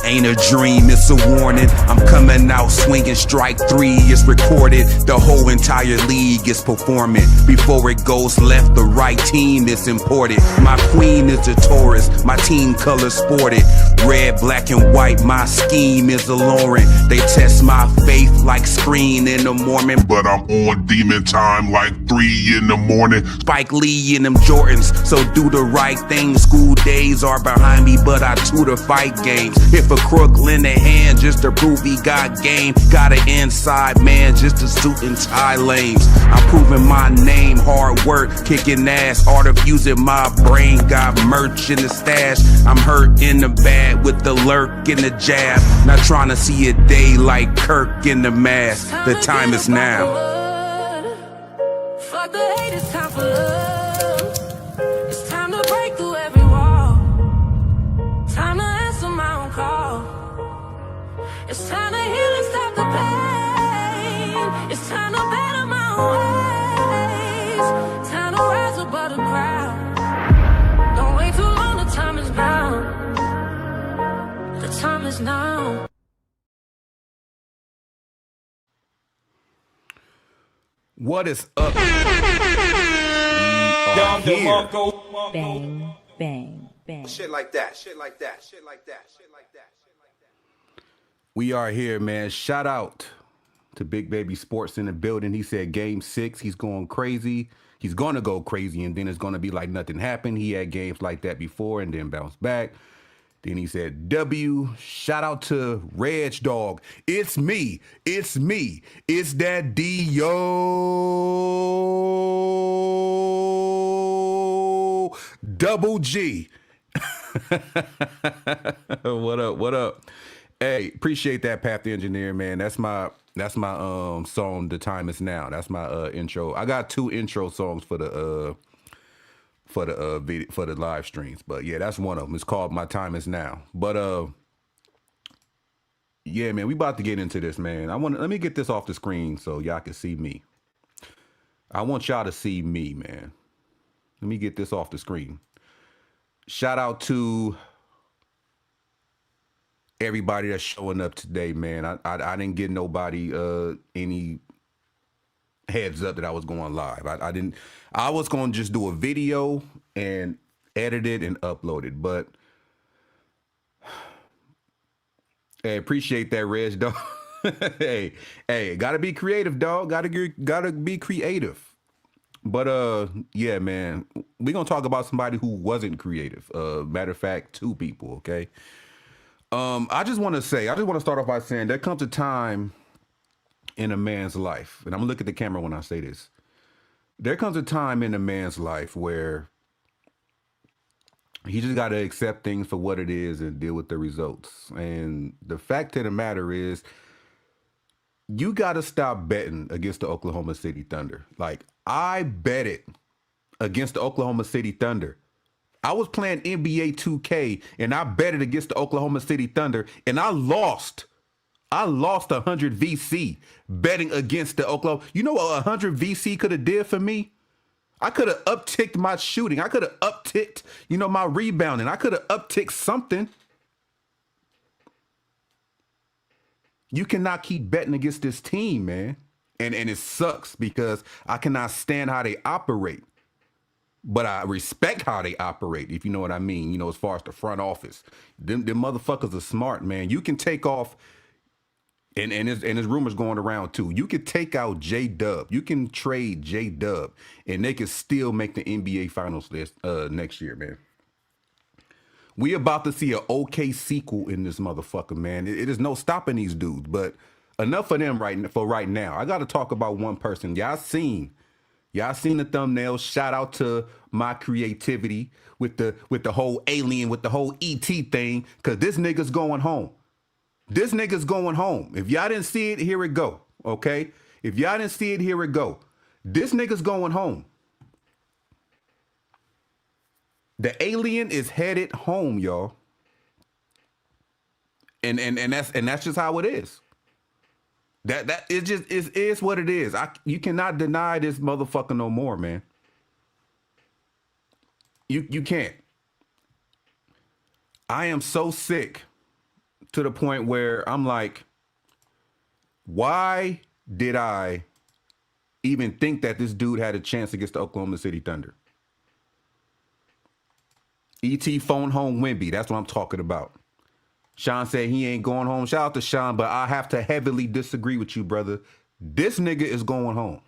ain't a dream, it's a warning. I'm coming out swinging, strike three, it's recorded. The whole entire league is performing. Before it goes left, the right team is imported. My queen is a Taurus, my team color sported. Red, black, and white, my scheme is alluring. They test my faith like screen in the morning, but I'm on demon time like 3 in the morning. Spike Lee in them Jordans, so do the right thing. School days are behind me, but I tutor fight games. If a crook lend a hand just to prove he got game, got an inside man just to suit and tie lanes. I'm proving my name, hard work, kicking ass, art of using my brain. Got merch in the stash, I'm hurt in the bad with the lurk in the jab. Not trying to see a day like Kirk in the mask. The time is now. Fuck the hate, it's time for love. It's time to break through every wall. Time to answer my own call. It's time to heal and stop the pain. It's time to better my own ways. Time to rise above the crowd. Don't wait too long, the time is now. The time is now. What is up? Bang, bang, bang. Shit like that, shit like that, shit like that, shit like that, shit like that. We are here, man. Shout out to Big Baby Sports in the building. He said game 6, he's going crazy. He's going to go crazy, and then it's going to be like nothing happened. He had games like that before and then bounced back. Then he said, W, shout out to Reg Dog. It's me. It's me. It's that D-O double G. What up? What up? Hey, appreciate that, Path the Engineer, man. That's my song, The Time Is Now. That's my intro. I got 2 intro songs for the video, for the live streams, but yeah, that's one of them. It's called My Time Is Now. But yeah, man, we about to get into this, man. Let me get this off the screen so y'all can see me. I want y'all to see me, man. Let me get this off the screen. Shout out to everybody that's showing up today, man. I didn't get nobody any heads up that I was going live. I was going to just do a video and edit it and upload it, but hey, appreciate that, Reg Dog. hey, gotta be creative, dog. Gotta be creative. But yeah, man, we're gonna talk about somebody who wasn't creative. Matter of fact, 2 people, okay? I just want to start off by saying there comes a time in a man's life, and I'm gonna look at the camera when I say this. There comes a time in a man's life where he just got to accept things for what it is and deal with the results. And the fact of the matter is, you got to stop betting against the Oklahoma City Thunder. Like, I betted against the Oklahoma City Thunder. I was playing NBA 2K, and I betted against the Oklahoma City Thunder, and I lost. I lost 100 VC betting against the Oklahoma. You know what 100 VC could have did for me? I could have upticked my shooting. I could have upticked, my rebounding. I could have upticked something. You cannot keep betting against this team, man. And it sucks because I cannot stand how they operate. But I respect how they operate, if you know what I mean, as far as the front office. Them motherfuckers are smart, man. You can take off. And there's rumors going around too. You could take out J-Dub. You can trade J-Dub, and they could still make the NBA Finals next year, man. We about to see an okay sequel in this motherfucker, man. It is no stopping these dudes, but enough of them right now. I got to talk about one person. Y'all seen the thumbnail. Shout out to my creativity with the whole alien, with the whole ET thing, because this nigga's going home. This nigga's going home. If y'all didn't see it, here it go, okay? If y'all didn't see it, here it go. This nigga's going home. The alien is headed home, y'all. And that's just how it is. That it just is what it is. You cannot deny this motherfucker no more, man. You can't. I am so sick to the point where I'm like, why did I even think that this dude had a chance against the Oklahoma City Thunder? ET phone home Wemby. That's what I'm talking about. Sean said he ain't going home. Shout out to Sean, but I have to heavily disagree with you, brother. This nigga is going home.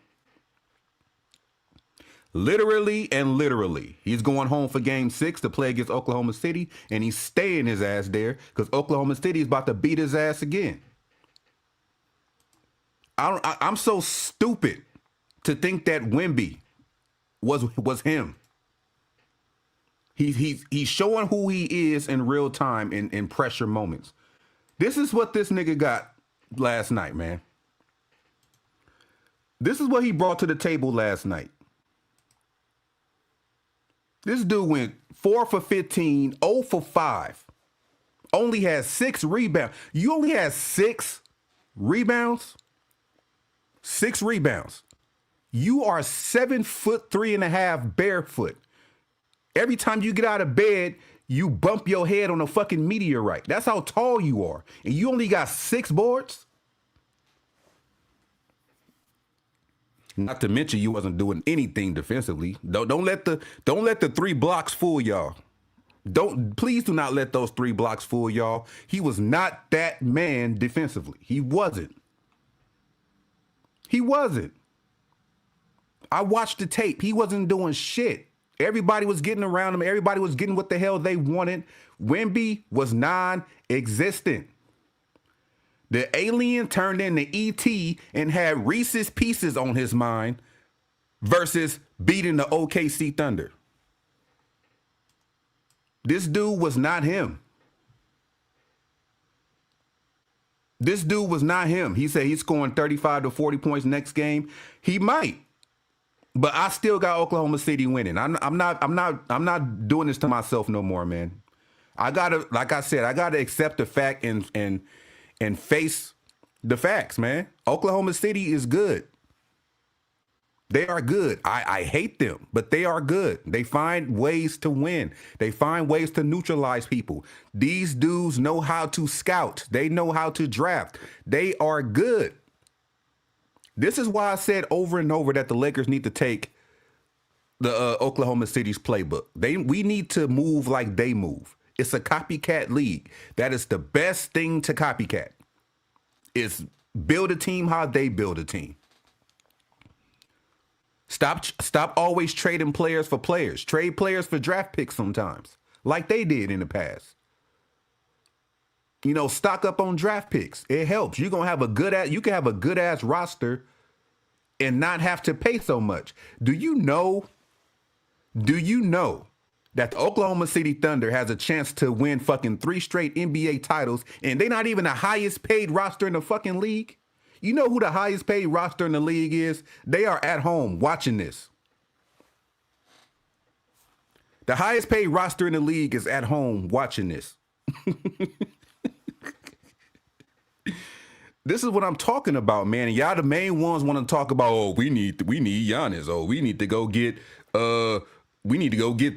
Literally and literally. He's going home for game 6 to play against Oklahoma City, and he's staying his ass there because Oklahoma City is about to beat his ass again. I'm so stupid to think that Wemby was him. He's showing who he is in real time in pressure moments. This is what this nigga got last night, man. This is what he brought to the table last night. This dude went 4 for 15, 0 for 5. Only has 6 rebounds. You only had 6 rebounds? 6 rebounds. You are 7'3.5" barefoot. Every time you get out of bed, you bump your head on a fucking meteorite. That's how tall you are. And you only got 6 boards? Not to mention you wasn't doing anything defensively. Don't let the 3 blocks fool y'all. Please do not let those 3 blocks fool y'all. He was not that man defensively. He wasn't. He wasn't. I watched the tape. He wasn't doing shit. Everybody was getting around him. Everybody was getting what the hell they wanted. Wemby was non-existent. The alien turned into ET and had Reese's Pieces on his mind versus beating the OKC Thunder. This dude was not him. This dude was not him. He said he's scoring 35 to 40 points next game. He might. But I still got Oklahoma City winning. I'm not doing this to myself no more, man. I gotta, like I said, I gotta accept the fact and face the facts, man. Oklahoma City is good. They are good. I hate them, but they are good. They find ways to win. They find ways to neutralize people. These dudes know how to scout. They know how to draft. They are good. This is why I said over and over that the Lakers need to take the Oklahoma City's playbook. We need to move like they move. It's a copycat league. That is the best thing to copycat. Is build a team how they build a team. Stop always trading players for players. Trade players for draft picks sometimes, like they did in the past. You know, stock up on draft picks. It helps. You can have a good ass roster and not have to pay so much. Do you know that the Oklahoma City Thunder has a chance to win fucking 3 straight NBA titles and they're not even the highest paid roster in the fucking league? You know who the highest paid roster in the league is? They are at home watching this. The highest paid roster in the league is at home watching this. This is what I'm talking about, man. And y'all the main ones want to talk about, oh, we need Giannis. Oh, we need to go get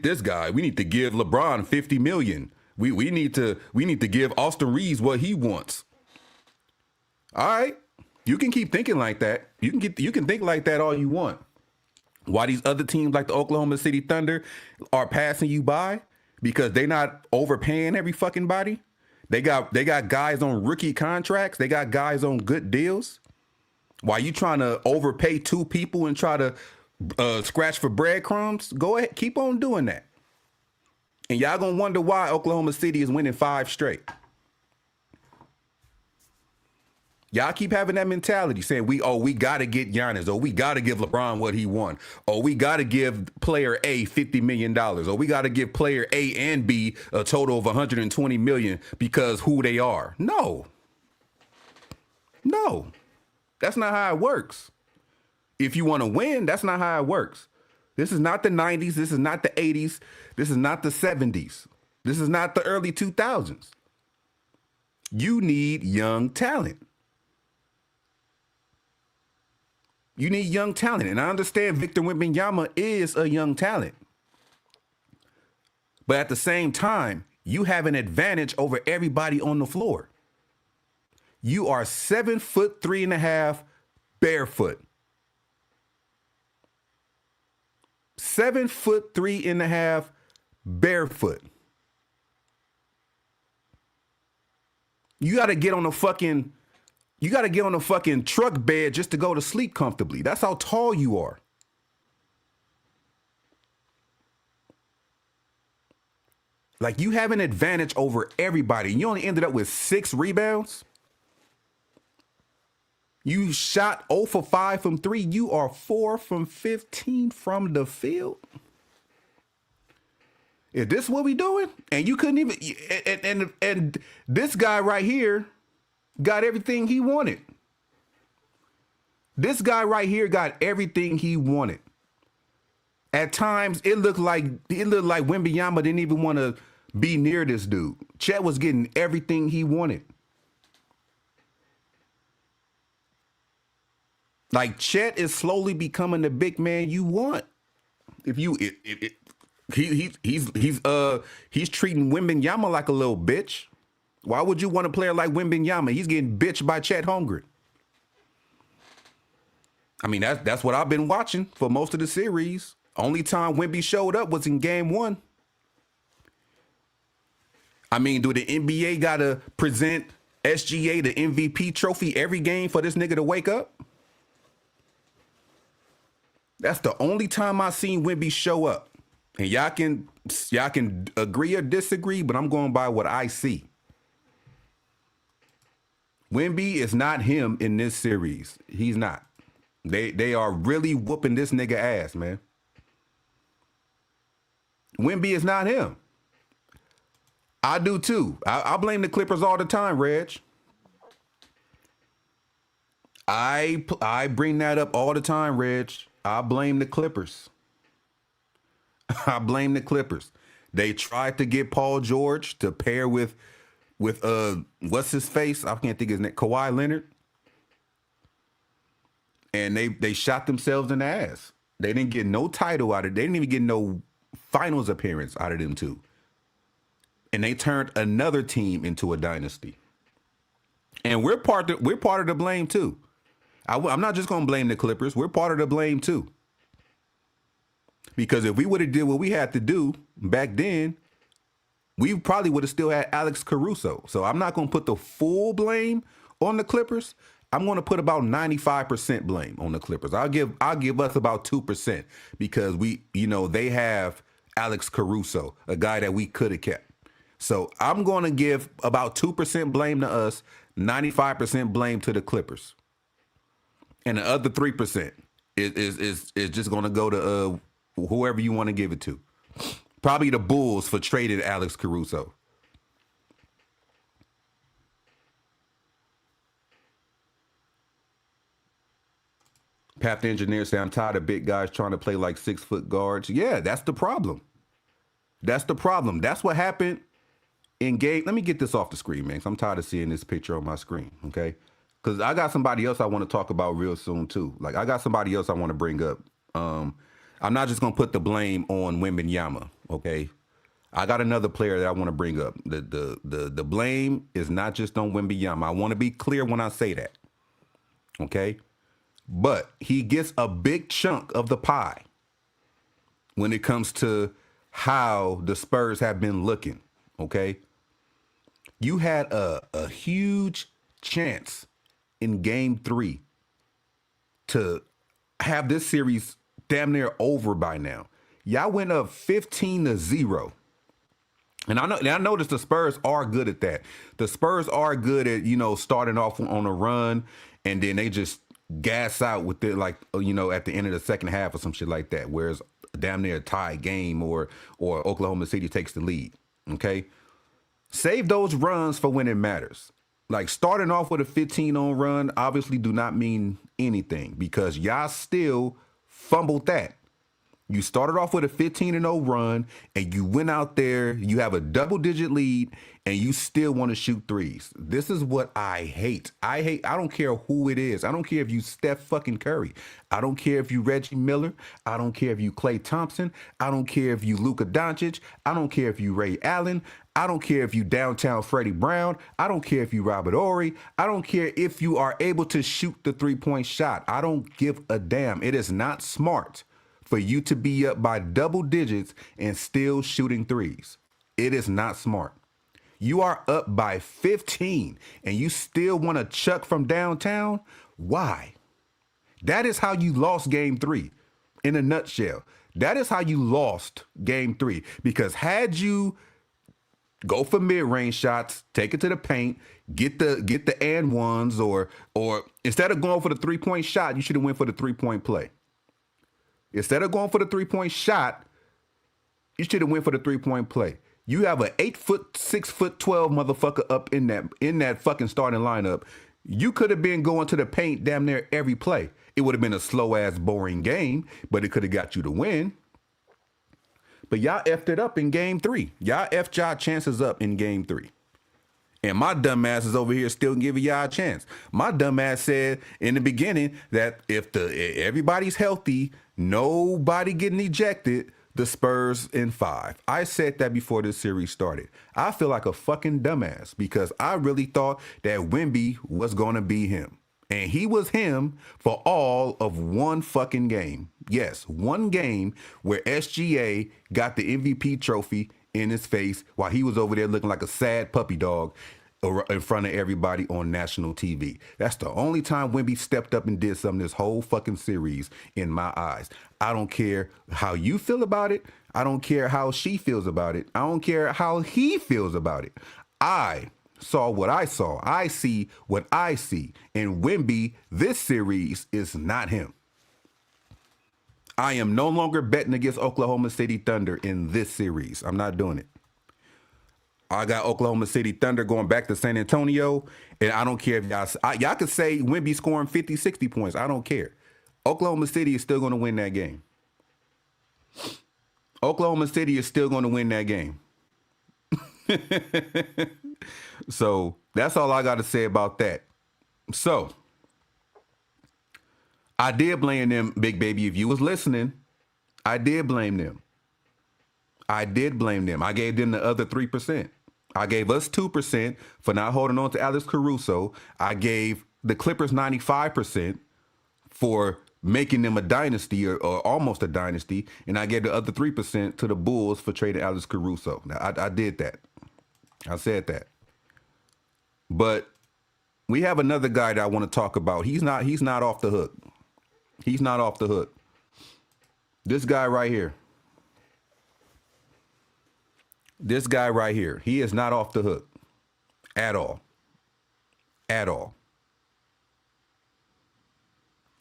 this guy. We need to give LeBron $50 million. We need to give Austin Reeves what he wants. All right. You can keep thinking like that. You can think like that all you want. Why these other teams like the Oklahoma City Thunder are passing you by? Because they're not overpaying every fucking body. They got guys on rookie contracts. They got guys on good deals. Why you trying to overpay 2 people and try to scratch for breadcrumbs? Go ahead, keep on doing that. And y'all gonna wonder why Oklahoma City is winning 5 straight. Y'all keep having that mentality saying we got to get Giannis, or we got to give LeBron what he won, or we got to give player A $50 million, or we got to give player A and B a total of $120 million because who they are. No, that's not how it works. If you want to win, that's not how it works. This is not the 90s. This is not the 80s. This is not the 70s. This is not the early 2000s. You need young talent. You need young talent. And I understand Victor Wembanyama is a young talent. But at the same time, you have an advantage over everybody on the floor. You are 7'3.5" barefoot. 7'3.5" barefoot. You gotta get on a fucking truck bed just to go to sleep comfortably. That's how tall you are. Like, you have an advantage over everybody. You only ended up with 6 rebounds. You shot 0 for 5 from 3. You are 4 from 15 from the field. Is this what we doing? And you couldn't even, and this guy right here got everything he wanted. This guy right here got everything he wanted. At times, it looked like Wembanyama didn't even want to be near this dude. Chet was getting everything he wanted. Like, Chet is slowly becoming the big man you want. If you, he's treating Wembanyama like a little bitch. Why would you want a player like Wembanyama? He's getting bitched by Chet Holmgren. I mean, that's what I've been watching for most of the series. Only time Wemby showed up was in game 1. I mean, do the NBA gotta present SGA the MVP trophy every game for this nigga to wake up? That's the only time I seen Wemby show up. And y'all can agree or disagree, but I'm going by what I see. Wemby is not him in this series. He's not. They are really whooping this nigga ass, man. Wemby is not him. I do too. I blame the Clippers all the time, Reg. I bring that up all the time, Reg. I blame the Clippers. I blame the Clippers. They tried to get Paul George to pair with what's his face? I can't think of his name. Kawhi Leonard. And they shot themselves in the ass. They didn't get no title out of it. They didn't even get no finals appearance out of them two. And they turned another team into a dynasty. And we're part of the blame too. I'm not just going to blame the Clippers. We're part of the blame too. Because if we would have did what we had to do back then, we probably would have still had Alex Caruso. So I'm not going to put the full blame on the Clippers. I'm going to put about 95% blame on the Clippers. I'll give us about 2% because they have Alex Caruso, a guy that we could have kept. So I'm going to give about 2% blame to us, 95% blame to the Clippers. And the other 3% is just going to go to whoever you want to give it to. Probably the Bulls for trading Alex Caruso. Path Engineer say, I'm tired of big guys trying to play like 6-foot guards. Yeah, that's the problem. That's the problem. That's what happened in game. Let me get this off the screen, man, 'cause I'm tired of seeing this picture on my screen, okay? Because I got somebody else I want to talk about real soon, too. Like, I got somebody else I want to bring up. I'm not just going to put the blame on Wembanyama, okay? I got another player that I want to bring up. The blame is not just on Wembanyama. I want to be clear when I say that, okay? But he gets a big chunk of the pie when it comes to how the Spurs have been looking, okay? You had a huge chance in game 3 to have this series damn near over by now. Y'all went up 15-0. And I noticed the Spurs are good at that. The Spurs are good at, starting off on a run and then they just gas out with it, like, at the end of the second half or some shit like that, whereas damn near a tie game or Oklahoma City takes the lead, okay? Save those runs for when it matters. Like, starting off with a 15-0 run obviously do not mean anything because y'all still fumbled that. You started off with a 15-0 run, and you went out there, you have a double-digit lead, and you still want to shoot threes. This is what I hate. I don't care who it is. I don't care if you Steph fucking Curry. I don't care if you Reggie Miller. I don't care if you Klay Thompson. I don't care if you Luka Doncic. I don't care if you Ray Allen. I don't care if you downtown Freddie Brown. I don't care if you Robert Horry. I don't care if you are able to shoot the three-point shot. I don't give a damn. It is not smart for you to be up by double digits and still shooting threes. It is not smart. You are up by 15 and you still want to chuck from downtown? Why? That is how you lost game 3 in a nutshell. That is how you lost game 3, because had you go for mid-range shots, take it to the paint, get the and ones, or instead of going for the three-point shot, you should have went for the three-point play. Instead of going for the three-point shot, you should have went for the three-point play. You have an 8', 6'12" motherfucker up in that fucking starting lineup. You could have been going to the paint damn near every play. It would have been a slow-ass, boring game, but it could have got you to win. But y'all effed it up in game 3. Y'all effed y'all chances up in game 3. And my dumb ass is over here still giving y'all a chance. My dumb ass said in the beginning that if everybody's healthy, nobody getting ejected, the Spurs in 5. I said that before this series started. I feel like a fucking dumbass because I really thought that Wemby was going to be him. And he was him for all of one fucking game. Yes, one game where SGA got the MVP trophy in his face while he was over there looking like a sad puppy dog in front of everybody on national TV. That's the only time Wemby stepped up and did something this whole fucking series in my eyes. I don't care how you feel about it. I don't care how she feels about it. I don't care how he feels about it. I saw what I saw. I see what I see. And Wemby, this series is not him. I am no longer betting against Oklahoma City Thunder in this series. I'm not doing it. I got Oklahoma City Thunder going back to San Antonio, and I don't care if y'all could say Wemby scoring 50, 60 points. I don't care. Oklahoma City is still going to win that game. Oklahoma City is still going to win that game. So that's all I got to say about that. So I did blame them, Big Baby. If you was listening, I did blame them. I did blame them. I gave them the other 3%. I gave us 2% for not holding on to Alex Caruso. I gave the Clippers 95% for making them a dynasty or almost a dynasty. And I gave the other 3% to the Bulls for trading Alex Caruso. Now, I did that. I said that. But we have another guy that I want to talk about. He's not off the hook. He's not off the hook. This guy right here. This guy right here. He is not off the hook. At all. At all.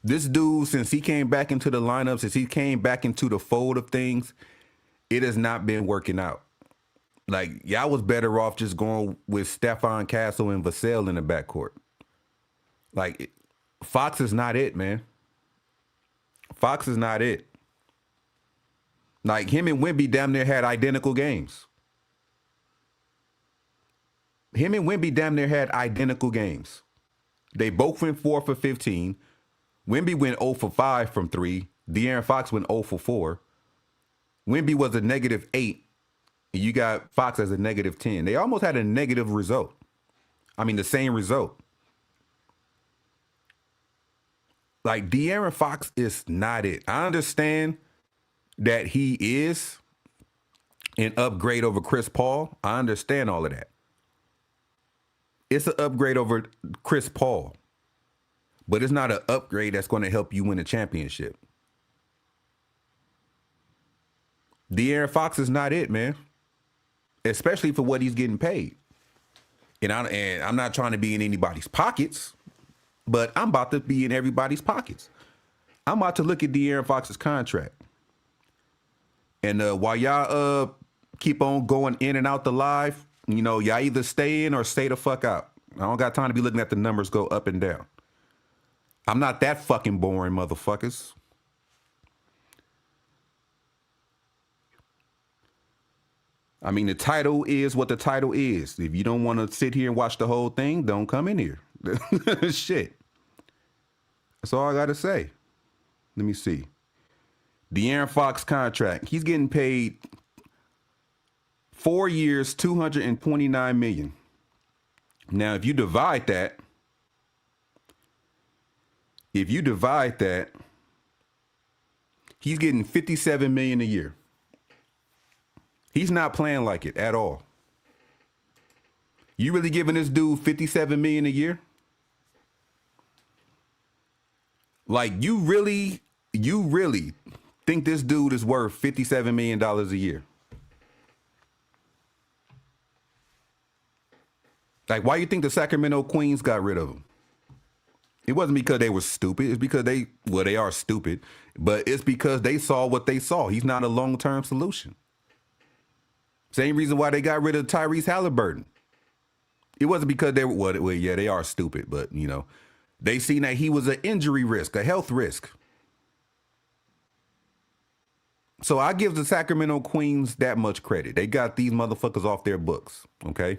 This dude, since he came back into the lineup, since he came back into the fold of things, it has not been working out. Like, y'all was better off just going with Stephon Castle and Vassell in the backcourt. Like, Fox is not it, man. Fox is not it. Like, him and Wemby damn near had identical games. Him and Wemby damn near had identical games. They both went 4 for 15. Wemby went 0 for 5 from 3. De'Aaron Fox went 0 for 4. Wemby was a -8. And you got Fox as a -10. They almost had a negative result. I mean, the same result. Like, De'Aaron Fox is not it. I understand that he is an upgrade over Chris Paul. I understand all of that. It's an upgrade over Chris Paul. But it's not an upgrade that's going to help you win a championship. De'Aaron Fox is not it, man. Especially for what he's getting paid. And I'm not trying to be in anybody's pockets, but I'm about to be in everybody's pockets. I'm about to look at De'Aaron Fox's contract. And while y'all keep on going in and out the live, you know, y'all either stay in or stay the fuck out. I don't got time to be looking at the numbers go up and down. I'm not that fucking boring, motherfuckers. I mean, the title is what the title is. If you don't want to sit here and watch the whole thing, don't come in here. Shit. That's all I got to say. Let me see. De'Aaron Fox contract. He's getting paid 4 years, $229 million. Now, if you divide that, he's getting $57 million a year. He's not playing like it at all. You really giving this dude $57 million a year? Like, you really think this dude is worth $57 million a year? Like, why you think the Sacramento Queens got rid of him? It wasn't because they were stupid. It's because they are stupid, but it's because they saw what they saw. He's not a long-term solution. Same reason why they got rid of Tyrese Halliburton. It wasn't because they were, well, yeah, they are stupid, but, you know, they seen that he was an injury risk, a health risk. So I give the Sacramento Queens that much credit. They got these motherfuckers off their books, okay?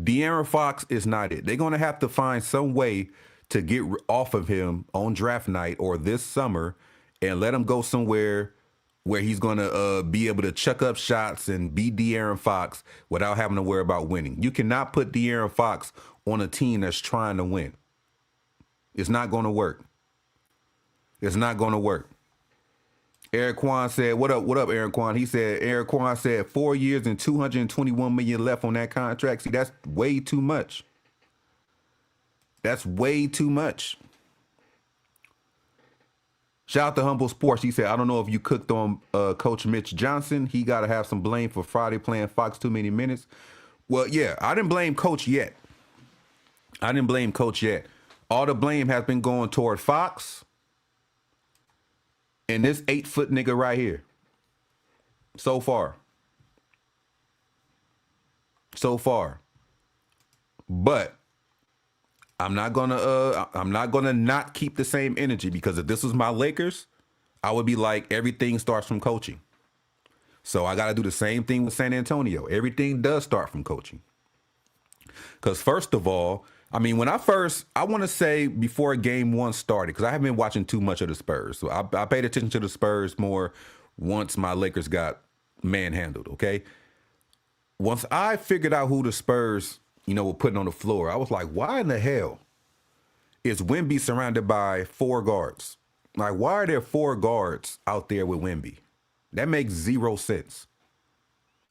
De'Aaron Fox is not it. They're going to have to find some way to get off of him on draft night or this summer and let him go somewhere where he's going to be able to chuck up shots and be De'Aaron Fox without having to worry about winning. You cannot put De'Aaron Fox on a team that's trying to win. It's not going to work. It's not going to work. Eric Kwan said, what up, Eric Kwan? Eric Kwan said 4 years and $221 million left on that contract. See, that's way too much. That's way too much. Shout out to Humble Sports. He said, I don't know if you cooked on Coach Mitch Johnson. He got to have some blame for Friday playing Fox too many minutes. Well, yeah, I didn't blame Coach yet. All the blame has been going toward Fox and this 8-foot nigga right here. So far. But I'm not gonna not keep the same energy, because if this was my Lakers, I would be like, everything starts from coaching. So I got to do the same thing with San Antonio. Everything does start from coaching. Because first of all, I mean, I want to say before game one started, because I haven't been watching too much of the Spurs. So I paid attention to the Spurs more once my Lakers got manhandled, okay? Once I figured out who the Spurs, were putting on the floor, I was like, why in the hell is Wemby surrounded by 4 guards? Like, why are there 4 guards out there with Wemby? That makes 0 sense.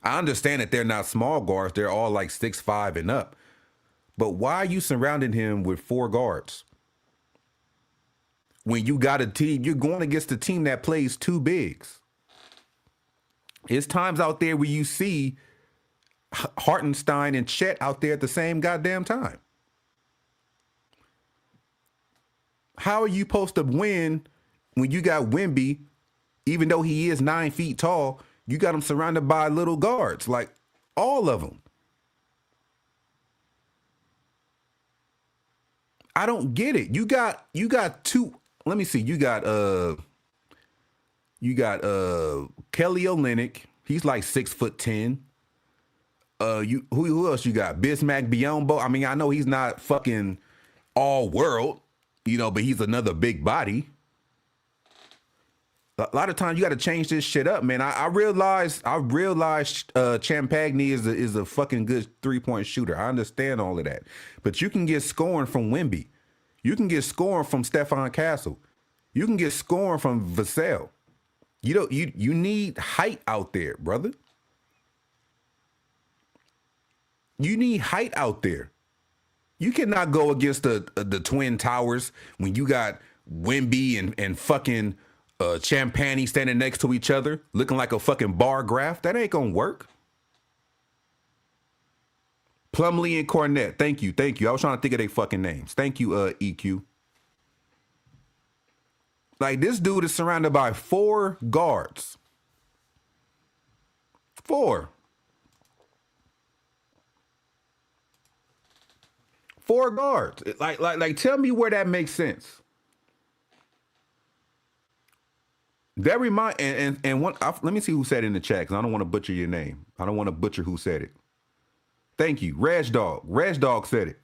I understand that they're not small guards. They're all like 6'5" and up. But why are you surrounding him with 4 guards? When you got a team, you're going against a team that plays 2 bigs. It's times out there where you see Hartenstein and Chet out there at the same goddamn time. How are you supposed to win when you got Wemby, even though he is 9 feet tall, you got him surrounded by little guards, like all of them? I don't get it. You got 2. Let me see. You got Kelly Olynyk. He's like 6'10". Who else you got? Bismack Biyombo. I mean, I know he's not fucking all world, but he's another big body. A lot of times you got to change this shit up, man. I realized Champagny is a fucking good 3-point shooter. I understand all of that, but you can get scoring from Wemby. You can get scoring from Stephon Castle. You can get scoring from Vassell. You need height out there, brother. You need height out there. You cannot go against the Twin Towers when you got Wemby and fucking Champagny standing next to each other, looking like a fucking bar graph. That ain't gonna work. Plumlee and Cornette. Thank you. I was trying to think of their fucking names. Thank you, EQ. Like, this dude is surrounded by 4 guards. 4 guards. Like, tell me where that makes sense. That remind and one. Let me see who said it in the chat because I don't want to butcher your name. I don't want to butcher who said it. Thank you, Reg Dog. Reg Dog said it.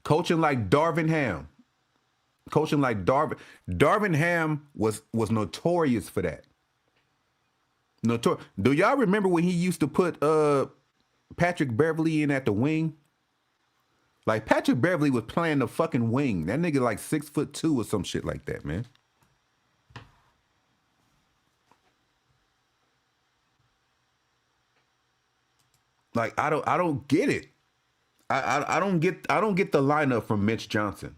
Coaching like Darvin Ham. Coaching like Darvin Ham was notorious for that. Do y'all remember when he used to put Patrick Beverly in at the wing? Like Patrick Beverly was playing the fucking wing. That nigga like 6'2" or some shit like that, man. Like I don't get it. I don't get the lineup from Mitch Johnson.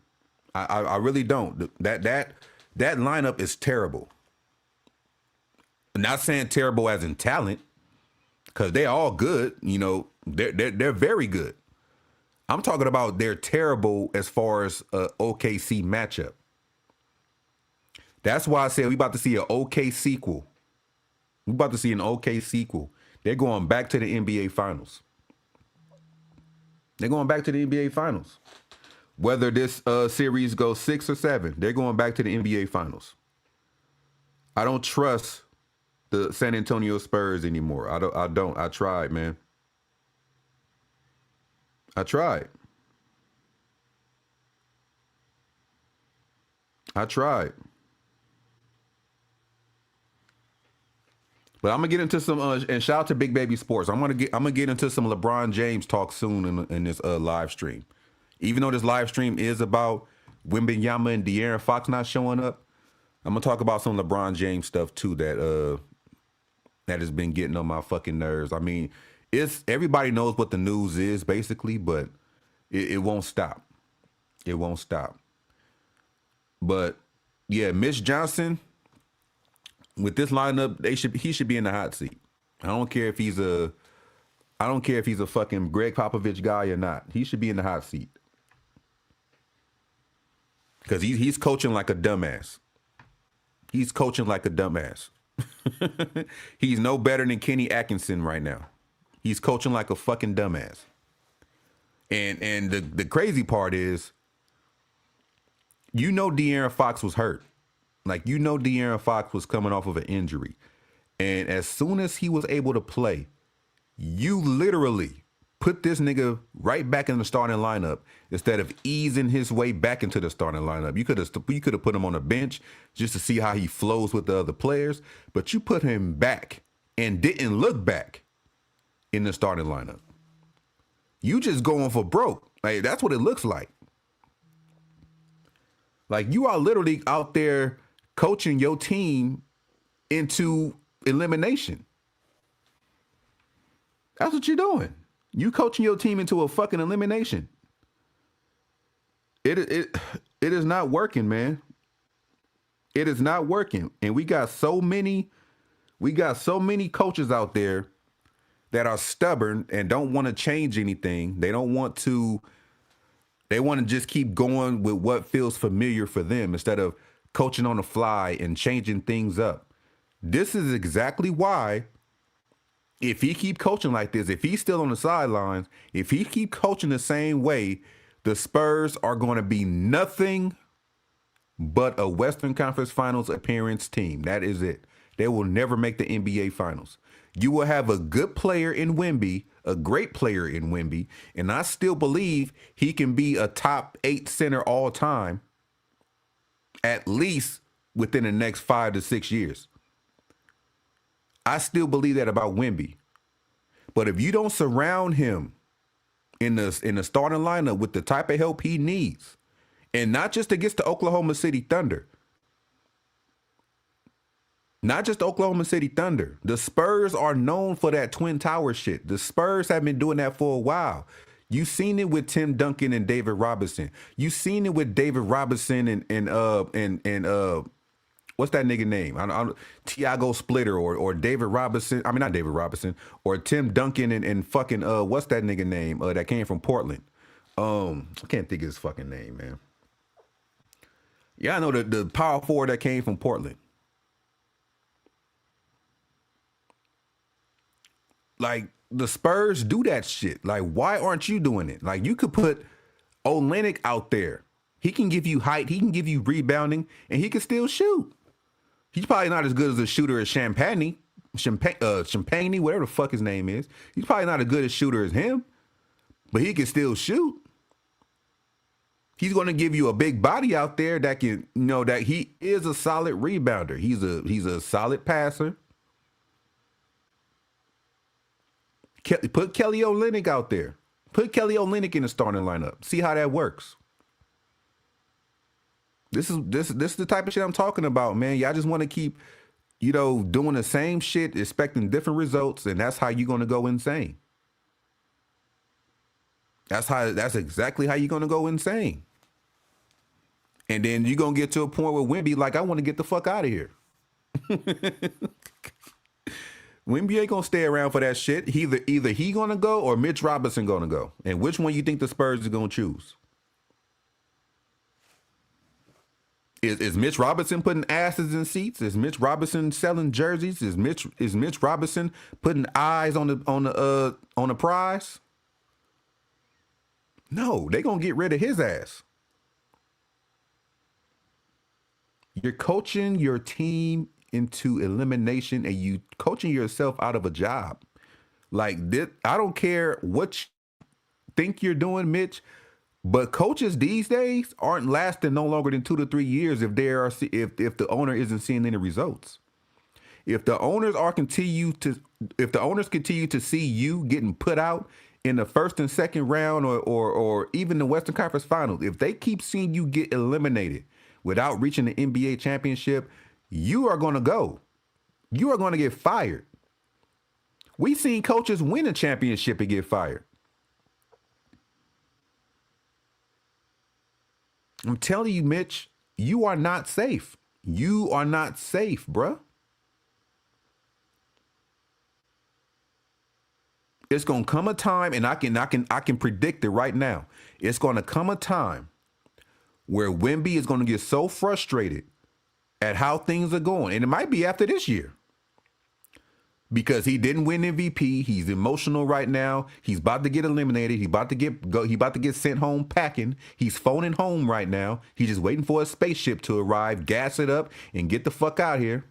I really don't. That lineup is terrible. I'm not saying terrible as in talent, because they're all good. You know, they're very good. I'm talking about they're terrible as far as a OKC matchup. That's why I said we about to see an OK sequel. We about to see an OK sequel. They're going back to the NBA Finals. They're going back to the NBA Finals. Whether this series goes 6 or 7, they're going back to the NBA Finals. I don't trust the San Antonio Spurs anymore. I don't. I tried, man. I tried. But I'm gonna get into some and shout out to Big Baby Sports. I'm gonna get into some LeBron James talk soon in this live stream. Even though this live stream is about Wembanyama and De'Aaron Fox not showing up, I'm gonna talk about some LeBron James stuff too that has been getting on my fucking nerves. I mean, everybody knows what the news is basically, but it won't stop. It won't stop. But yeah, Mitch Johnson. With this lineup, he should be in the hot seat. I don't care if he's a fucking Greg Popovich guy or not. He should be in the hot seat. Because he's coaching like a dumbass. He's coaching like a dumbass. He's no better than Kenny Atkinson right now. He's coaching like a fucking dumbass. And the crazy part is, De'Aaron Fox was hurt. Like, De'Aaron Fox was coming off of an injury. And as soon as he was able to play, you literally put this nigga right back in the starting lineup instead of easing his way back into the starting lineup. You could have put him on the bench just to see how he flows with the other players, but you put him back and didn't look back in the starting lineup. You just going for broke. Like, that's what it looks like. Like, you are literally out there coaching your team into elimination. That's what you're doing. You coaching your team into a fucking elimination. It is not working, man. It is not working. And we got so many coaches out there that are stubborn and don't want to change anything. They want to just keep going with what feels familiar for them instead of coaching on the fly and changing things up. This is exactly why, if he keep coaching like this, if he's still on the sidelines, if he keep coaching the same way, the Spurs are going to be nothing but a Western Conference Finals appearance team. That is it. They will never make the NBA Finals. You will have a good player in Wemby, a great player in Wemby, and I still believe he can be a top 8 center all time, at least within the next 5 to 6 years. I still believe that about Wemby. But if you don't surround him in the starting lineup with the type of help he needs, and not just against the Oklahoma City Thunder, the Spurs are known for that Twin Tower shit. The Spurs have been doing that for a while. You've seen it with Tim Duncan and David Robinson. You've seen it with David Robinson and what's that nigga name? Tiago Splitter or David Robinson. I mean, not David Robinson, or Tim Duncan and fucking what's that nigga name that came from Portland? I can't think of his fucking name, man. Yeah, I know the power forward that came from Portland. Like, the Spurs do that shit. Like, why aren't you doing it? Like, you could put Olynyk out there. He can give you height. He can give you rebounding, and he can still shoot. He's probably not as good as a shooter as Champagne, whatever the fuck his name is. He's probably not as good a shooter as him, but he can still shoot. He's going to give you a big body out there that can, that he is a solid rebounder. He's a solid passer. Put Kelly Olynyk out there. Put Kelly Olynyk in the starting lineup. See how that works. This is the type of shit I'm talking about, man. Y'all just want to keep, doing the same shit, expecting different results, and that's how you're going to go insane. That's exactly how you're going to go insane. And then you're going to get to a point where Wemby like, I want to get the fuck out of here. Wemby ain't going to stay around for that shit. Either he going to go or Mitch Robinson going to go. And which one you think the Spurs are going to choose? Is Mitch Robinson putting asses in seats? Is Mitch Robinson selling jerseys? Is Mitch Robinson putting eyes on the prize? No, they're going to get rid of his ass. You're coaching your team into elimination and you coaching yourself out of a job. Like this, I don't care what you think you're doing, Mitch, but coaches these days aren't lasting no longer than 2 to 3 years if the owner isn't seeing any results. If the owners continue to see you getting put out in the first and second round or even the Western Conference Finals, if they keep seeing you get eliminated without reaching the NBA championship, you are going to go. You are going to get fired. We've seen coaches win a championship and get fired. I'm telling you, Mitch, you are not safe. You are not safe, bruh. It's going to come a time, and I can predict it right now. It's going to come a time where Wemby is going to get so frustrated at how things are going. And it might be after this year. Because he didn't win MVP. He's emotional right now. He's about to get eliminated. He's about to get sent home packing. He's phoning home right now. He's just waiting for a spaceship to arrive, gas it up, and get the fuck out here.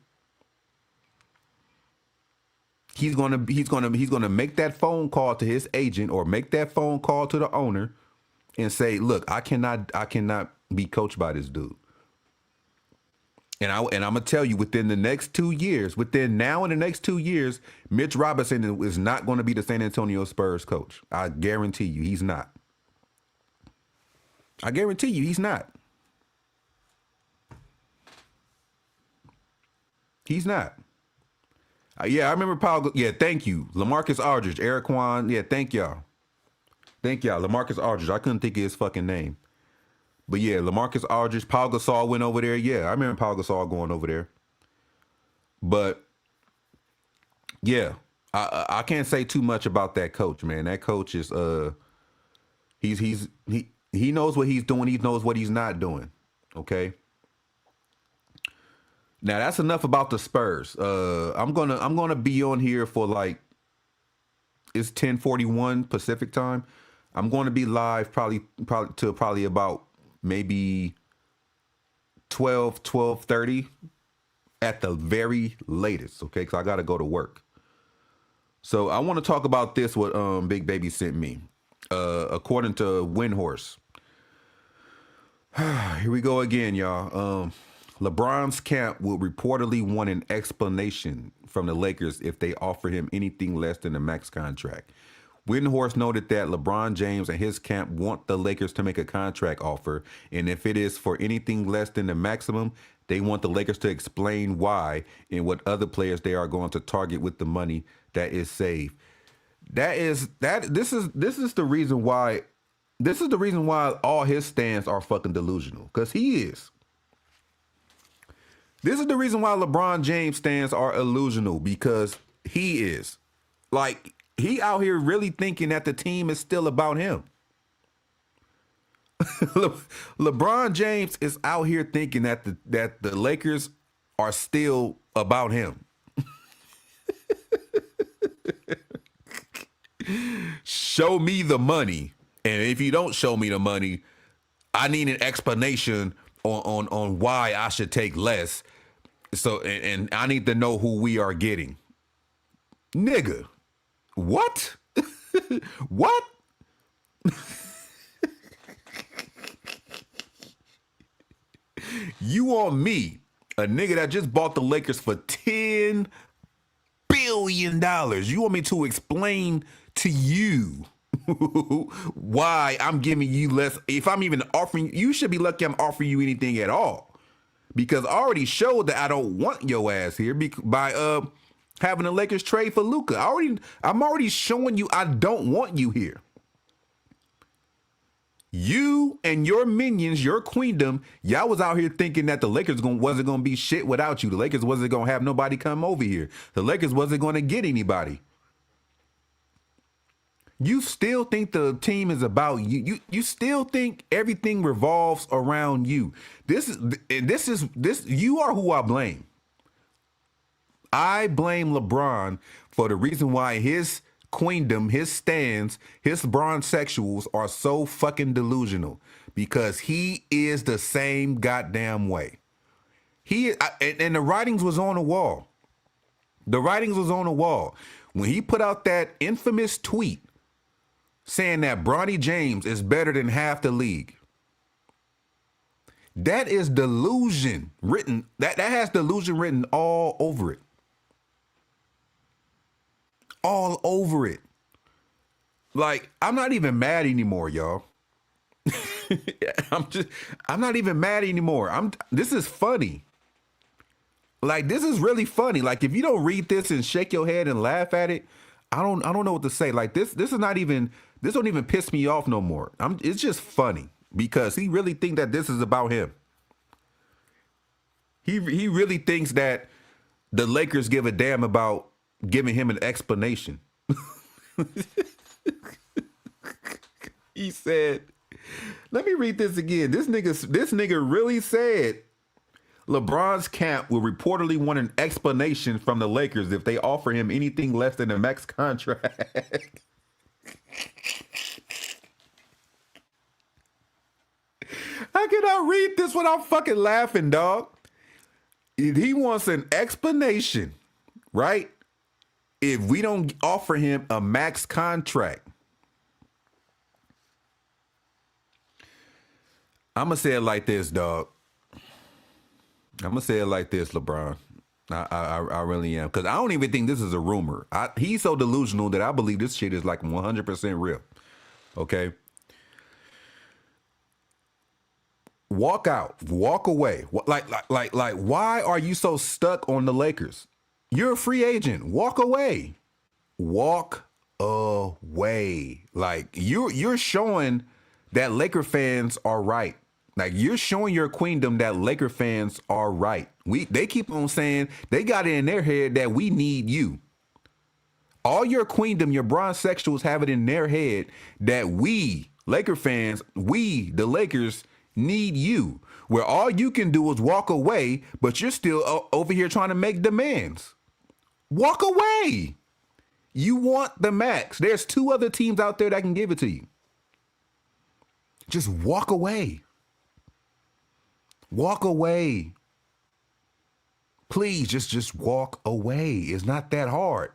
He's gonna make that phone call to his agent or make that phone call to the owner and say, look, I cannot be coached by this dude. And I'm gonna tell you, within now and the next 2 years, Mitch Robinson is not going to be the San Antonio Spurs coach. I guarantee you, he's not. I guarantee you, he's not. He's not. Yeah, I remember Paul. Yeah, thank you, LaMarcus Aldridge, Eric Kwan. Yeah, thank y'all. LaMarcus Aldridge. I couldn't think of his fucking name. But yeah, LaMarcus Aldridge, Paul Gasol went over there. Yeah, I remember Paul Gasol going over there. But yeah, I can't say too much about that coach, man. That coach is he knows what he's doing. He knows what he's not doing. Okay. Now that's enough about the Spurs. I'm gonna be on here for like, it's 10:41 Pacific time. I'm going to be live probably till about maybe 12:30 at the very latest, okay? Because I got to go to work. So I want to talk about this, what Big Baby sent me. According to Windhorse. Here we go again, y'all. LeBron's camp will reportedly want an explanation from the Lakers if they offer him anything less than a max contract. Windhorse noted that LeBron James and his camp want the Lakers to make a contract offer, and if it is for anything less than the maximum, they want the Lakers to explain why and what other players they are going to target with the money that is saved. This is the reason why all his stands are fucking delusional, because he is. This is the reason why LeBron James stands are illusional, because he is. Like, he out here really thinking that the team is still about him. LeBron James is out here thinking that the Lakers are still about him. Show me the money. And if you don't show me the money, I need an explanation on why I should take less. So, and I need to know who we are getting. Nigga, what? What? You want me, a nigga that just bought the Lakers for $10 billion. You want me to explain to you why I'm giving you less? If I'm even offering, you should be lucky I'm offering you anything at all. Because I already showed that I don't want your ass here by having the Lakers trade for Luka. I'm already showing you I don't want you here. You and your minions, your queendom, y'all was out here thinking that the Lakers wasn't going to be shit without you. The Lakers wasn't going to have nobody come over here. The Lakers wasn't going to get anybody. You still think the team is about you. You still think everything revolves around you. This you are who I blame. I blame LeBron for the reason why his queendom, his stands, his bronzexuals are so fucking because he is the same goddamn way. And the writings was on the wall. The writings was on the wall when he put out that infamous tweet saying that Bronny James is better than half the league. That is delusion written. That has delusion written all over it. All over it. Like, I'm not even mad anymore, y'all. I'm not even mad anymore. This is funny. Like, this is really funny. Like, if you don't read this and shake your head and laugh at it, I don't know what to say. Like, this don't even piss me off no more. It's just funny because he really think that this is about him. He really thinks that the Lakers give a damn about giving him an explanation. He said, let me read this again. This nigga really said LeBron's camp will reportedly want an explanation from the Lakers if they offer him anything less than a max contract. How can I read this without fucking laughing, dog? He wants an explanation, right? If we don't offer him a max contract. I'm going to say it like this, dog. I'm going to say it like this, LeBron. I really am. Because I don't even think this is a rumor. He's so delusional that I believe this shit is like 100% real. Okay? Walk out. Walk away. Like, why are you so stuck on the Lakers? You're a free agent. Walk away. Walk away. Like, you're showing that Laker fans are right. Like, you're showing your queendom that Laker fans are right. They keep on saying, they got it in their head that we need you. All your queendom, your bronzexuals have it in their head that we, Laker fans, we, the Lakers, need you. Where all you can do is walk away, but you're still over here trying to make demands. Walk away. You want the max. There's 2 other teams out there that can give it to you. Just walk away. Walk away. Please, just walk away. It's not that hard.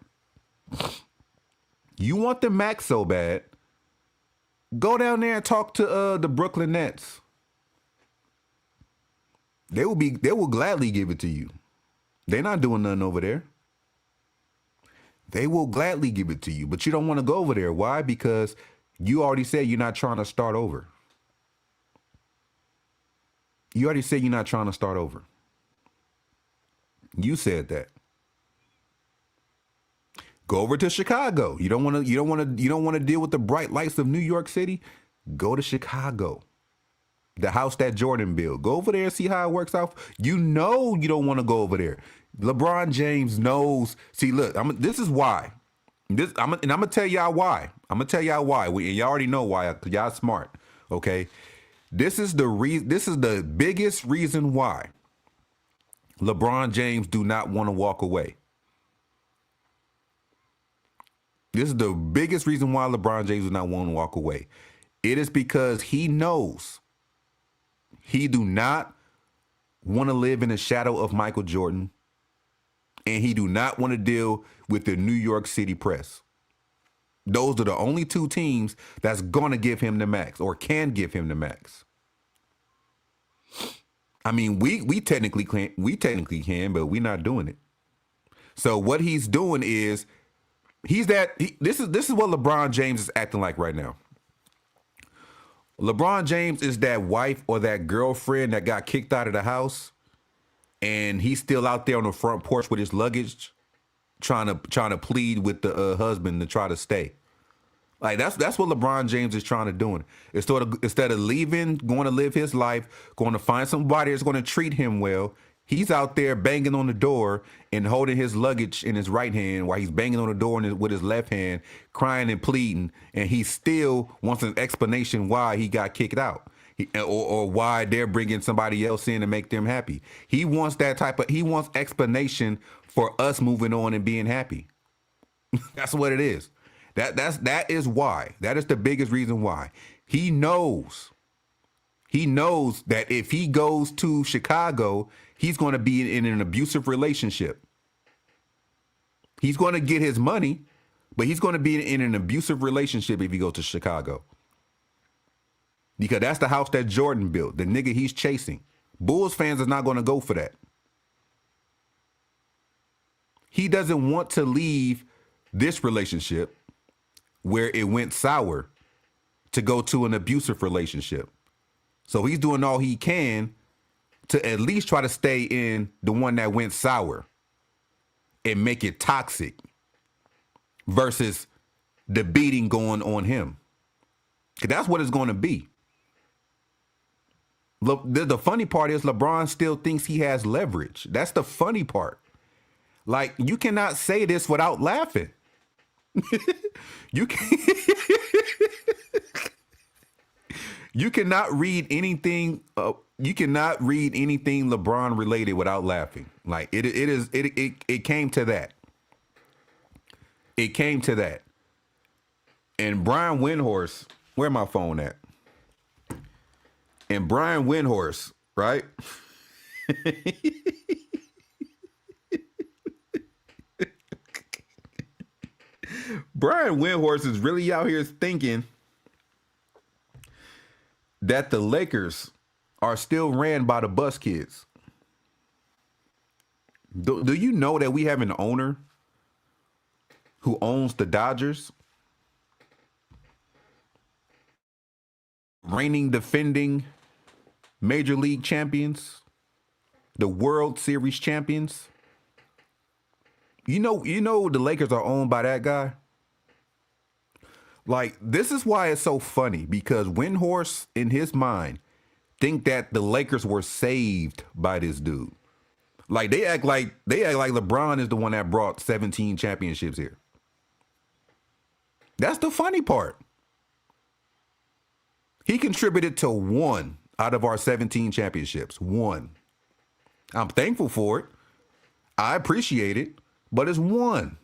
You want the max so bad, go down there and talk to the Brooklyn Nets. They will gladly give it to you. They're not doing nothing over there. They will gladly give it to you, but you don't want to go over there. Why? Because you already said you're not trying to start over. You already said you're not trying to start over. You said that. Go over to Chicago. You don't want to deal with the bright lights of New York City? Go to Chicago. The house that Jordan built. Go over there and see how it works out. You know you don't want to go over there. LeBron James knows. See, look, this is why. I'm gonna tell y'all why. I'm gonna tell y'all why. And y'all already know why. Cause y'all smart. Okay. This is the biggest reason why LeBron James do not want to walk away. This is the biggest reason why LeBron James does not want to walk away. It is because he knows he do not want to live in the shadow of Michael Jordan, and he do not want to deal with the New York City press. Those are the only two teams that's going to give him the max or can give him the max. I mean, we technically can, but we're not doing it. So what he's doing is this is what LeBron James is acting like right now. LeBron James is that wife or that girlfriend that got kicked out of the house, and he's still out there on the front porch with his luggage, trying to plead with the husband to try to stay. Like that's what LeBron James is trying to do. Instead of leaving, going to live his life, going to find somebody that's going to treat him well, he's out there banging on the door and holding his luggage in his right hand while he's banging on the door with his left hand, crying and pleading, and he still wants an explanation why he got kicked out. Or why they're bringing somebody else in to make them happy. He wants explanation for us moving on and being happy. That's what it is. That is why. That is the biggest reason why. He knows that if he goes to Chicago, he's going to be in an abusive relationship. He's going to get his money, but he's going to be in an abusive relationship if he goes to Chicago. Because that's the house that Jordan built, the nigga he's chasing. Bulls fans is not going to go for that. He doesn't want to leave this relationship where it went sour to go to an abusive relationship. So he's doing all he can to at least try to stay in the one that went sour and make it toxic versus the beating going on him. 'Cause that's what it's going to be. The funny part is LeBron still thinks he has leverage. That's the funny part. Like, you cannot say this without laughing. You cannot read anything. You cannot read anything LeBron related without laughing. Like it came to that. It came to that. And Brian Windhorst, where my phone at? And Brian Windhorst, right? Brian Windhorst is really out here thinking that the Lakers are still ran by the bus kids. Do you know that we have an owner who owns the Dodgers? Reigning, defending Major League champions, the World Series champions. You know the Lakers are owned by that guy. Like, this is why it's so funny, because Windhorst, in his mind, think that the Lakers were saved by this dude. Like, they act like LeBron is the one that brought 17 championships here. That's the funny part. He contributed to 1 out of our 17 championships. 1. I'm thankful for it. I appreciate it, but it's 1.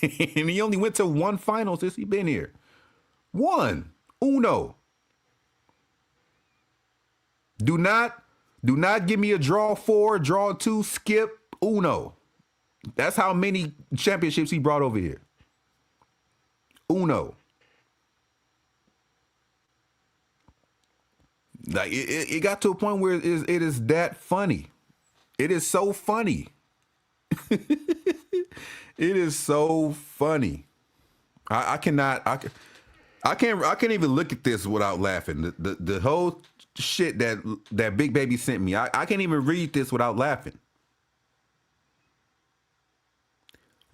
And he only went to 1 final since he's been here. 1. Uno. Do not give me a draw 4, draw 2, skip. Uno. That's how many championships he brought over here. Uno. Like it got to a point where it is that funny. It is so funny. It is so funny. I can't even look at this without laughing. The whole shit that Big Baby sent me. I can't even read this without laughing.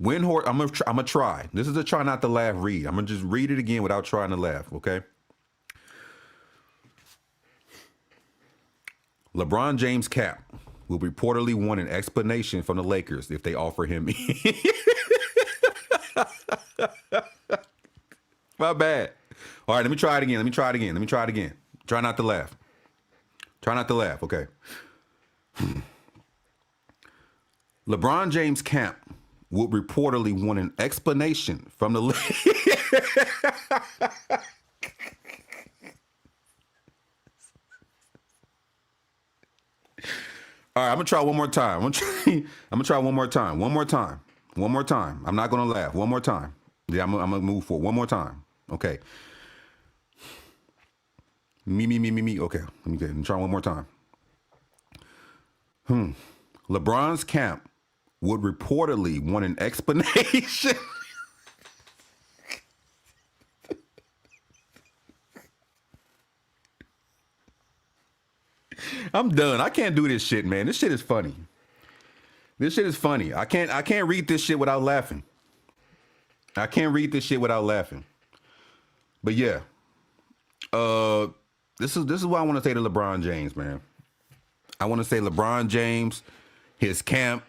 Windhorst, I'm gonna try. This is a try not to laugh read. I'm gonna just read it again without trying to laugh, okay? LeBron James' cap will reportedly want an explanation from the Lakers if they offer him. My bad. All right, let me try it again. Try not to laugh. Okay. LeBron James' camp would reportedly want an explanation from the gonna try one more time. I'm gonna try one more time. One more time. One more time. I'm not gonna laugh. One more time. Yeah, I'm gonna move forward. One more time. Okay. Me. Okay. Let me try one more time. LeBron's camp would reportedly want an explanation. I'm done. I can't do this shit, man. This shit is funny. This shit is funny. I can't read this shit without laughing. I can't read this shit without laughing. But yeah. This is what I want to say to LeBron James, man. I want to say LeBron James, his camp,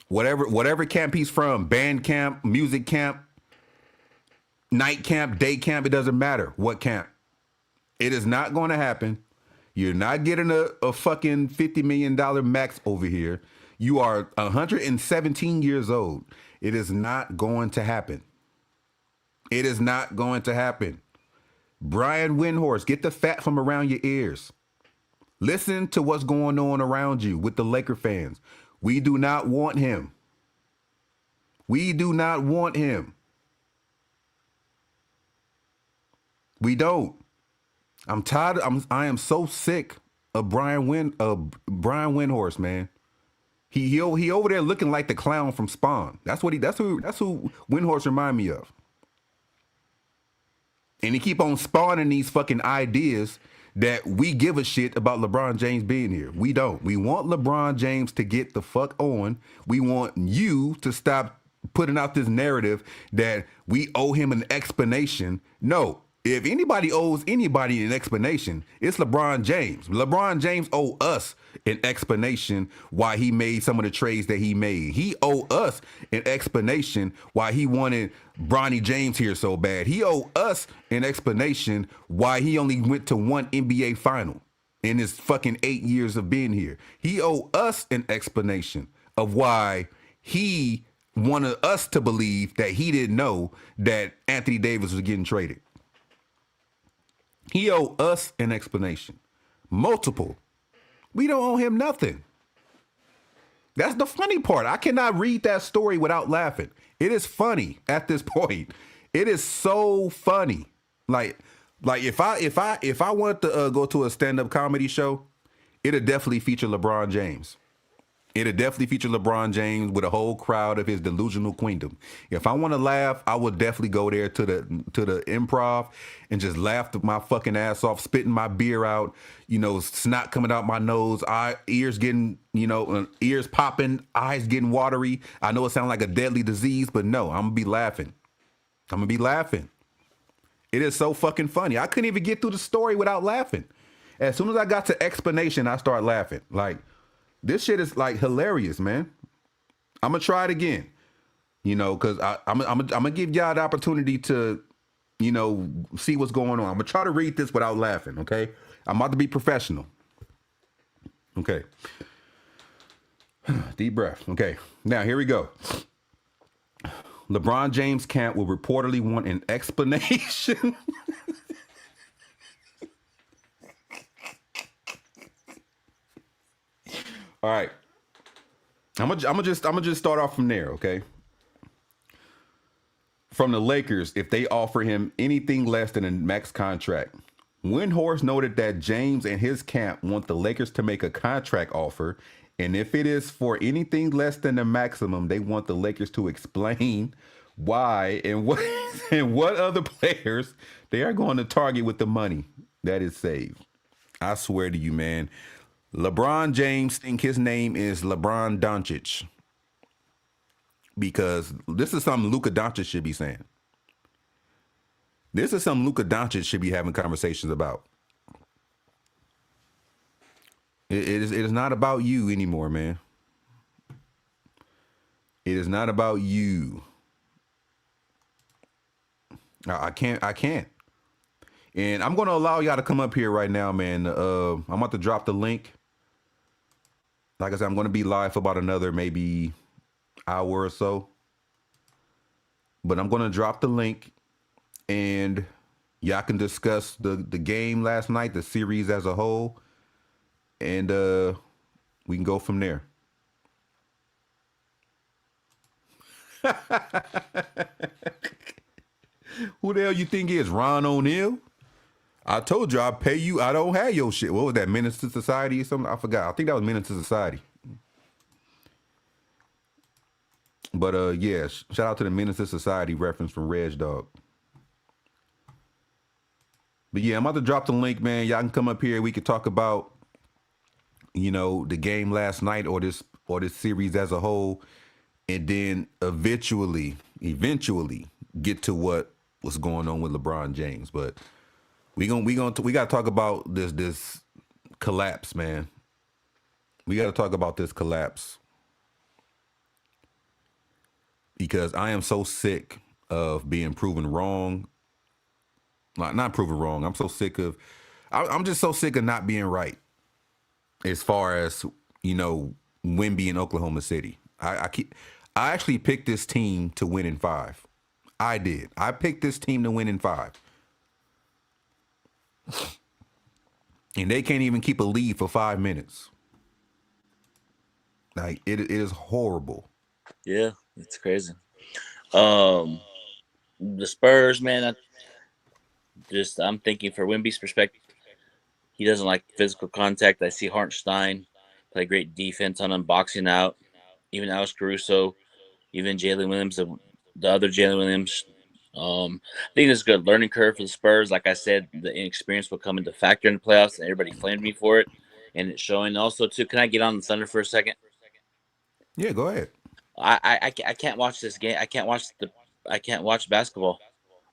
whatever camp he's from, band camp, music camp, night camp, day camp, it doesn't matter what camp. It is not going to happen. You're not getting a fucking $50 million max over here. You are 117 years old. It is not going to happen. It is not going to happen. Brian Windhorst, get the fat from around your ears. Listen to what's going on around you with the Laker fans. We do not want him. We do not want him. We don't. I'm tired. I am so sick of Brian Windhorst, man. He over there looking like the clown from Spawn. That's who Windhorst remind me of. And he keep on spawning these fucking ideas that we give a shit about LeBron James being here. We don't. We want LeBron James to get the fuck on. We want you to stop putting out this narrative that we owe him an explanation. No. If anybody owes anybody an explanation, it's LeBron James. LeBron James owe us an explanation why he made some of the trades that he made. He owe us an explanation why he wanted Bronny James here so bad. He owe us an explanation why he only went to one NBA final in his fucking 8 years of being here. He owe us an explanation of why he wanted us to believe that he didn't know that Anthony Davis was getting traded. He owe us an explanation. Multiple. We don't owe him nothing. That's the funny part. I cannot read that story without laughing. It is funny at this point. It is so funny. Like if I wanted to go to a stand-up comedy show, it'd definitely feature LeBron James. It'll definitely feature LeBron James with a whole crowd of his delusional queendom. If I want to laugh, I would definitely go there to the improv and just laugh my fucking ass off, spitting my beer out, snot coming out my nose, ears getting, ears popping, eyes getting watery. I know it sounds like a deadly disease, but no, I'm gonna be laughing. I'm gonna be laughing. It is so fucking funny. I couldn't even get through the story without laughing. As soon as I got to explanation, I start laughing. Like, this shit is like hilarious, man. I'm gonna try it again, because I'm gonna give y'all the opportunity to, see what's going on. I'm gonna try to read this without laughing. Okay, I'm about to be professional. Okay, deep breath. Okay, now here we go. LeBron James camp will reportedly want an explanation. All right, I'm gonna just start off from there, okay? From the Lakers, if they offer him anything less than a max contract, Windhorst noted that James and his camp want the Lakers to make a contract offer, and if it is for anything less than the maximum, they want the Lakers to explain why and what other players they are going to target with the money that is saved. I swear to you, man. LeBron James think his name is LeBron Doncic because this is something Luka Doncic should be saying. This is something Luka Doncic should be having conversations about. It is not about you anymore, man. It is not about you. I can't. And I'm going to allow y'all to come up here right now, man. I'm about to drop the link. Like I said, I'm going to be live for about another maybe hour or so. But I'm going to drop the link and y'all can discuss the game last night, the series as a whole. And We can go from there. Who the hell you think is Ron O'Neal? I told you I'll pay you. I don't have your shit. What was that, Menace to Society or something? I forgot. I think that was Menace to Society. But yeah, shout out to the Menace to Society reference from Reg Dog. But yeah, I'm about to drop the link, man. Y'all can come up here. We could talk about, the game last night or this series as a whole, and then eventually get to what was going on with LeBron James. But we gotta talk about this collapse, man. We gotta talk about this collapse because I am so sick of being proven wrong. Not proven wrong. I'm so sick of. I'm just so sick of not being right. As far as Wemby in Oklahoma City, I actually picked this team to win in 5. I did. I picked this team to win in 5. And they can't even keep a lead for 5 minutes. Like it is horrible. Yeah, it's crazy. The Spurs, man. I'm thinking for Wemby's perspective, he doesn't like physical contact. I see Hartenstein play great defense on him, boxing out. Even Alex Caruso, even Jalen Williams, the other Jalen Williams. I think it's a good learning curve for the Spurs. Like I said, the inexperience will come into factor in the playoffs, and everybody flamed me for it, and it's showing. Also, too, can I get on the Thunder for a second? Yeah, go ahead. I can't watch this game. I can't watch basketball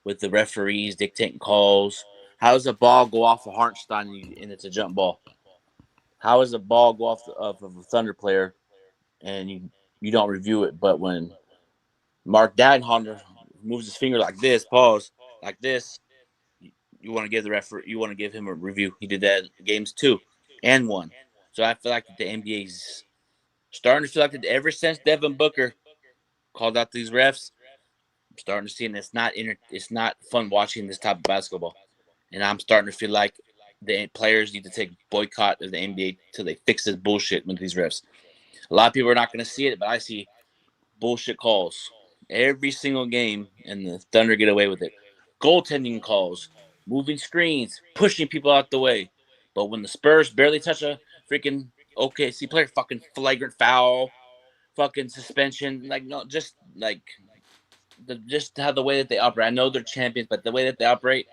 with the referees dictating calls. How does a ball go off of Hartenstein and it's a jump ball? How does a ball go off of a Thunder player and you don't review it? But when Mark Dagenhonder moves his finger like this, pause like this, you want to give the referee, you want to give him a review. He did that in games 2 and 1. So I feel like the NBA's starting to feel like that ever since Devin Booker called out these refs, I'm starting to see, and it's not fun watching this type of basketball. And I'm starting to feel like the players need to take boycott of the NBA till they fix this bullshit with these refs. A lot of people are not going to see it, but I see bullshit calls every single game, and the Thunder get away with it. Goaltending calls, moving screens, pushing people out the way. But when the Spurs barely touch a freaking OKC player, fucking flagrant foul, fucking suspension, like no, just like just how the way that they operate. I know they're champions, but the way that they operate,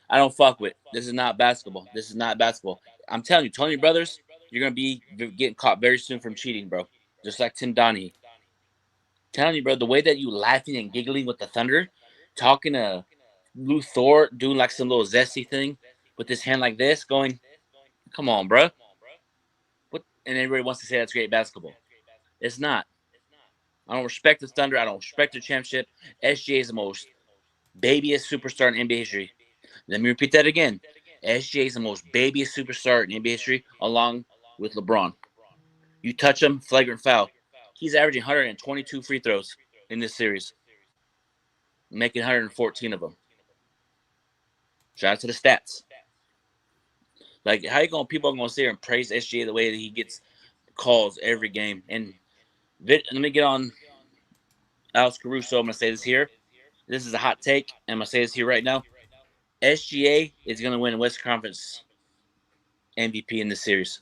I don't fuck with. This is not basketball. This is not basketball. I'm telling you, Tony Brothers, you're gonna be getting caught very soon from cheating, bro. Just like Tim Donaghy. Telling you, bro, the way that you laughing and giggling with the Thunder, talking to Lou Thor, doing like some little zesty thing with his hand like this, going, "Come on, bro." What? And everybody wants to say that's great basketball. It's not. I don't respect the Thunder. I don't respect their championship. SGA is the most babyest superstar in NBA history. Let me repeat that again. SGA is the most babyest superstar in NBA history, along with LeBron. You touch him, flagrant foul. He's averaging 122 free throws in this series, making 114 of them. Shout out to the stats. Like, how you gonna people are gonna sit here and praise SGA the way that he gets calls every game? And let me get on Alex Caruso. I'm gonna say this here. This is a hot take. I'm gonna say this here right now. SGA is gonna win West Conference MVP in this series.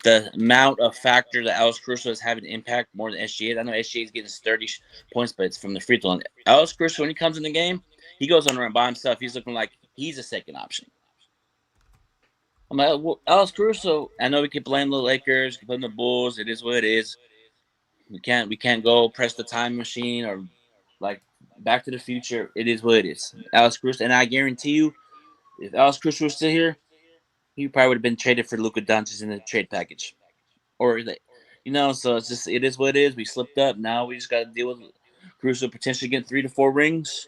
The amount of factor that Alex Caruso is having an impact more than SGA. I know SGA is getting 30 points, but it's from the free throw line. Alex Caruso, when he comes in the game, he goes on around by himself. He's looking like he's a second option. I'm like, well, Alex Caruso, I know we can blame the Lakers, we can blame the Bulls. It is what it is. We can't go press the time machine or like Back to the Future. It is what it is. Alex Caruso, and I guarantee you, if Alex Caruso was still here, he probably would have been traded for Luka Doncic in the trade package, or so it's just it is what it is. We slipped up. Now we just got to deal with Caruso potentially getting 3 to 4 rings,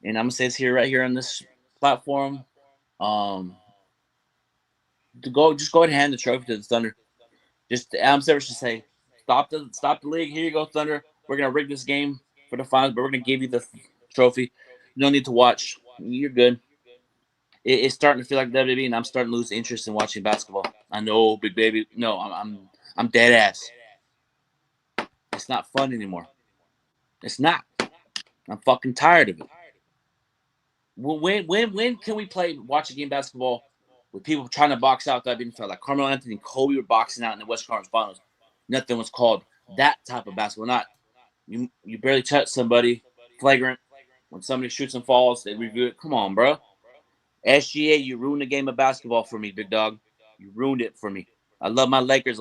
and I'm gonna say this here right here on this platform. To go ahead and hand the trophy to the Thunder. Just Adam Silver should say, stop the league. Here you go, Thunder. We're gonna rig this game for the finals, but we're gonna give you the trophy. You don't need to watch. You're good. it's starting to feel like WWE, and I'm starting to lose interest in watching basketball. I know, big baby. No, I'm dead ass. It's not fun anymore. It's not. I'm fucking tired of it. When can we watch a game of basketball with people trying to box out that being felt like Carmelo Anthony and Kobe were boxing out in the Western Conference Finals? Nothing was called that type of basketball. Not you barely touch somebody flagrant. When somebody shoots and falls, they review it. Come on, bro. SGA, you ruined the game of basketball for me, big dog. You ruined it for me. I love my Lakers,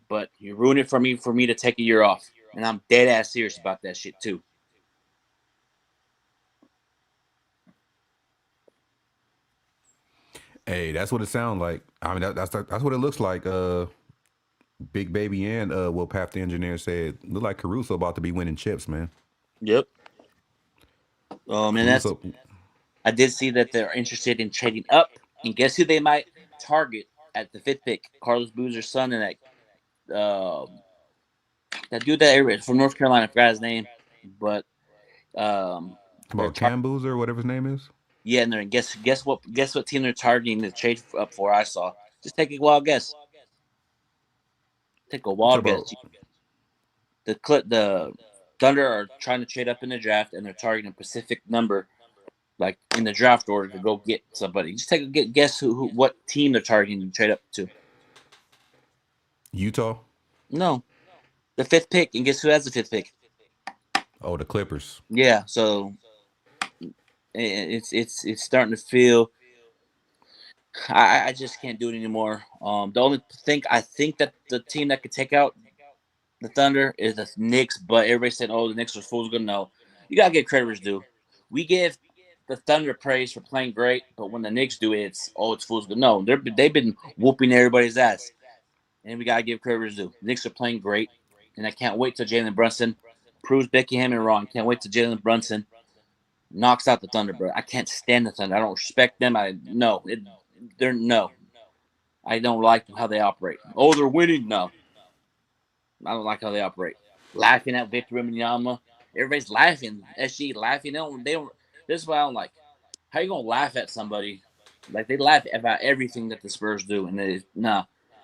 but you ruined it for me to take a year off. And I'm dead ass serious about that shit too. Hey, that's what it sounds like. I mean, that's what it looks like. Big Baby and Wolfpac, the engineer, said look like Caruso about to be winning chips, man. Yep. And Caruso. I did see that they're interested in trading up, and guess who they might target at the 5th pick? Carlos Boozer's son and that dude that from North Carolina. I forgot his name, but About Cam Boozer or whatever his name is. yeah, and they're guess what team they're targeting to trade up for? I saw. Just take a wild guess. Take a wild guess. The Thunder are trying to trade up in the draft, and they're targeting a specific number, like in the draft order, to go get somebody. Just take a guess what team they're targeting to trade up to. Utah. No, the 5th pick, and guess who has the 5th pick? Oh, the Clippers. Yeah, so it's starting to feel. I just can't do it anymore. The only thing I think that the team that could take out the Thunder is the Knicks, but everybody said, "Oh, the Knicks are fools." Gonna know. You gotta give creditors due. We give the Thunder praise for playing great, but when the Knicks do it, it's fools gonna know. They've been whooping everybody's ass, and we gotta give creditors due. The Knicks are playing great, and I can't wait till Jalen Brunson proves Becky Hammond wrong. Can't wait till Jalen Brunson knocks out the Thunder, bro. I can't stand the Thunder. I don't respect them. I don't like how they operate. Oh, they're winning. No, I don't like how they operate. Laughing at Victor Wembanyama. Everybody's laughing. SG laughing. They don't. This is what I don't like. How you gonna laugh at somebody? Like they laugh about everything that the Spurs do, and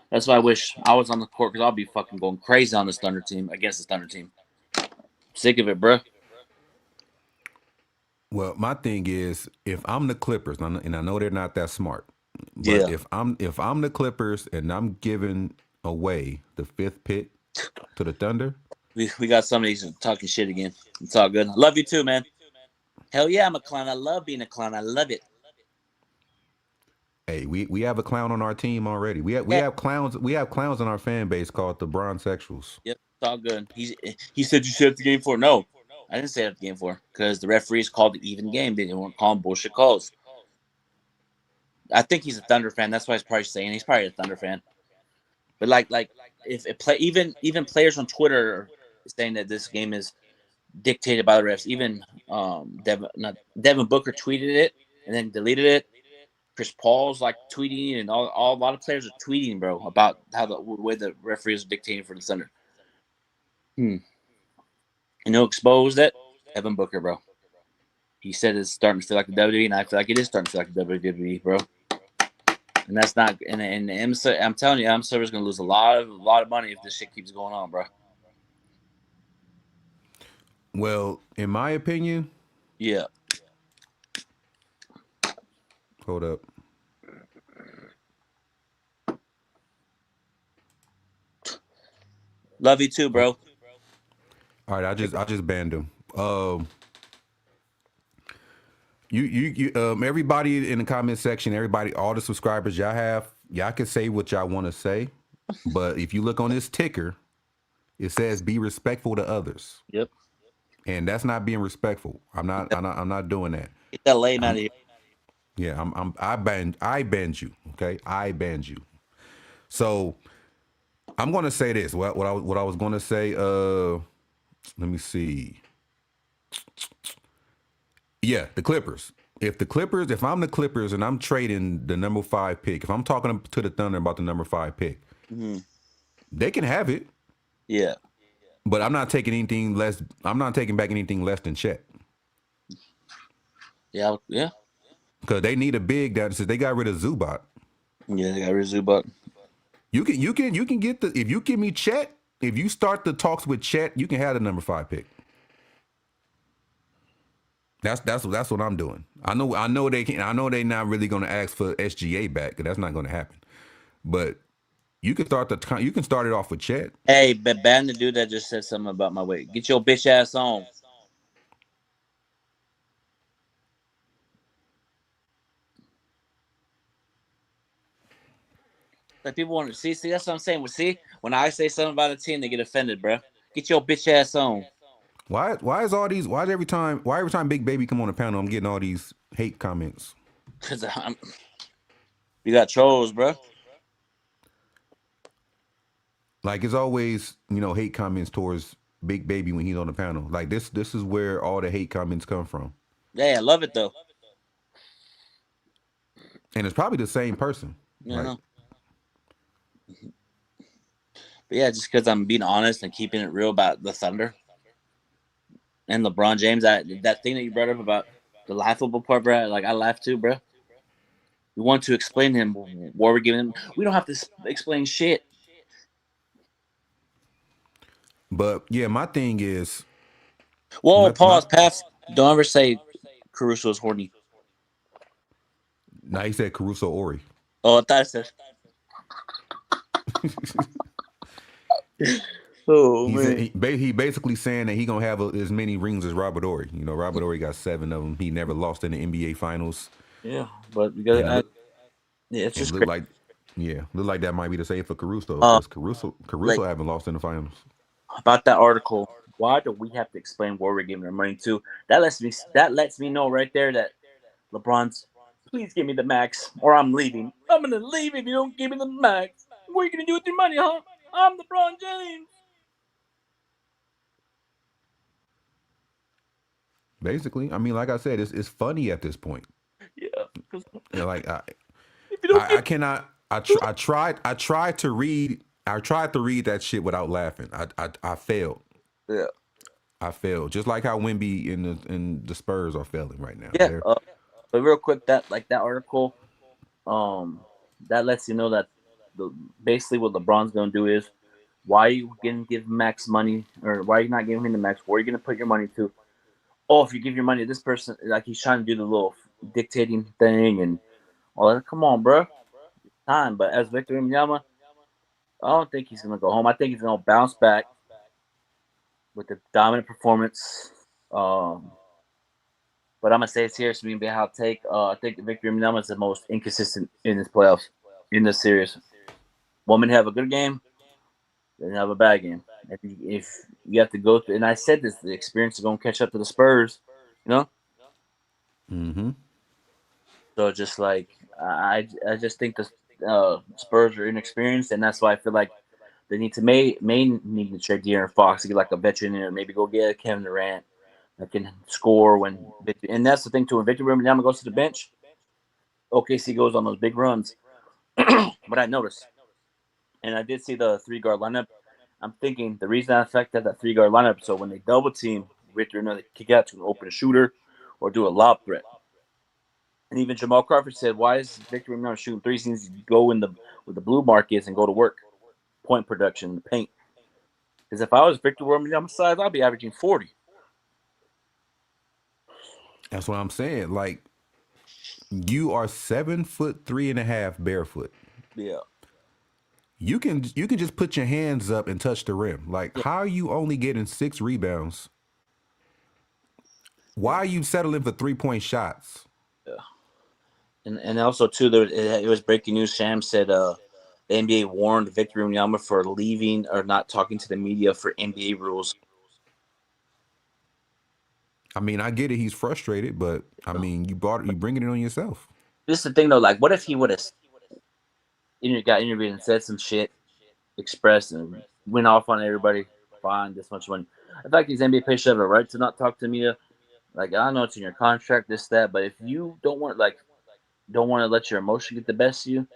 that's why I wish I was on the court because I'll be fucking going crazy on this Thunder team against this Thunder team. Sick of it, bro. Well, my thing is, if I'm the Clippers, and I know they're not that smart, but Yeah. if I'm the Clippers and I'm giving away the 5th pick to the Thunder, We got somebody talking shit again. It's all good. I love you too, man. Hell yeah, I'm a clown. I love being a clown. I love it. hey, we have a clown on our team already. We have clowns. We have clowns in our fan base called the Bronzexuals. Yep, it's all good. He said you said the game 4. No, I didn't say it at the game 4 because the referees called it even game. They didn't call him bullshit calls. I think he's a Thunder fan. That's why he's probably saying he's probably a Thunder fan. But like if it play even players on Twitter are saying that this game is dictated by the refs. Even Devin Booker tweeted it and then deleted it. Chris Paul's like tweeting, and a lot of players are tweeting, bro, about how the way the referees are dictating for the Thunder. You know, exposed it? Devin Booker, bro. He said it's starting to feel like the WWE, and I feel like it is starting to feel like the WWE, bro. And that's not. And I'm telling you, M Silver's gonna lose a lot of money if this shit keeps going on, bro. Well, in my opinion, Yeah. hold up. Love you too, bro. All right, I just banned him. Everybody in the comment section, everybody, all the subscribers y'all can say what y'all want to say, but if you look on this ticker, it says be respectful to others. Yep. And that's not being respectful. I'm not doing that. Get that lame out of here. Yeah, I banned you. Okay, I banned you. So I'm gonna say this. What I was gonna say. Let me see. Yeah, the Clippers. If I'm the Clippers and I'm trading the number 5 pick, if I'm talking to the Thunder about the number 5 pick, they can have it. Yeah. But I'm not taking anything less. I'm not taking back anything less than Chet. Yeah. Because they need a big that since they got rid of Zubac. Yeah, they got Zubac. You can get the if you give me Chet, if you start the talks with Chet, you can have the number 5 pick. That's what I'm doing. I know they can. I know they're not really going to ask for SGA back because that's not going to happen. But you can start it off with Chet. Hey, but ban the dude that just said something about my weight. Get your bitch ass on. Like people want to see. That's what I'm saying. Well, see, when I say something about a team, they get offended, bro. Get your bitch ass on. Why is all these? Why every time Big Baby come on the panel, I'm getting all these hate comments? Cause you got trolls, bro. Like it's always hate comments towards Big Baby when he's on the panel. Like this is where all the hate comments come from. Yeah, I love it though. And it's probably the same person. Yeah, like, but yeah, just because I'm being honest and keeping it real about the Thunder and LeBron James, that thing that you brought up about the laughable part, bro. Like I laughed too, bro. We want to explain him what we're giving him. We don't have to explain shit. But yeah, my thing is. Whoa, pause, Pass. Don't ever say Caruso is horny. Nah, he said Caruso Ori. Oh, I thought I said. Oh, he basically saying that he gonna have as many rings as Robert Ory. Robert Ory got 7 of them. He never lost in the NBA Finals. Yeah, but we got. Yeah, it's just look like that might be the same for Caruso because Caruso haven't lost in the finals. About that article, why do we have to explain where we're giving our money to? That lets me know right there that LeBron's. Please give me the max, or I'm leaving. I'm gonna leave if you don't give me the max. What are you gonna do with your money, huh? I'm LeBron James. Basically, I mean, like I said, it's funny at this point. Yeah, like I cannot. I tried to read that shit without laughing. I failed. Yeah, I failed. Just like how Wemby and the Spurs are failing right now. Yeah, but real quick, that article, that lets you know that basically what LeBron's gonna do is, why are you gonna give Max money, or why are you not giving him the max? Where are you gonna put your money to? Oh, if you give your money to this person, like he's trying to do the little dictating thing and all that. Come on, bro. Time, but as Victor Wembanyama, I don't think he's gonna go home. I think he's gonna bounce back with a dominant performance. But I'm gonna say it seriously, being how take. I think Victor Wembanyama is the most inconsistent in this playoffs, in this series. One minute have a good game, then have a bad game. If you have to go through, and I said this, the experience is gonna catch up to the Spurs, Mm-hmm. So just like I just think the Spurs are inexperienced, and that's why I feel like they need to need to trade De'Aaron Fox to get like a veteran in, or maybe go get Kevin Durant that can score when. And that's the thing too. When Victor Wembanyama goes to the bench, OKC goes on those big runs. But I noticed, and I did see the 3-guard lineup. I'm thinking the reason I affected that 3-guard lineup, so when they double team Victor, they kick out to an open shooter or do a lob threat. And even Jamal Crawford said, "Why is Victor Wembanyama shooting threes? He needs to go in with the blue markets and go to work, point production, paint. Because if I was Victor Wembanyama's size, I'd be averaging 40." That's what I'm saying. Like, you are 7'3.5" barefoot. Yeah. You can just put your hands up and touch the rim. Like, how are you only getting 6 rebounds? Why are you settling for 3-point shots? Yeah. And also too, it was breaking news. Sham said the NBA warned Victor Wembanyama for leaving or not talking to the media for NBA rules. I mean, I get it. He's frustrated, but I mean, you bringing it on yourself. This is the thing though. Like, what if he would have got interviewed and said some shit, expressed and went off on everybody? Fine, this much money. In fact, these NBA players should have a right to not talk to the media. Like, I know it's in your contract, this, that, but if you don't want to let your emotion get the best of you,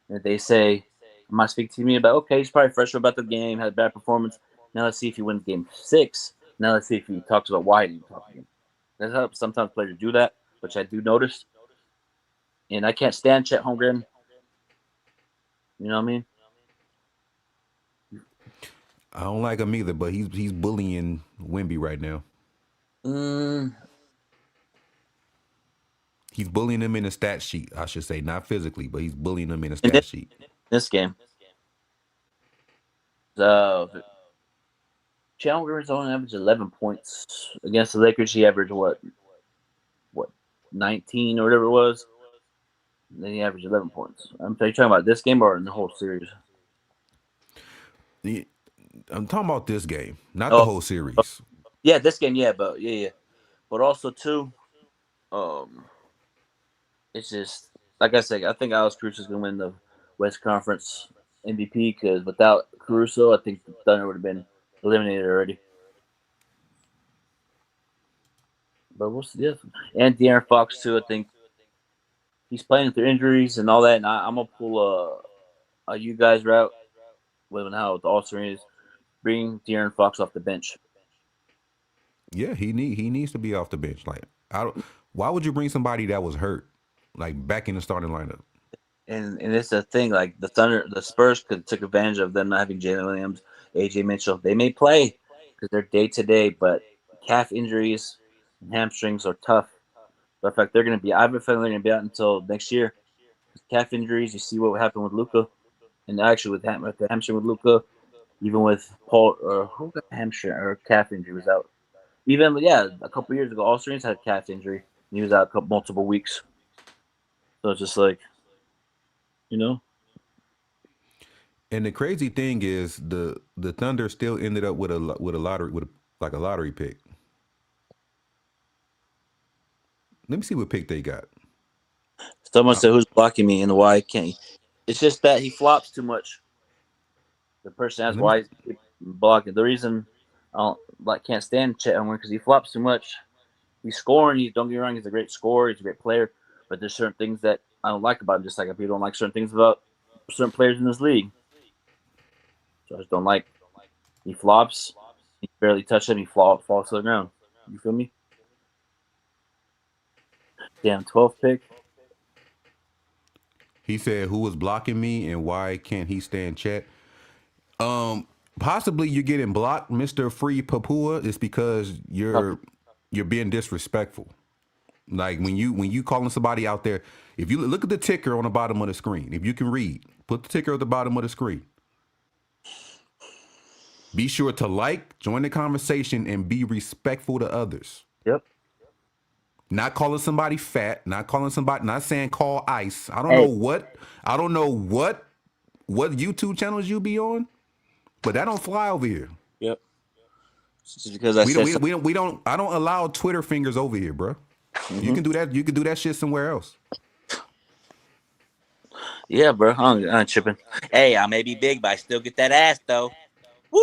and if they say, "I'm not speaking to me about," okay, he's probably frustrated about the game, had a bad performance. Now let's see if he wins game 6. Now let's see if he talks about why he didn't talk to him. That's how sometimes players do that, which I do notice. And I can't stand Chet Holmgren. You know what I mean? I don't like him either, but he's bullying Wemby right now. He's bullying him in the stat sheet, I should say, not physically, but he's bullying him in the In stat sheet. this game. So Chet Holmgren's only averaged 11 points against the Lakers. He averaged what 19 or whatever it was. And then he averaged 11 points. I'm talking about this game or in the whole series. I'm talking about this game, not the whole series. Yeah, this game, yeah, but but also too, it's just like I said. I think Alex Caruso is going to win the West Conference MVP because without Caruso, I think the Thunder would have been eliminated already. But we'll see. And De'Aaron Fox too. I think he's playing through injuries and all that. And I'm gonna pull a you guys route with how the All Star is. Bring De'Aaron Fox off the bench. Yeah, he needs to be off the bench. Like, why would you bring somebody that was hurt, like, back in the starting lineup? And it's a thing. Like the Spurs could took advantage of them not having Jalen Williams, AJ Mitchell. They may play because they're day to day, but calf injuries and hamstrings are tough. But in fact, they're going to be. I have a feeling they're going to be out until next year. Calf injuries. You see what happened with Luka, and actually with the hamstring with Luka, even with Paul or who got hamstring or calf injury was out. Even a couple years ago, Austrians had calf injury. And he was out multiple weeks. So it's just like, you know. And the crazy thing is the Thunder still ended up with a lottery pick. Let me see what pick they got. Someone said, "Who's blocking me?" and why can't he? It's just that he flops too much. The person asks why he's blocking. The reason I can't stand Chet Holmgren because he flops too much. He's scoring. Don't get me wrong. He's a great scorer. He's a great player. But there's certain things that I don't like about him. Just like people don't like certain things about certain players in this league. So I just don't like. He flops. He barely touches him. He falls to the ground. You feel me? Damn, 12th pick. He said, "Who was blocking me and why can't he stand Chet?" Possibly you're getting blocked, Mr. Free Papua. It's because you're being disrespectful. Like when you calling somebody out there, if you look at the ticker on the bottom of the screen, if you can read, put the ticker at the bottom of the screen. Be sure to like, join the conversation, and be respectful to others. Yep. Not calling somebody fat, not saying call ice. I don't know what YouTube channels you be on, but that don't fly over here. Yep. Just because I don't allow Twitter fingers over here, bro. Mm-hmm. You can do that shit somewhere else. Yeah, bro. I'm tripping. Hey, I may be big, but I still get that ass though. Woo!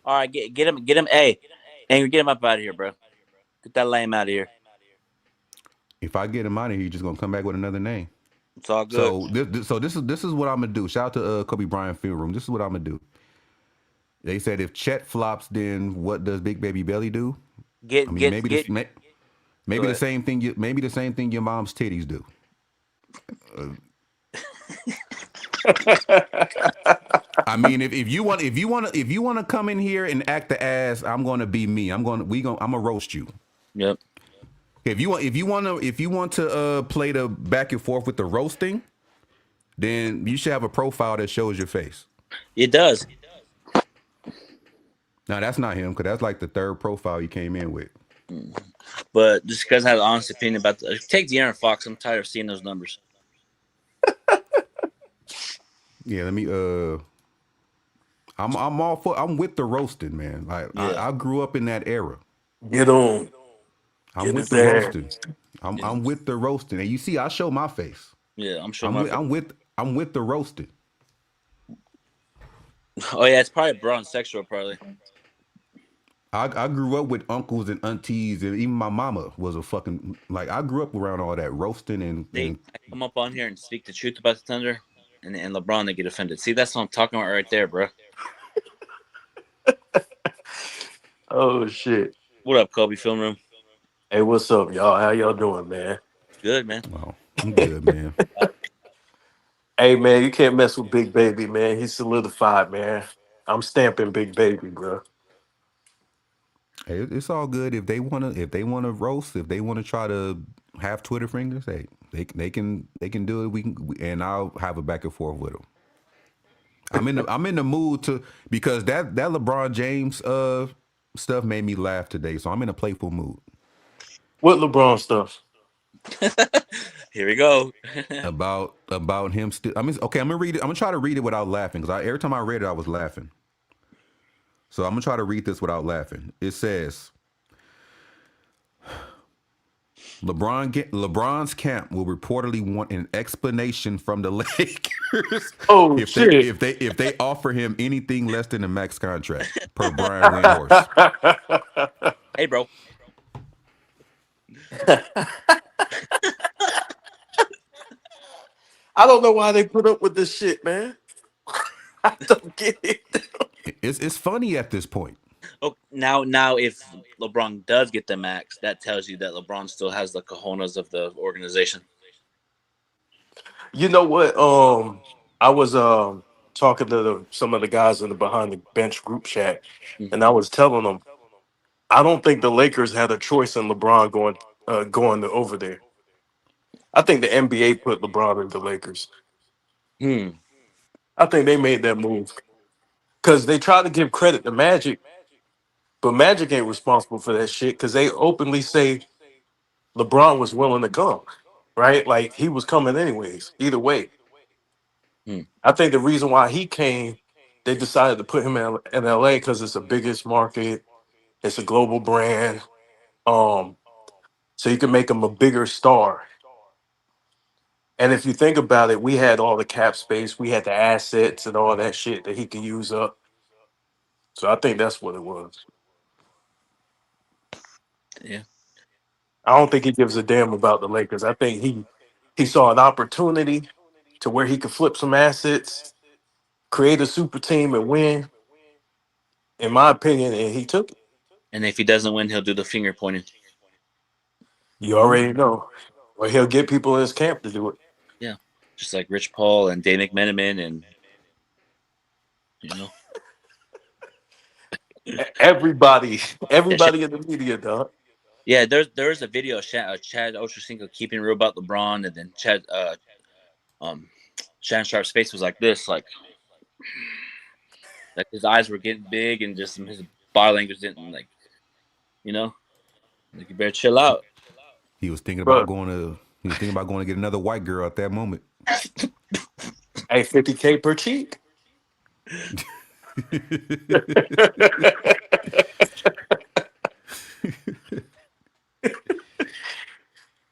All right, get him. Hey, Angry, get him up out of here, bro. Get that lame out of here. If I get him out of here, you're just gonna come back with another name. It's all good. So this is what I'm gonna do. Shout out to Kobe Bryant Film Room. This is what I'm gonna do. They said if Chet flops, then what does Big Baby Belly do? Maybe the same thing. Maybe the same thing your mom's titties do. I mean, if you want to come in here and act the ass, I'm gonna be me. I'm gonna roast you. Yep. If you want to play the back and forth with the roasting, then you should have a profile that shows your face. It does. Now that's not him, because that's like the third profile you came in with. But just because I have an honest opinion about take De'Aaron Fox, I'm tired of seeing those numbers. Yeah, let me. I'm with the roasting, man. Like I grew up in that era. Get on. I'm with the roasting. I'm with the roasting, and you see, I show my face. Yeah, I'm with the roasting. Oh yeah, it's probably broad and sexual, probably. I grew up with uncles and aunties, and even my mama was a fucking I grew up around all that roasting and. I come up on here and speak the truth about the Thunder, and LeBron they get offended. See, that's what I'm talking about right there, bro. Oh shit. What up, Kobe Film Room? Hey, what's up, y'all? How y'all doing, man? Good, man. Oh, I'm good, man. Hey, man, you can't mess with Big Baby, man. He's solidified, man. I'm stamping Big Baby, bro. Hey, it's all good if they wanna roast, if they wanna try to have Twitter fingers. Hey, they can do it. And I'll have a back and forth with them. I'm in the mood to because that LeBron James stuff made me laugh today, so I'm in a playful mood What LeBron stuff? Here we go. about him still. I mean, okay, I'm gonna read it. I'm gonna try to read it without laughing because every time I read it, I was laughing. So I'm gonna try to read this without laughing. It says. LeBron's camp will reportedly want an explanation from the Lakers Oh, shit. if they offer him anything less than a max contract, per Brian Windhorst. Hey, bro. I don't know why they put up with this shit, man. I don't get it. It's funny at this point. Oh, now, if LeBron does get the max, that tells you that LeBron still has the cojones of the organization. You know what? I was talking to some of the guys in the behind the bench group chat, Mhm. and I was telling them I don't think the Lakers had a choice in LeBron going to over there. I think the NBA put LeBron in the Lakers. Hmm. I think they made that move because they tried to give credit to Magic, but Magic ain't responsible for that shit because they openly say LeBron was willing to come, right? Like he was coming anyways. Either way, Hmm. I think the reason why he came, they decided to put him in LA because it's the biggest market, it's a global brand, um, so you can make him a bigger star. And if you think about it, we had all the cap space, we had the assets and all that shit that he could use up. So I think that's what it was. Yeah. I don't think he gives a damn about the Lakers. I think he saw an opportunity to where he could flip some assets, create a super team, and win. In my opinion, and he took it. And if he doesn't win, he'll do the finger pointing. You Mm-hmm. already know. Or he'll get people in his camp to do it. Yeah. Just like Rich Paul and Dave McMenamin and you know. Everybody, Yeah, Sha- everybody in the media, dog. yeah, there's a video of Chad Ochocinco keeping real about LeBron, and then um Shannon Sharp's face was like this, like his eyes were getting big, and just his body language didn't you know, like you better chill out. He was thinking about Bro, going to get another white girl at that moment. hey, 50K per cheek.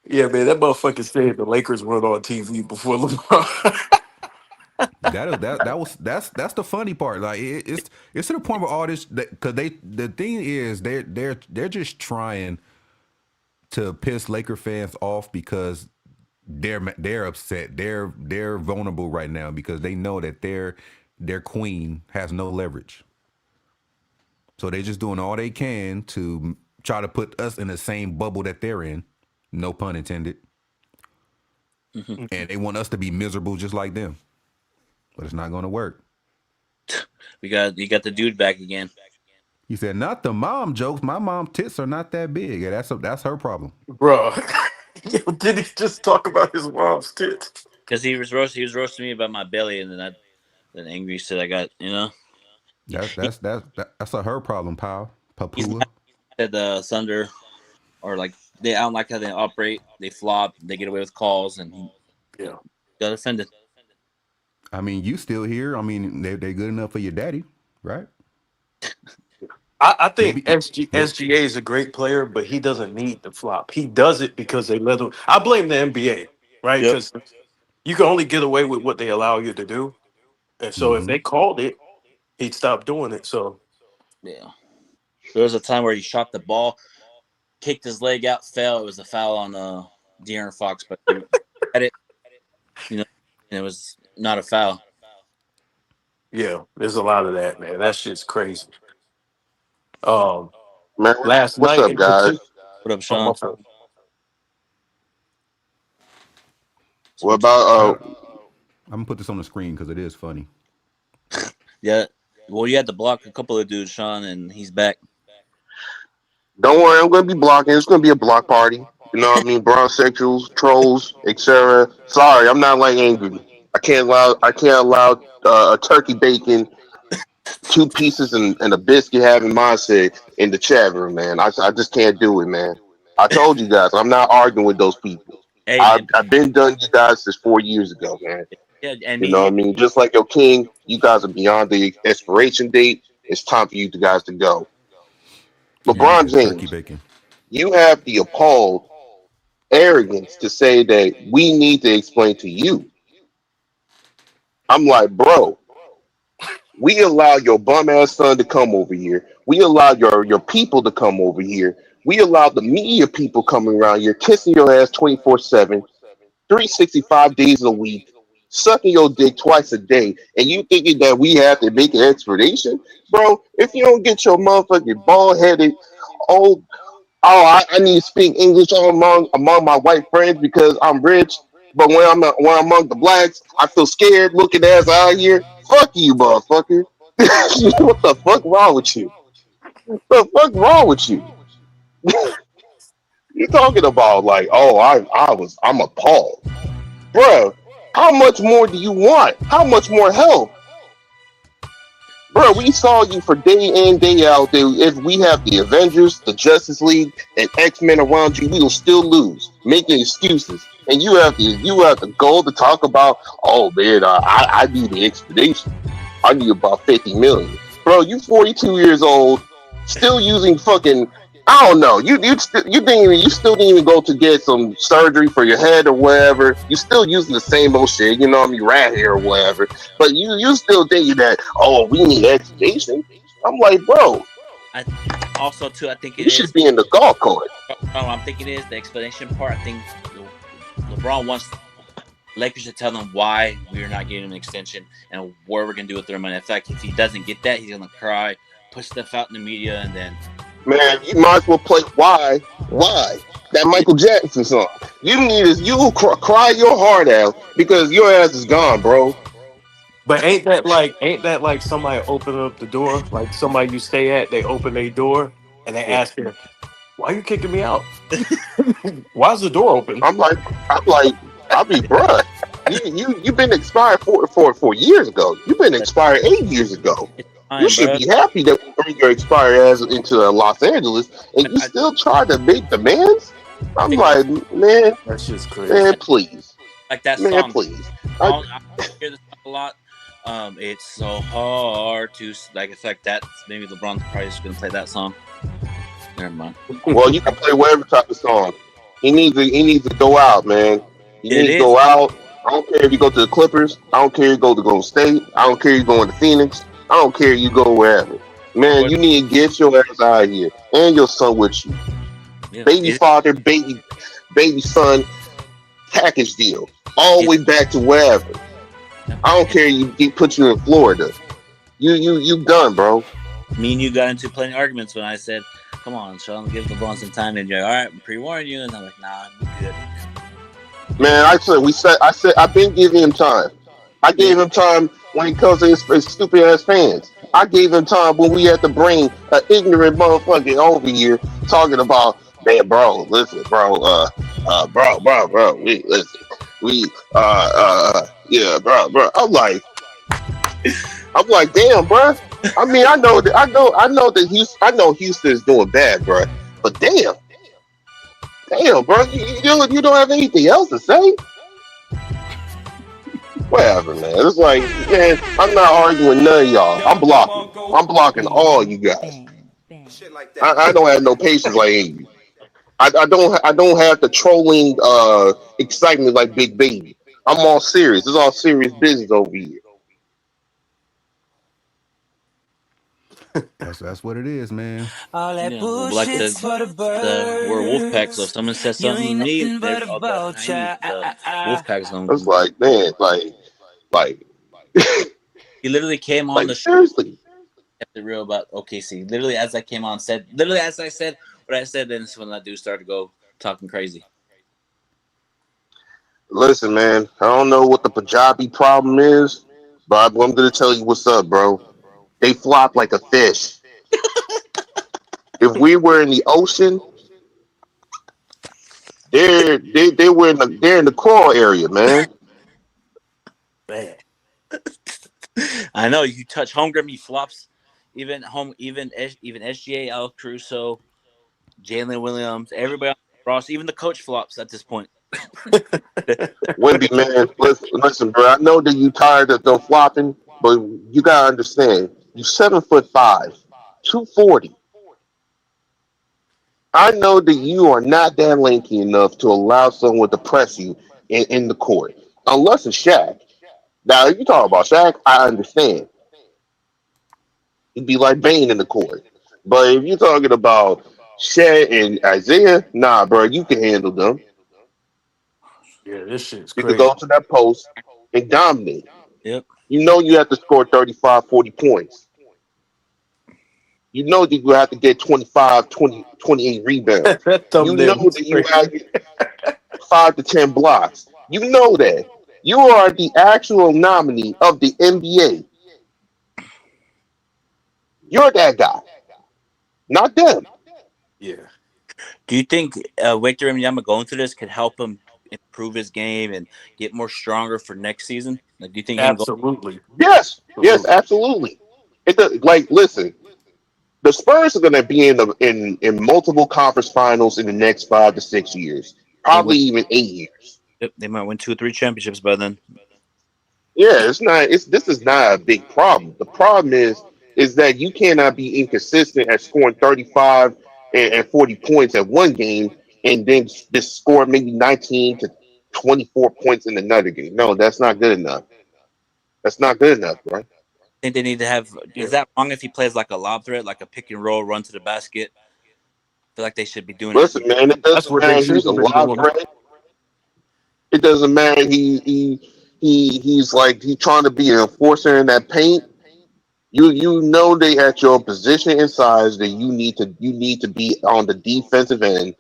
Yeah, man, that motherfucker said the Lakers weren't on TV before LeBron. That's the funny part. Like it's to the point where all this because the thing is they're just trying to piss Laker fans off because they're upset. They're vulnerable right now because they know that their queen has no leverage. So they're just doing all they can to try to put us in the same bubble that they're in. No pun intended. Hmm. And they want us to be miserable just like them. But it's not going to work. You got the dude back again He said, "Not the mom jokes. My mom tits are not that big. Yeah, that's her problem." Bro, yo, did he just talk about his mom's tits? because he was roasting me about my belly, and then angry said I got he, That's a her problem, pal. he's Papua. mad at the Thunder, or like I don't like how they operate. They flop, they get away with calls, and he Yeah. got offended. I mean, you still here. I mean, they good enough for your daddy, right? I think Maybe, maybe. SGA is a great player, but he doesn't need the flop. He does it because they let him. I blame the NBA, right? Yep. Because you can only get away with what they allow you to do. And so if Mm-hmm. they called it, he'd stop doing it. So Yeah. There was a time where he shot the ball, kicked his leg out, fell. It was a foul on De'Aaron Fox, but he had it, you know, and it was not a foul. yeah, there's a lot of that, man. That shit's crazy. Um, Man, Last what's night up, in guys? particular. What up, Oh, my Sean? fault. So What what you about I'm gonna put this on the screen because it is funny. Yeah. Well, you had to block a couple of dudes, Sean, and he's back. don't worry, I'm gonna be blocking. It's gonna be a block party. You know what I mean? Bronsexuals, trolls, etc. Sorry, I'm not like angry. I can't allow a turkey bacon, two pieces, and a biscuit having mindset in the chat room, man. I just can't do it, man. I told you guys, I'm not arguing with those people. Hey, I've been done you guys since 4 years ago, man. yeah, and You know what I me. mean? Just like your king, you guys are beyond the expiration date. It's time for you guys to go. That Yeah. nigga LeBron said turkey James, bacon. you have the appalled arrogance to say that we need to explain to you. I'm like, bro, we allow your bum ass son to come over here. We allow your people to come over here. We allow the media people coming around here kissing your ass 24/7, 365 days a week, sucking your dick twice a day, and you thinking that we have to make an explanation? Bro, if you don't get your motherfucking bald headed old I need to speak English among my white friends because I'm rich. But when I'm among the blacks, I feel scared looking ass out here. Fuck you, motherfucker. What the fuck wrong with you? What the fuck wrong with you? You're talking about like, oh, I'm appalled, bruh. How much more do you want? How much more help? Bro, we saw you for day in, day out. Dude. If we have the Avengers, the Justice League, and X-Men around you, we will still lose, making excuses. And you have the goal to talk about, oh man, I need the explanation. I need about 50 million. Bro, you 42 years old, still using fucking I don't know. You still didn't even go to get some surgery for your head or whatever. You still using the same old shit, you know what I mean, rat hair or whatever. But you still thinking that, oh, we need explanation. I'm like, bro, I also too. I think it you should is. be in the golf cart. No, I'm thinking it is the explanation part. I think LeBron wants Lakers to tell them why we're not getting an extension and what we're gonna do with their money. In fact, if he doesn't get that, he's gonna cry, put stuff out in the media, and then Man, you might as well play why that yeah, Michael Jackson song. You cry your heart out because your ass is gone, bro. But ain't that like somebody open up the door? Like somebody you stay at, they open their door and they yeah. ask you, "Why you kicking me out? Why's the door open?" I'm like, I'm like, I'll be bruh. You've been expired for years ago. You've been expired 8 years ago. It's You time, should bro. be happy that we bring your expired ass into Los Angeles, and you I still try to make demands. I'm think about like, man, That's just man, crazy. please, like that man, song. please. I, I hear this song a lot. It's so hard to like. It's like that. Maybe LeBron's probably just gonna play that song. Never mind. well, you can play whatever type of song. He needs to go out, man. He It needs to is. go out. I don't care if you go to the Clippers. I don't care if you go to Golden State. I don't care if you go to Phoenix. I don't care if you go wherever. Or Man, go. you need to get your ass out of here and your son with you. Yeah. Baby father, baby son, package deal. All the It, way back to wherever. yeah. I don't care. He put you in Florida. You done, bro. Me and you got into plenty of arguments when I said, "Come on, Sean, give LeBron some time." And you're like, "All right, I'm pre-warning you," and I'm like, "Nah, we good." Man, I said I've been giving him time. I Yeah. gave him time when it comes to his stupid ass fans. I gave him time when we had to bring an ignorant motherfucker over here talking about, man, bro, listen, bro, yeah, bro. I'm like, damn, bro. I mean, I know Houston is doing bad, bro. But damn, bro, you don't have anything else to say. Whatever, man. It's like, man, I'm not arguing none of y'all. I'm blocking. I'm blocking all you guys. I don't have no patience like Amy. I don't have the trolling excitement like Big Baby. I'm all serious. It's all serious business over here. That's what it is, man. All that Yeah. Well, like bullshit's for the we're Wolfpack, so if birds. someone says You something to ain't me, nothing but a all the vulture. Wolfpack is going It's to. like, man, like, He literally came on like the show. seriously. kept it real about OKC. Literally, as I came on, said literally as I said what I said, then when that dude started to go talking crazy. Listen, man, I don't know what the Punjabi problem is, but I'm going to tell you what's up, bro. They flop like a fish. If we were in the ocean, they're in the coral area, man. Man. I know you touch Holmgren, he flops. Even SGA, Al Caruso, Jalen Williams, everybody on Ross, even the coach flops at this point. Wemby, man, listen, bro. I know that you tired of them flopping, but you gotta understand, you 7'5", 240. I know that you are not that lanky enough to allow someone to press you in the court, unless it's Shaq. Now, if you talk about Shaq, I understand. He'd be like Bane in the court. But if you're talking about Shaq and Isaiah, nah, bro, you can handle them. Yeah, this shit's You could crazy. go to that post and dominate. Yep. You know you have to score 35, 40 points. You know that you have to get 25, 20, 28 rebounds. That You know thumbnail is that you crazy. have to get 5 to 10 blocks. You know that. You are the actual nominee of the NBA. You're that guy, not them. Yeah, Do you think Victor Wembanyama going through this could help him improve his game and get more stronger for next season? Like, do you think him going? absolutely. Yes, yes, Absolutely. absolutely. It does, like, listen, the Spurs are going to be in multiple conference finals in the next 5 to 6 years, They probably win. even 8 years. Yep, they might win 2 or 3 championships by then. Yeah, it's not. It's this is not a big problem. The problem is that you cannot be inconsistent at scoring 35 and 40 points at one game and then just score maybe 19 to 24 points in another game. No, that's not good enough. That's not good enough, right? I think they need to have. Is Yeah, that wrong if he plays like a lob threat, like a pick and roll, run to the basket? I feel like they should be doing it. Listen, man, it that's doesn't what they matter. should He's a have been lob doing. threat. It doesn't matter. He's like he's trying to be an enforcer in that paint. You know they at your position and size that you need to be on the defensive end,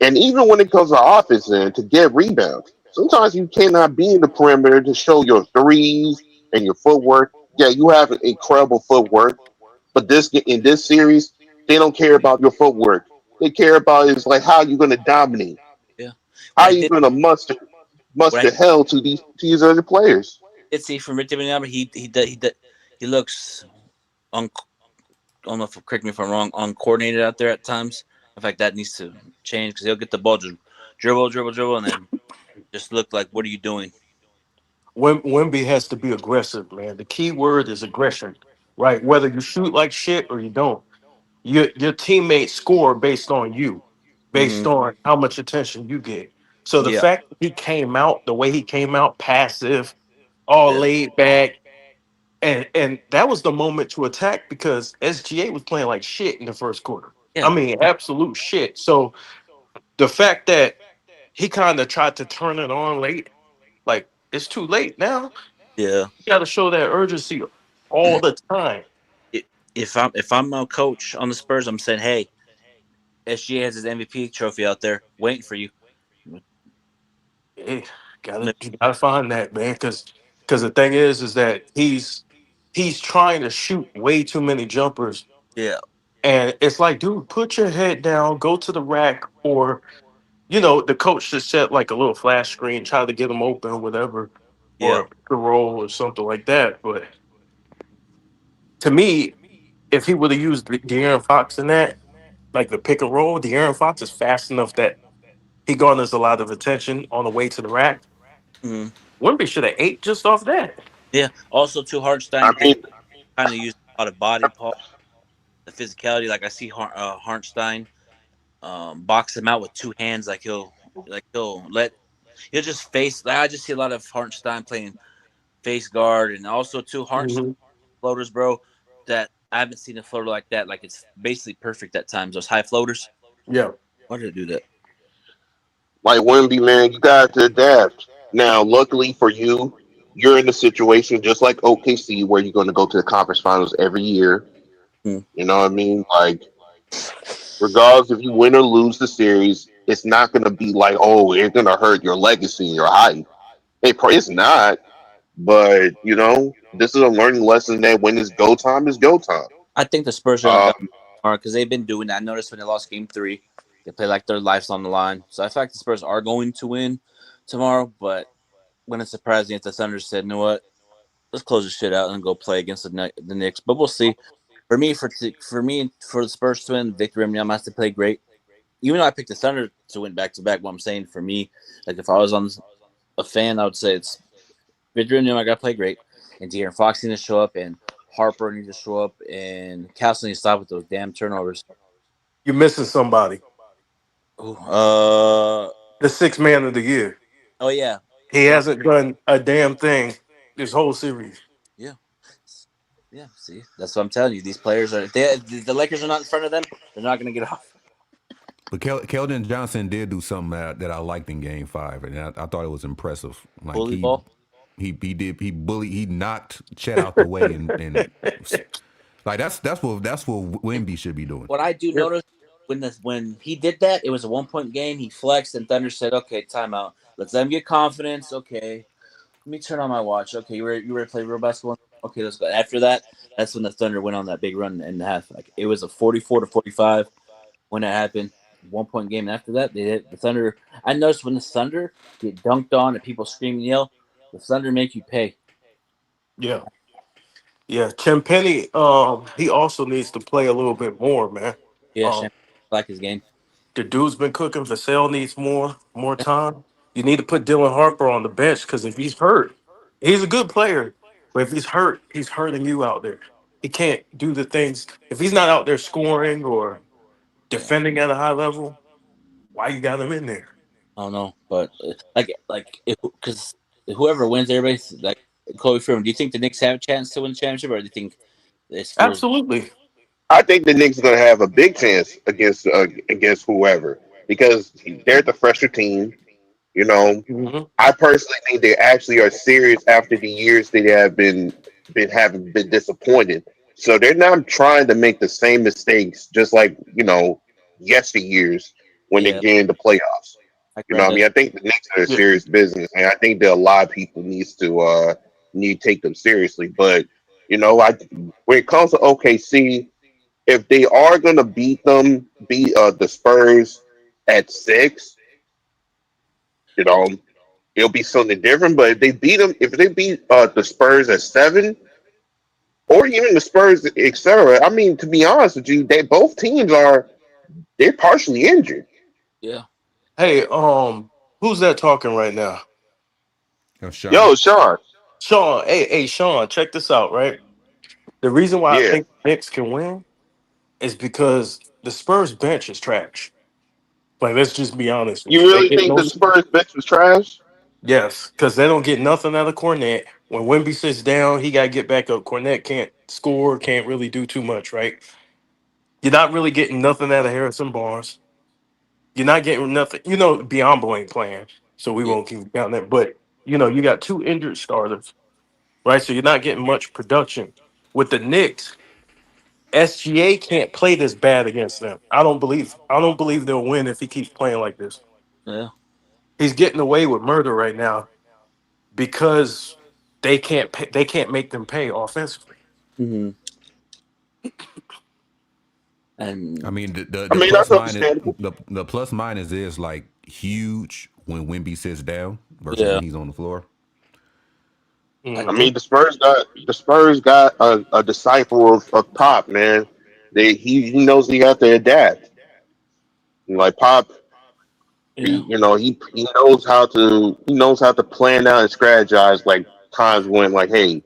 and even when it comes to offense end to get rebounds. Sometimes you cannot be in the perimeter to show your threes and your footwork. Yeah, you have incredible footwork, but this in this series they don't care about your footwork. They care about is like how you're going to dominate, Yeah. What how I you did, going to what I muster hell to these other players. did see from Victor Wembanyama, he looks un, I don't know if correct me if I'm wrong, uncoordinated out there at times. In fact, that needs to change because he'll get the ball, just dribble, dribble, dribble, and then just look like, what are you doing? Wemby has to be aggressive, man. The key word is aggression, right? Whether you shoot like shit or you don't, your teammates score based on you, based Mm-hmm. on how much attention you get. So the Yeah, fact that he came out the way he came out, passive, all yeah, laid back, and that was the moment to attack because SGA was playing like shit in the first quarter. I yeah, mean, absolute shit. So the fact that he kind of tried to turn it on late, like it's too late now. yeah. You got to show that urgency all the time. If I'm a coach on the Spurs, I'm saying, hey, SGA has his MVP trophy out there waiting for you. Hey, gotta find that, man, because the thing is that he's trying to shoot way too many jumpers, Yeah, and it's like, dude, put your head down, go to the rack, or the coach just set like a little flash screen, try to get him open, whatever, or yeah. a pick and roll or something like that. But to me, if he would have used De'Aaron Fox in that, like the pick and roll, De'Aaron Fox is fast enough that he garners a lot of attention on the way to the rack. Mm-hmm. Wimby should have ate just off that. Yeah. Also, too, I Hartenstein, they mean, kind of use a lot of body part, the physicality. Like I see Hartenstein box him out with 2 hands. He'll just face. Like, I just see a lot of Hartenstein playing face guard, and also too Hartenstein Mhm. floaters, bro. That I haven't seen a floater like that. Like it's basically perfect at times. Those high floaters. Yeah. Why did I do that? like Wemby, man, you got to adapt. Now, luckily for you, you're in a situation just like OKC where you're going to go to the conference finals every year. Hmm. You know what I mean? Like, regardless if you win or lose the series, it's not going to be like, oh, it's going to hurt your legacy and your hype. It's not. But this is a learning lesson that when it's go time, it's go time. I think the Spurs are gonna Um, go tomorrow because they've been doing that. I noticed when they lost Game 3, they play like their life's on the line. So I feel like the Spurs are going to win tomorrow, but wouldn't surprise me if the Thunder said, "You know what? Let's close this shit out and go play against the Knicks." But we'll see. For the Spurs to win, Victor Wembanyama has to play great. Even though I picked the Thunder to win back to back, what I'm saying for me, like if I was on a fan, I would say it's Victor Wembanyama got to play great, and De'Aaron Fox needs to show up, and Harper needs to show up, and Castle needs to stop with those damn turnovers. You're missing somebody. Ooh, The sixth man of the year. oh yeah, He John. hasn't done a damn thing this whole series. Yeah, yeah. See, that's what I'm telling you. These players are. If the Lakers are not in front of them, they're not going to get off. But Keldon Johnson did do something that I liked in Game 5, and I thought it was impressive. Like Bully he ball. he knocked Chet out the way, and like that's what Wemby should be doing. What I do Yep. notice when he did that, it was a 1 point game. He flexed, and Thunder said, "Okay, timeout. Let's let him get confidence. Okay, let me turn on my watch. Okay, you ready to play real basketball? Okay, let's go." After that, that's when the Thunder went on that big run in the half. Like it was a 44-45 when it happened. 1 point game. And after that, they hit the Thunder. I noticed when the Thunder get dunked on and people scream and yell, the Thunder make you pay. Yeah. Yeah. Penny, he also needs to play a little bit more, man. Yeah, Um, Shane, like his game. the dude's been cooking. Vassell needs more time. You need to put Dylan Harper on the bench because if he's hurt, he's a good player. But if he's hurt, he's hurting you out there. He can't do the things. If he's not out there scoring or Yeah, defending at a high level, why you got him in there? I don't know, but like because whoever wins, everybody's like Chloe Freeman. Do you think the Knicks have a chance to win the championship, or do you think the Spurs? Absolutely. I think the Knicks are going to have a big chance against whoever because they're the fresher team. You know, Mhm. I personally think they actually are serious after the years they have been having been disappointed. So they're not trying to make the same mistakes, just like yesteryears when they Yeah, get into playoffs. like You know what I Brenda. mean? I think the Knicks are a Yeah. serious business, and I think that a lot of people need to take them seriously. But I when it comes to OKC, if they are going to beat the Spurs at 6, you know, it'll be something different. But if they beat the Spurs at 7, or even the Spurs, etc. I mean, to be honest with you, they both teams they're partially injured. Yeah, Hey, who's that talking right now? Sean. Yo, Sean, Sean. Hey, Sean, check this out, right? The reason why I yeah, think Knicks can win is because the Spurs bench is trash. Like, let's just be honest you with you. They really get think no. the Spurs bench was trash? Yes, because they don't get nothing out of Cornette. When Wemby sits down, he got to get back up. Cornette can't score, can't really do too much, right? You're not really getting nothing out of Harrison Barnes. You're not getting nothing. Biombo ain't playing, so we yeah, won't keep counting that. But, you got two injured starters, right? So you're not getting much production. With the Knicks, SGA can't play this bad against them. I don't believe they'll win if he keeps playing like this. yeah. He's getting away with murder right now because they can't make them pay offensively. Mm-hmm. I And mean, the I the mean, plus that's minus understandable. the plus minus is like huge when Wemby sits down versus yeah, when he's on the floor. I I Hmm. mean, the Spurs got a disciple of Pop, man. He knows he have to adapt. Like Pop, yeah, he knows how to plan out and strategize. Like times when like, hey,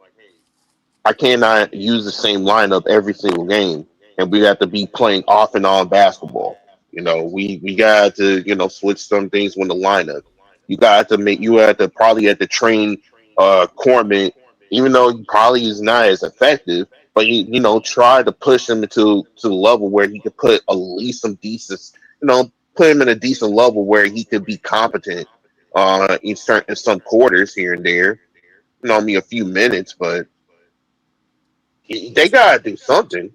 I cannot use the same lineup every single game, and we have to be playing off and on basketball. We got to switch some things when the lineup. You probably have to train Corman, even though he probably is not as effective, but try to push him to the level where he could put at least some decent, put him in a decent level where he could be competent in some quarters here and there. I mean a few minutes, but they gotta do something.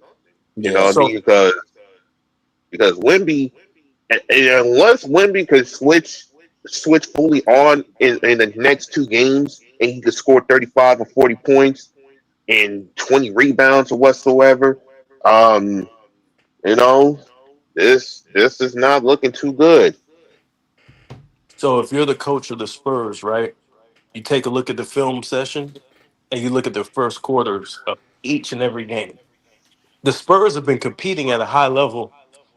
You know Yeah. what I mean? So Because Wemby, and unless Wemby could switch fully on in the next two games, and he could score 35 or 40 points and 20 rebounds or whatsoever, um, you know, this is not looking too good. so if you're the coach of the Spurs, right? You take a look at the film session and you look at the first quarters of each and every game. The Spurs have been competing at a high level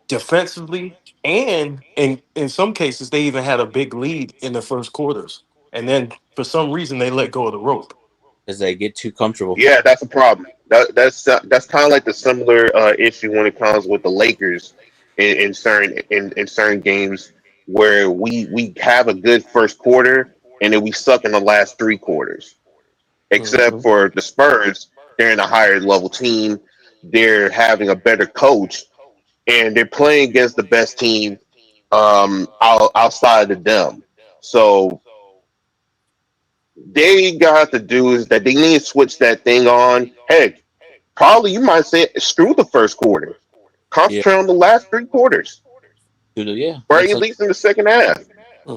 defensively, and in some cases, they even had a big lead in the first quarters. And then for some reason, they let go of the rope. Because they get too comfortable. Yeah, that's a problem. That's kind of like the similar issue when it comes with the Lakers in certain games where we have a good first quarter and then we suck in the last three quarters. Except Mhm. for the Spurs, they're in a higher level team. They're having a better coach, and they're playing against the best team outside of them. So they got to do is that they need to switch that thing on. Heck, probably you might say screw the first quarter. Yeah. Concentrate on the last three quarters, Yeah. or Makes at sense. least in the second half.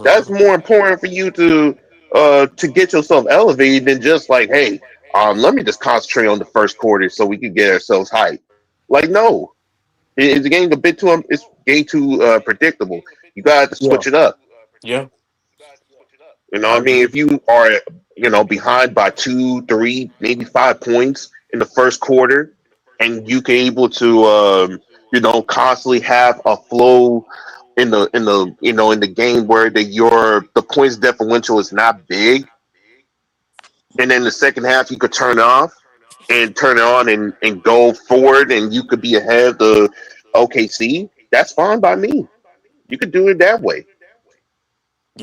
That's Mhm. more important for you to get yourself elevated than just like, hey, let me just concentrate on the first quarter so we can get ourselves hyped. Like, no, it's getting a bit too it's getting too predictable. You got to Yeah, switch it up. yeah, You know I what I mean? agree. If you are, behind by two, three, maybe 5 points in the first quarter, and you can able to, constantly have a flow in the game where the points differential is not big, and then the second half you could turn it off and turn it on and go forward, and you could be ahead of the OKC. That's fine by me. You could do it that way.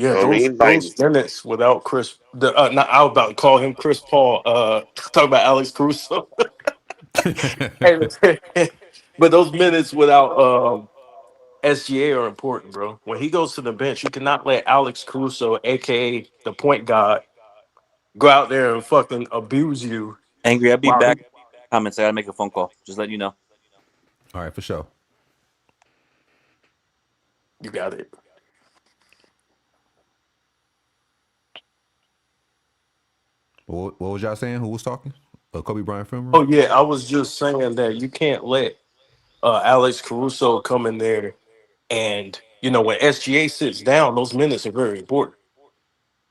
You Yeah, know what I those mean? Like, those minutes without Chris, not I was about to call him Chris Paul. Talk about Alex Caruso. Hey, but those minutes without SGA are important, bro. When he goes to the bench, you cannot let Alex Caruso, aka the point guard, go out there and fucking abuse you. Angry. I'll be Wow, back. Comments. I gotta make a phone call. Just let you know. All right, for sure. you got it. What was y'all saying? Who was talking? Kobe Bryant film room? Oh yeah, I was just saying that you can't let Alex Caruso come in there, and when SGA sits down, those minutes are very important.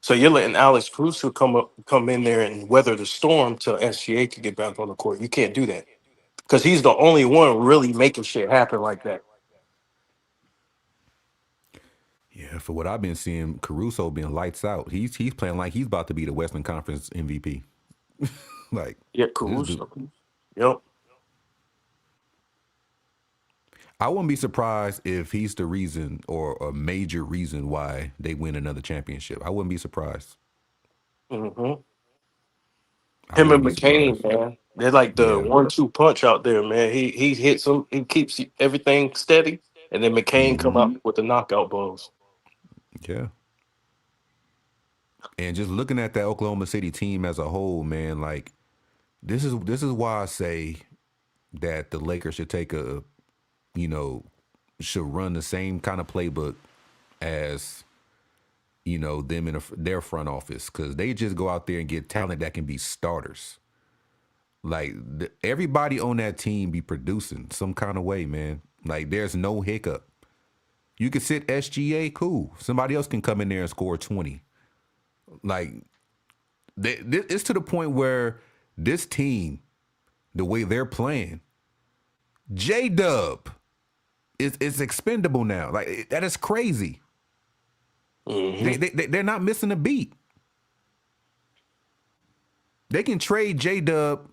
So you're letting Alex Caruso come in there and weather the storm till SGA can get back on the court. You can't do that because he's the only one really making shit happen like that. Yeah, for what I've been seeing, Caruso being lights out. He's playing like he's about to be the Western Conference MVP. Like Yeah, this dude. Caruso. Yep. I wouldn't be surprised if he's the reason or a major reason why they win another championship. I wouldn't be surprised. hmm I Him wouldn't and be McCain, surprised. man, they're like the Yeah. 1-2 punch out there, man. He hits him, he keeps everything steady, and then McCain come Mm-hmm. out with the knockout blows. Yeah. And just looking at that Oklahoma City team as a whole, man, like this is why I say that the Lakers should take you know, should run the same kind of playbook as them in their front office because they just go out there and get talent that can be starters. Like everybody on that team be producing some kind of way, man. Like there's no hiccup. You can sit SGA, cool. Somebody else can come in there and score 20. Like it's to the point where this team, the way they're playing, J Dub is expendable now. Like that is crazy. hmm They're not missing a beat. They can trade J Dub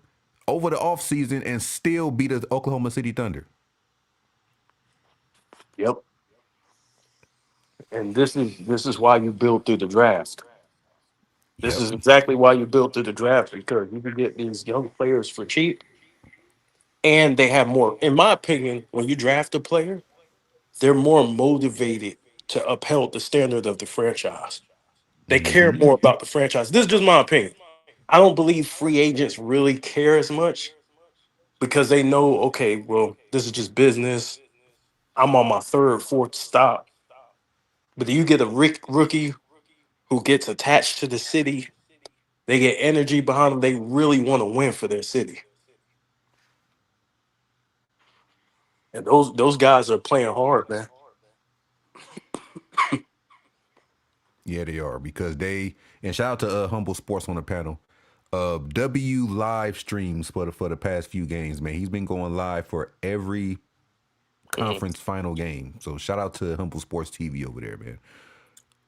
over the offseason and still beat the Oklahoma City Thunder. Yep. And this is why you build through the draft. This Yep. is exactly why you built through the draft because you can get these young players for cheap, and they have more. In my opinion, when you draft a player, they're more motivated to uphold the standard of the franchise. They care Mm-hmm. more about the franchise. This is just my opinion. I don't believe free agents really care as much. because they know, okay, well, this is just business. I'm on my third, fourth stop. But you get a rookie who gets attached to the city. They get energy behind them. They really want to win for their city. And those guys are playing hard, man. Yeah, they are because and shout out to Humble Sports on the panel. W live streams for the past few games, man. He's been going live for every Mhm. conference final game. So shout out to Humble Sports TV over there, man. I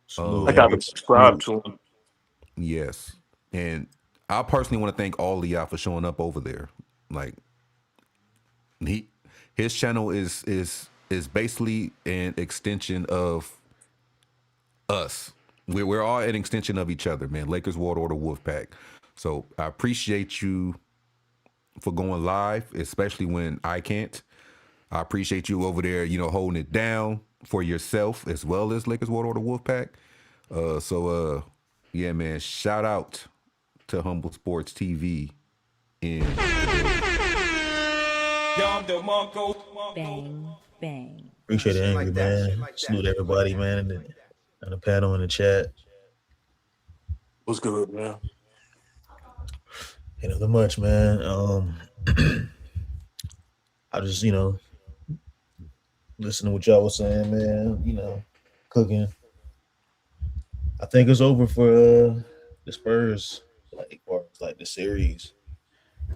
Salute got to subscribe Who to him. Yes. And I personally want to thank all of y'all for showing up over there. Like his channel is basically an extension of us. We're all an extension of each other, man. Lakers World Order Wolfpac. So I appreciate you for going live, especially when I can't. I appreciate you over there, holding it down for yourself as well as Lakers World Order Wolfpac. Yeah, man, shout out to Humble Sports TV in the building. Bang, bang. Appreciate it, Angry man. Salute everybody, man, on the panel in the chat. What's good, man? Ain't nothing much, man. I just, listening to what y'all was saying, man. Cooking. I think it's over for the Spurs, or like the series.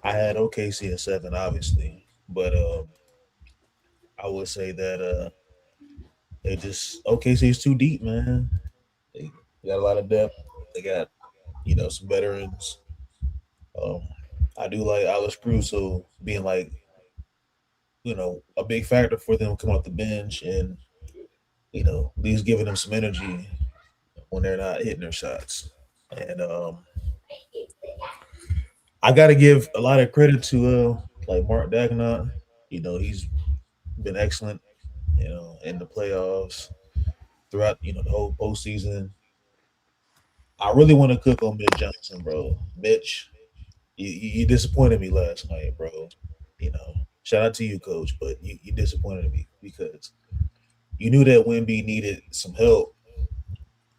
I had OKC in 7, obviously, but I would say that they just OKC is too deep, man. They got a lot of depth. They got some veterans. I do like Alex Caruso being like a big factor for them come off the bench and at least giving them some energy when they're not hitting their shots. And I got to give a lot of credit to like Mark Dagnott. He's been excellent. In the playoffs throughout the whole postseason. I really want to cook on Mitch Johnson, bro. Mitch, you disappointed me last night, bro. Shout out to you, coach, but you disappointed me because you knew that Wemby needed some help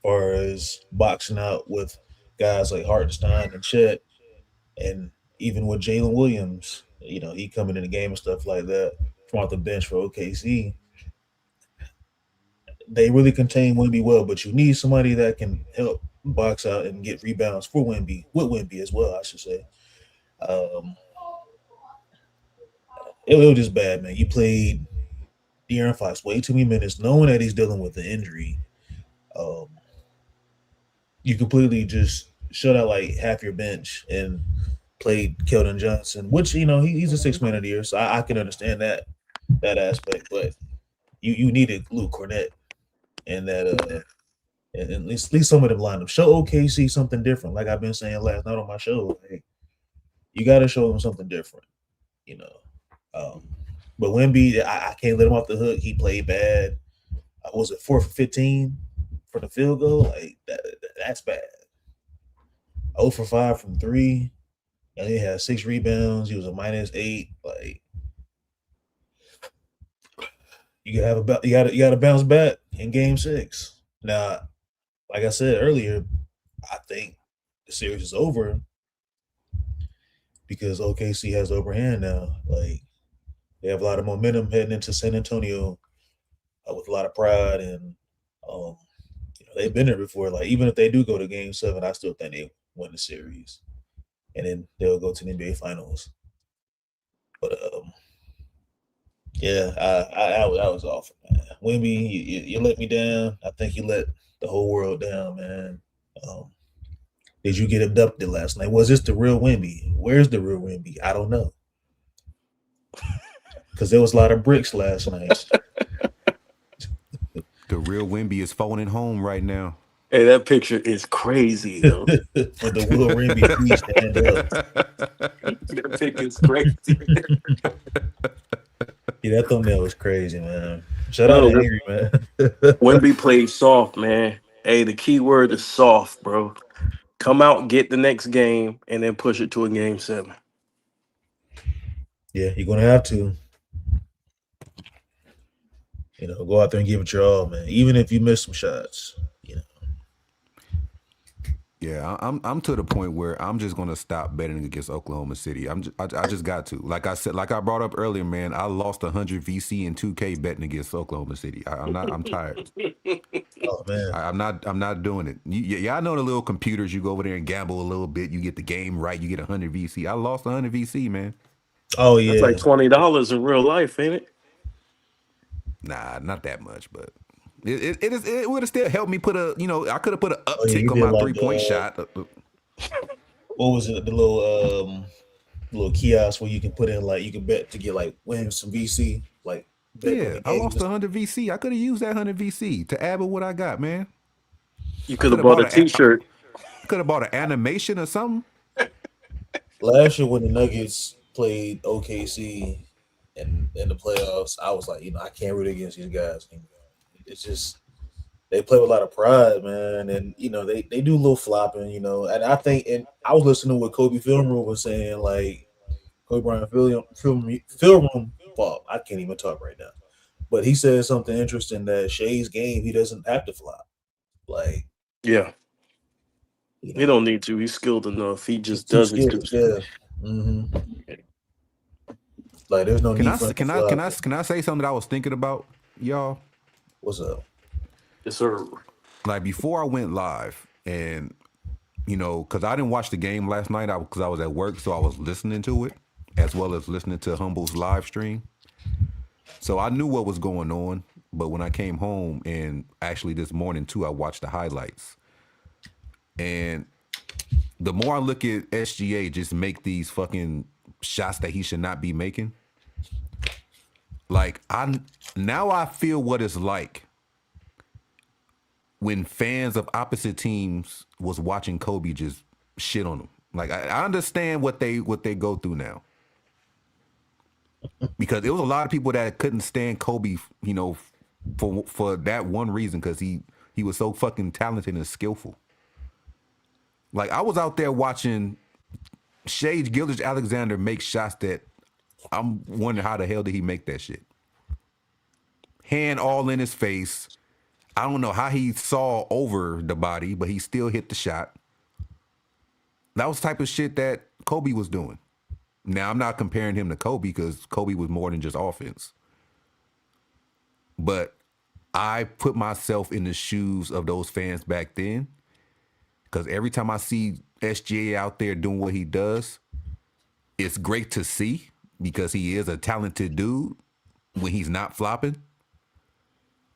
or as boxing out with guys like Hartenstein and Chet, and even with Jalen Williams, he coming in the game and stuff like that from off the bench for OKC. They really contain Wemby well, but you need somebody that can help box out and get rebounds for Wemby, with Wemby as well, I should say. It was just bad, man. You played De'Aaron Fox way too many minutes, knowing that he's dealing with an injury. You completely just shut out like half your bench and played Keldon Johnson, which he's a 6 man of the year, so I can understand that aspect. But you needed Luke Cornett and that and at least some of them lineups. Show OKC something different. Like I've been saying last night on my show, like, you got to show them something different, But Wemby, I can't let him off the hook. He played bad. Was it 4 for 15 for the field goal? Like that's bad. 0 for 5 from 3. And he had 6 rebounds. He was a -8. Like you got to bounce back in Game 6. Now, like I said earlier, I think the series is over because OKC has the upper hand now. Like they have a lot of momentum heading into San Antonio with a lot of pride, and they've been there before. Like even if they do go to Game 7, I still think they win the series, and then they'll go to the NBA Finals. But yeah, I was awful, man. Wemby, you let me down. I think you let the whole world down, man. Did you get abducted last night? Was this the real Wemby? Where's the real Wemby? I don't know. Because there was a lot of bricks last night. The real Wemby is phoning home right now. Hey, that picture is crazy, though. For the Will Wemby, please stand up. That picture is crazy. Yeah, that thumbnail was crazy, man. Shout out to Angry, man. Wemby played soft, man. Hey, the key word is soft, bro. Come out, get the next game, and then push it to a Game 7. Yeah, you're gonna have to. Go out there and give it your all, man. Even if you miss some shots. Yeah, I'm to the point where I'm just gonna stop betting against Oklahoma City. I just got to. Like I said, like I brought up earlier, man. I lost 100 VC and 2K betting against Oklahoma City. I'm tired. Oh man. I'm not doing it. Yeah, I know the little computers. You go over there and gamble a little bit. You get the game right. You get 100 VC. I lost 100 VC, man. Oh That's like yeah. $20 in real life, ain't it? Nah, not that much, but it would have still helped me put a. I could have put an Oh yeah. uptick You on did my like 3-point shot. what was it? The little kiosk where you can put in like you can bet to get like win some VC, like bet on Yeah, the I lost games. 100 VC. I could have used that 100 VC to add with what I got, man. You I could could have have bought bought a T-shirt. an animation or something. Last year when the Nuggets played OKC in the playoffs, I was like, I can't root against these guys anymore. It's just they play with a lot of pride, man, and they do a little flopping, and I think and I was listening to what Kobe Film Room was saying, like Kobe Bryant film room fault. I can't even talk right now. But he said something interesting that Shea's game, he doesn't have to flop. Like, Yeah, you he know, don't need to. He's skilled enough. He he's just too does it skilled. because Yeah. hmm Like, there's no Can need I for him to can I can flop. I can I say something that I was thinking about, y'all? What's up? it's her. Like before I went live, and because I didn't watch the game last night, because I was at work, so I was listening to it as well as listening to Humble's live stream. So I knew what was going on, but when I came home and actually this morning too, I watched the highlights, and the more I look at SGA just make these fucking shots that he should not be making, like I feel what it's like when fans of opposite teams was watching Kobe just shit on him. Like I understand what they go through now, because there was a lot of people that couldn't stand Kobe, for that one reason, because he was so fucking talented and skillful. Like I was out there watching Shea Gilgeous-Alexander make shots that I'm wondering how the hell did he make that shit? Hand all in his face. I don't know how he saw over the body, but he still hit the shot. That was the type of shit that Kobe was doing. Now, I'm not comparing him to Kobe because Kobe was more than just offense. But I put myself in the shoes of those fans back then, because every time I see SGA out there doing what he does, it's great to see because he is a talented dude when he's not flopping.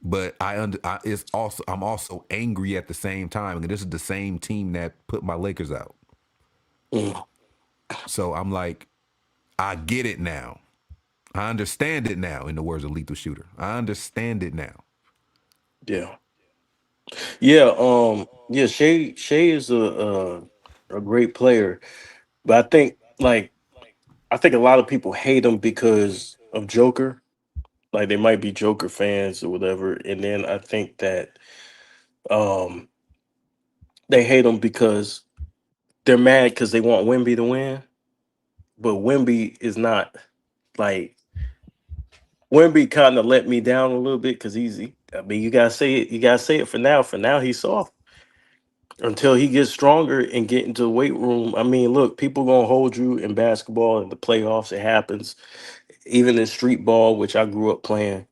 But I'm also angry at the same time. And this is the same team that put my Lakers out. Mm, So I'm like, I get it now. I understand it now, in the words of Lethal Shooter. I understand it now. yeah, yeah. Yeah. Shay is a great player, but I think a lot of people hate him because of Joker. Like they might be Joker fans or whatever, and then I think that um they hate him because they're mad because they want Wemby to win, but Wemby is not like Wemby kind of let me down a little bit because I mean, you gotta say it. You gotta say it for now. For now, he's soft until he gets stronger and get into the weight room. I mean, look, people gonna hold you in basketball in the playoffs. It happens, even in street ball, which I grew up playing.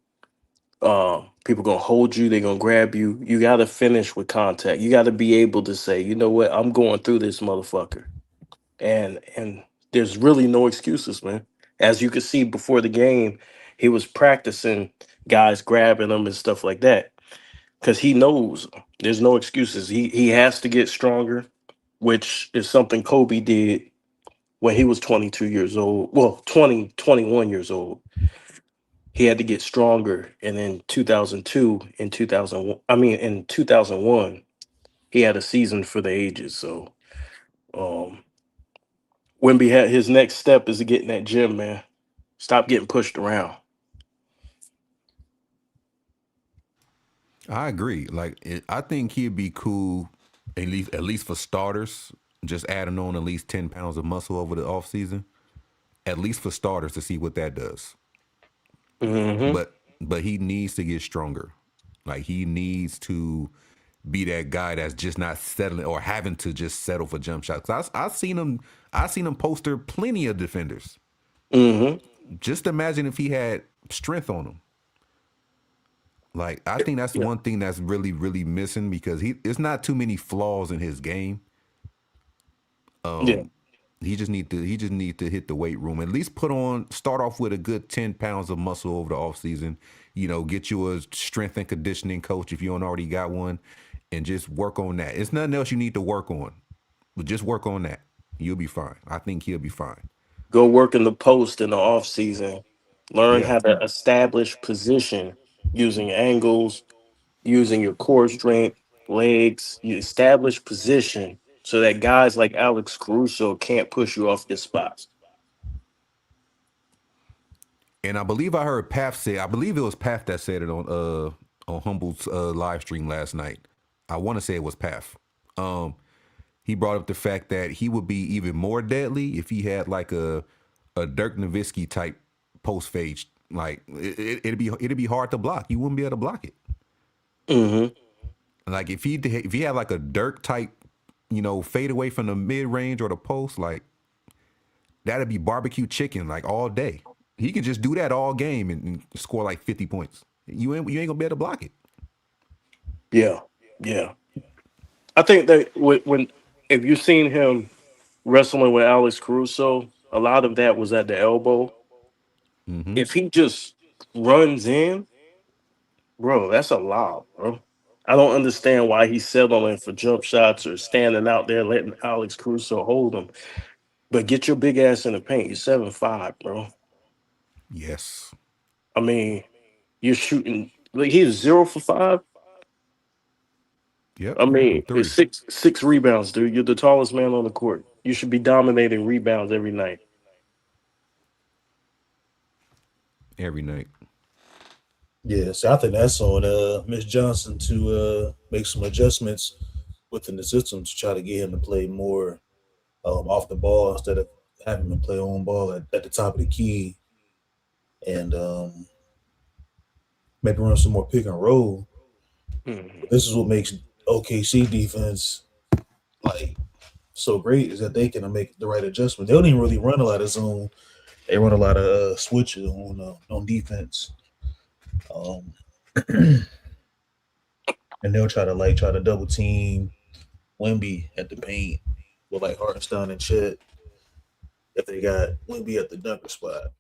People gonna hold you. They're gonna grab you. You gotta finish with contact. You gotta be able to say, you know what, I'm going through this motherfucker, and there's really no excuses, man. As you could see before the game, he was practicing guys grabbing him and stuff like that because he knows there's no excuses. He has to get stronger, which is something Kobe did when he was 22 years old. Well, 21 years old. He had to get stronger, and in 2002, in 2001, I mean, in 2001, he had a season for the ages. So, um, Wemby had his next step is to get in that gym, man. Stop getting pushed around. I agree. Like I think he'd be cool, at least for starters, just adding on at least 10 pounds of muscle over the offseason. at least for starters, to see what that does. Mm-hmm. But he needs to get stronger. Like he needs to be that guy that's just not settling or having to just settle for jump shots. I've seen him poster plenty of defenders. Mm-hmm. Just imagine if he had strength on him. Like I think that's Yeah. one thing that's really, really missing because it's not too many flaws in his game. Yeah. He just need to hit the weight room. At least start off with a good 10 pounds of muscle over the offseason. Get you a strength and conditioning coach if you don't already got one, and just work on that. It's nothing else you need to work on, but just work on that. You'll be fine. I think he'll be fine. Go work in the post in the off season. Learn Yeah. how to establish position using angles, using your core strength, legs. You establish position so that guys like Alex Caruso can't push you off your spots. And I believe I heard Paf say, I believe it was Paf that said it on Humble's live stream last night. I want to say it was Paf. He brought up the fact that he would be even more deadly if he had like a Dirk Nowitzki type post fade. Like it'd be hard to block. You wouldn't be able to block it. Mm-hmm. Like if he had like a Dirk type, fade away from the mid range or the post, like that'd be barbecue chicken like all day. He could just do that all game and score like 50 points. You ain't gonna be able to block it. Yeah. Yeah. I think that when if you've seen him wrestling with Alex Caruso, a lot of that was at the elbow. Mm-hmm. If he just runs in, bro, that's a lob, bro. I don't understand why he's settling for jump shots or standing out there letting Alex Caruso hold him. But get your big ass in the paint. You're 7'5", bro. Yes. I mean, you're shooting like he's 0 for 5. Yep. I From mean, it's three six rebounds, dude. You're the tallest man on the court. You should be dominating rebounds every night. every night. Yeah, so I think that's on Miss Johnson to make some adjustments within the system to try to get him to play more off the ball instead of having him play on ball at the top of the key and maybe run some more pick and roll. Mhm. This is what makes OKC defense like so great is that they can make the right adjustment. They don't even really run a lot of zone. They run a lot of switches on defense. Um, and they'll try to double team Wemby at the paint with like Hartenstein and Chet if they got Wemby at the dunker spot.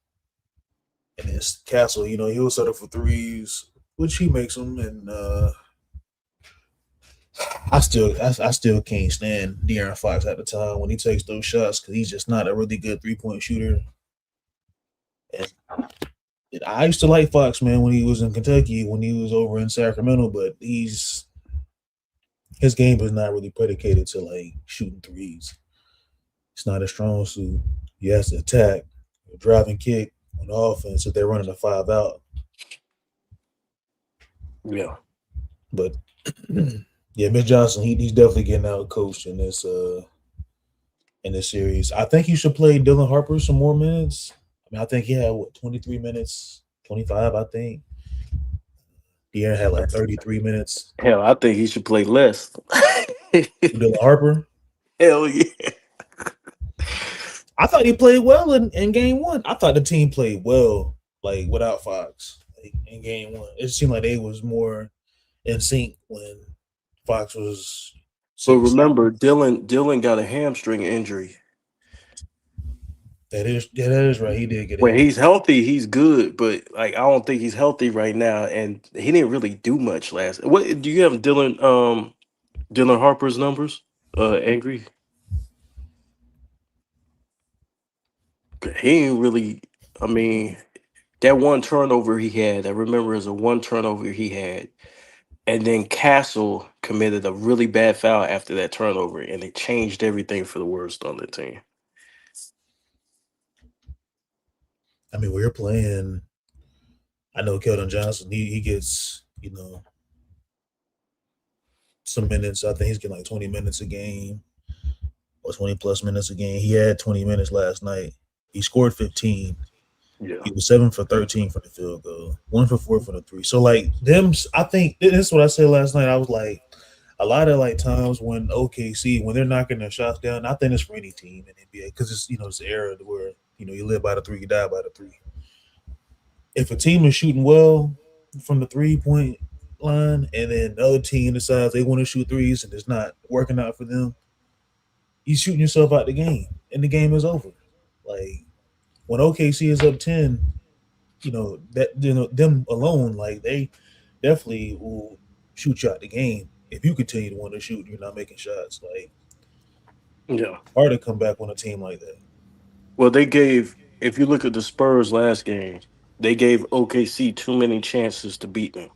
And then Castle, he'll settle for threes, which he makes them. And I still can't stand De'Aaron Fox at the time when he takes those shots because he's just not a really good 3-point shooter. And I used to like Fox, man, when he was in Kentucky, when he was over in Sacramento, but his game is not really predicated to like shooting threes. It's not a strong suit. He has to attack, drive and kick on the offense if they're running a 5 out. Yeah. But yeah, Mitch Johnson, he's definitely getting out coached in this series. I think he should play Dylan Harper some more minutes. I mean, I think he had 23 minutes, 25, I think. De'Aaron had like 33 minutes. Hell, I think he should play less. Dylan Harper. Hell yeah. I thought he played well in game one. I thought the team played well, like without Fox in game one. It seemed like they was more in sync when Fox was. But remember, Dylan got a hamstring injury. That is right. He did get When it. he's healthy, he's good, but like I don't think he's healthy right now, and he didn't really do much last. What do you have Dylan Harper's numbers? Angry. He ain't really. I mean, that one turnover he had, I remember as a one turnover he had, and then Castle committed a really bad foul after that turnover, and it changed everything for the worst on the team. I mean, we're playing. I know Keldon Johnson. He gets some minutes. I think he's getting like 20 minutes a game or 20 plus minutes a game. He had 20 minutes last night. He scored 15. Yeah. He was 7 for 13 for the field goal, 1 for 4 for the three. So like them, I think this is what I said last night. I was like, a lot of like times when OKC when they're knocking their shots down, I think it's for any team in NBA because it's it's the era where you live by the three, you die by the three. If a team is shooting well from the 3 point line, and then the other team decides they want to shoot threes and it's not working out for them, you shooting yourself out the game, and the game is over. Like when OKC is up 10, that them alone, like they definitely will shoot you out the game if you continue to want to shoot and you're not making shots. Like Yeah. hard to come back on a team like that. Well, they gave. If you look at the Spurs last game, they gave OKC too many chances to beat them.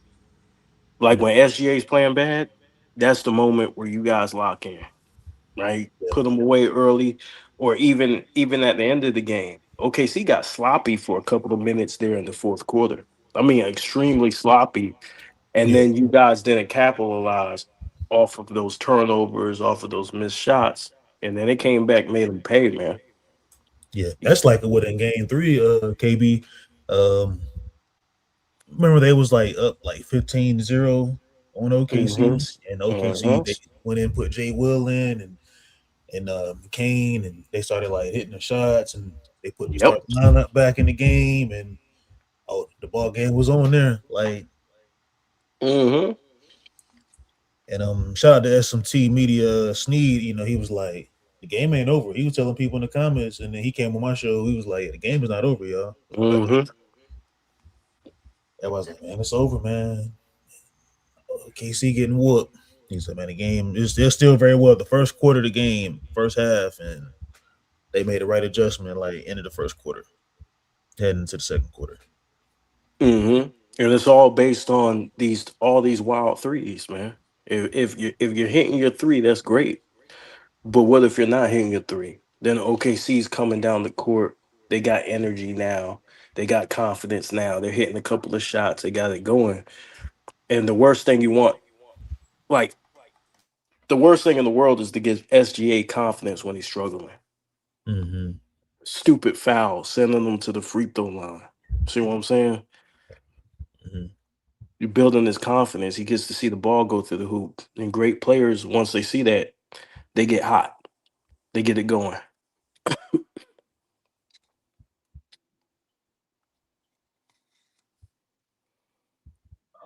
Like Mm, when SGA is playing bad, that's the moment where you guys lock in, right? yeah, Put them away early, or even at the end of the game. OKC got sloppy for a couple of minutes there in the fourth quarter. I mean, extremely sloppy, and yeah, then you guys didn't capitalize off of those turnovers, off of those missed shots, and then it came back, made them pay, man. yeah. That's like what in game three, KB. Um, remember they was like up like 15-0 on OKC, Mm-hmm. and OKC they Mm-hmm. went in and put Jay Will in and McCain, and they started like hitting the shots, and you Yep. start the lineup back in the game, and the ball game was on there. Like, Mm-hmm. and shout out to SMT Media Sneed. He was like, the game ain't over. He was telling people in the comments, and then he came on my show. He was like, the game is not over, y'all. Mm-hmm. Everybody's like, man, it's over, man. KC getting whooped. He said, man, the game is they're still very well. The first quarter of the game, first half, and they made the right adjustment like end of the first quarter, heading into the second quarter. Mm-hmm. And it's all based on these all these wild threes, man. If you're hitting your three, that's great. But what if you're not hitting your three? Then OKC's coming down the court. They got energy now. They got confidence now. They're hitting a couple of shots. They got it going. And the worst thing you want, like the worst thing in the world, is to give SGA confidence when he's struggling. Mm-hmm. Stupid foul, sending them to the free throw line. See what I'm saying? Mm-hmm. You're building his confidence. He gets to see the ball go through the hoop. And great players, once they see that, they get hot. They get it going.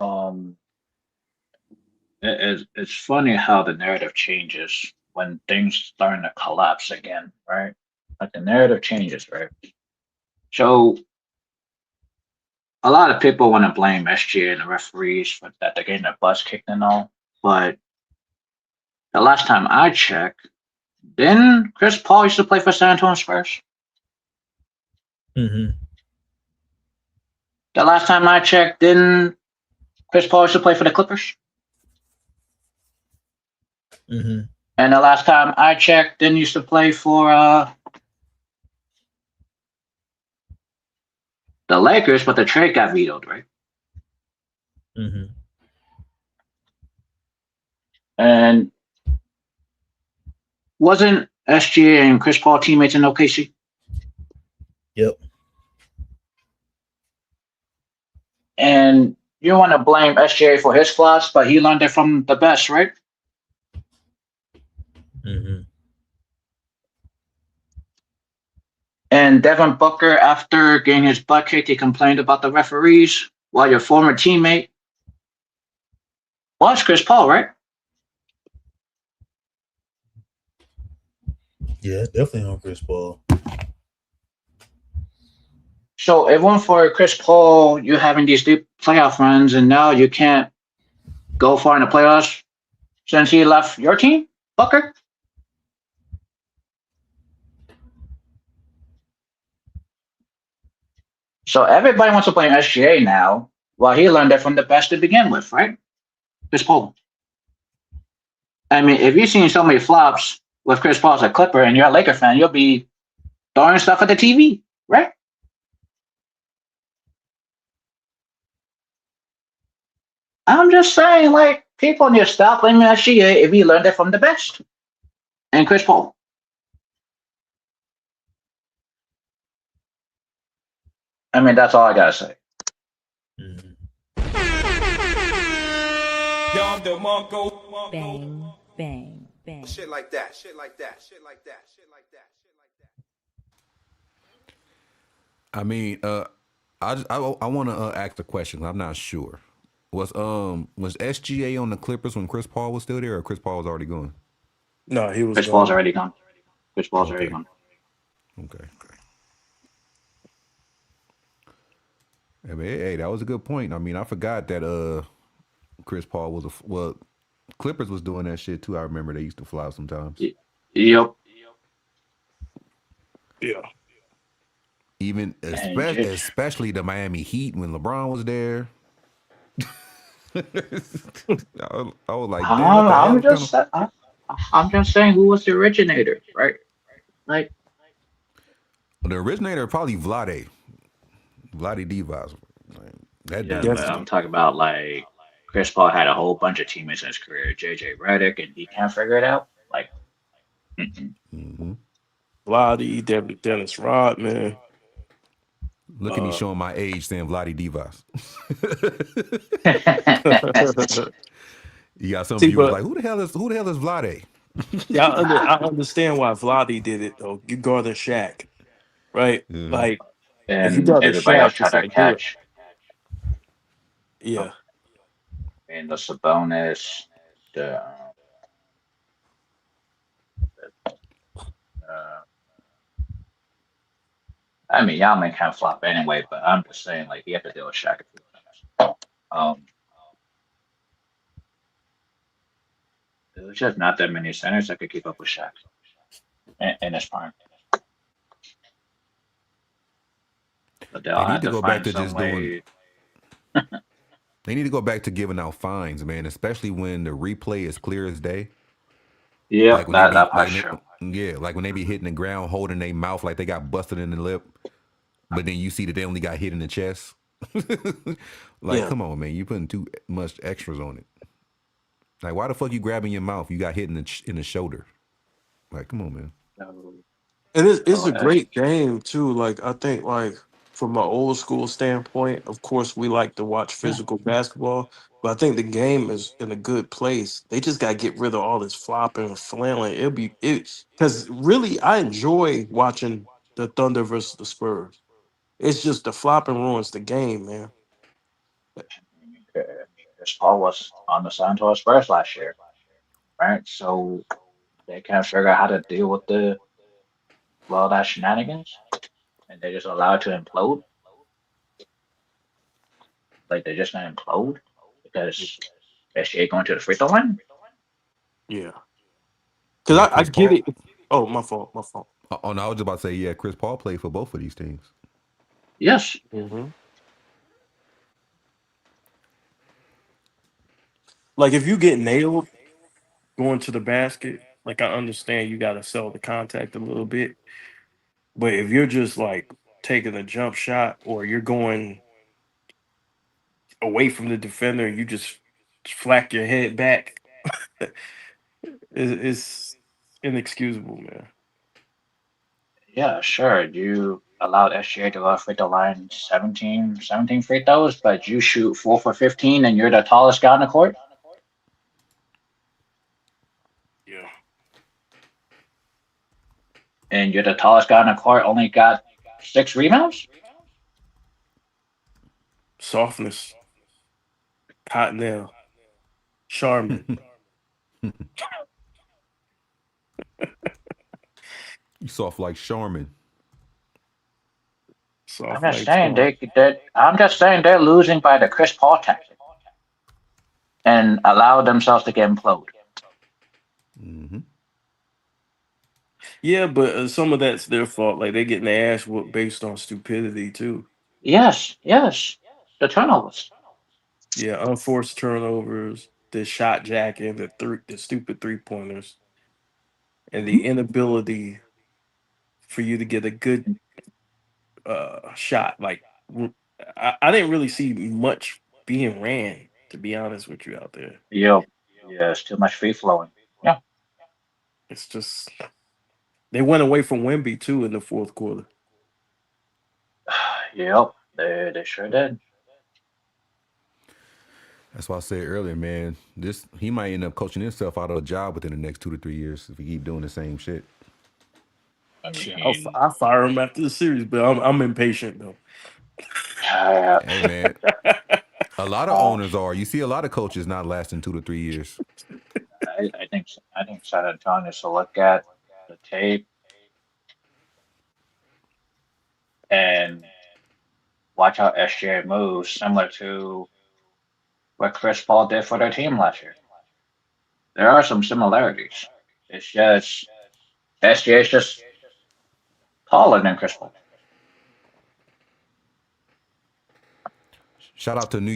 Um, it's funny how the narrative changes when things starting to collapse again, right? Like the narrative changes, right? So a lot of people want to blame SGA and the referees for that they're getting their butts kicked and all, but the last time I checked, didn't Chris Paul used to play for San Antonio Spurs? Mm-hmm. The last time I checked, didn't Chris Paul used to play for the Clippers? Mm-hmm. And the last time I checked, didn't used to play for the Lakers, but the trade got vetoed, right? Mm-hmm. And wasn't SGA and Chris Paul teammates in OKC? Yep. And you want to blame SGA for his flaws, but he learned it from the best, right? Mm-hmm. And Devin Booker, after getting his butt kicked, he complained about the referees, while your former teammate was Chris Paul, right? Yeah, definitely on Chris Paul. So it went for Chris Paul, you having these deep playoff runs, and now you can't go far in the playoffs since he left your team, Booker? So everybody wants to blame SGA now, while he learned it from the best to begin with, right? Chris Paul. I mean, if you've seen so many flops with Chris Paul as a Clipper and you're a Laker fan, you'll be throwing stuff at the TV, right? I'm just saying, like, people need to stop blaming SGA if he learned it from the best. And Chris Paul. I mean, that's all I gotta say. Mhm. Bang, bang, bang. Shit like that. Shit like that. Shit like that. Shit like that. Shit like that. I mean, I want to ask a question. I'm not sure. Was SGA on the Clippers when Chris Paul was still there, or Chris Paul was already gone? No, he was Chris Paul's gone. already gone. Chris Paul's already Okay. gone. Okay. I mean, hey, that was a good point. I mean, I forgot that Chris Paul was Clippers was doing that shit too. I remember they used to fly sometimes. Yep. Yeah. Even And just, especially the Miami Heat when LeBron was there. I was like, damn, what the hell I'm is going on? just, I'm just saying who was the originator, right? Like, The originator probably Vlade Divac. Like, that yeah, dude but was I'm Definitely. talking about like Chris Paul had a whole bunch of teammates in his career, JJ Redick, and he can't figure it out. Like, mm-mm. hmm Lottie, Dennis Rodman. Look at me Uh, showing my age saying Vlade Divac. You got some see, viewers but like, who the hell is Vlade? yeah, I understand why Vladi did it though. You guard the Shaq, right? hmm Like if you and guard the everybody else Shaq, tried it's to like do it. catch. Yeah, And the Sabonis, the uh, I mean, Yao Ming can't flop anyway, but I'm just saying, like, he had to deal with Shaq a few times. There's just not that many centers that could keep up with Shaq in his prime. But they'll They need have to to go back find to some just doing. way. They need to go back to giving out fines, man. Especially when the replay is clear as day. Like Yep, when they be that part's like, true. yeah, like when they be hitting the ground, holding their mouth like they got busted in the lip, but then you see that they only got hit in the chest. Like, yeah. come on, man, you putting too much extras on it. Like, why the fuck you grabbing your mouth? You got hit in the shoulder. Like, come on, man. So, And it's so a great game too. Like I think like from an old school standpoint, of course we like to watch yeah, physical basketball, but I think the game is in a good place. They just gotta get rid of all this flopping and flailing. It'll be it because really I enjoy watching the Thunder versus the Spurs. It's just the flopping ruins the game, man. Chris Paul was on the San Antonio Spurs last year, right? So they can't figure out how to deal with the that shenanigans, and they just allow it to implode. Like they're just gonna implode because SGA going to the free throw line. Yeah. Yeah, Because I Chris get Paul. it. Oh, my fault. My fault. Oh no, I was about to say, yeah, Chris Paul played for both of these teams. Yes, Hmm. Like if you get nailed going to the basket, like I understand you got to sell the contact a little bit, but if you're just like taking a jump shot or you're going away from the defender, and you just flack your head back. It's inexcusable, man. yeah, sure. You allowed SGA to go free throw line 17 free throws, but you shoot 4 for 15 and you're the tallest guy on the court, Yeah. and you're the tallest guy on the court, only got 6 rebounds. Softness, Cottonelle, Charmin, You soft like Charmin. soft like Charmin. I'm just saying they're losing by the Chris Paul tactic and allow themselves to get implode. hmm Yeah, but some of that's their fault. Like they getting their ass whooped based on stupidity too. Yes, yes. The turnovers. Yeah, unforced turnovers, the shot jacking, the stupid 3 pointers, and Mhm. the inability for you to get a good shot. Like I didn't really see much being ran, to be honest with you out there. Yep. Yes, too much free flowing. Yeah. It's just they went away from Wemby too in the fourth quarter. Yep. They sure did. That's why I said earlier, man. He might end up coaching himself out of a job within the next 2 to 3 years if he keep doing the same shit. I Shit, mean, I'll fire him after the series, but I'm impatient though. uh, Hey, man, a lot of uh, owners are. You see a lot of coaches not lasting 2 to 3 years. I think San Antonio should look at the tape and watch how SGA moves, similar to what Chris Paul did for their team last year. There are some similarities. It's just SGA is just taller than Chris Paul. Shout out to New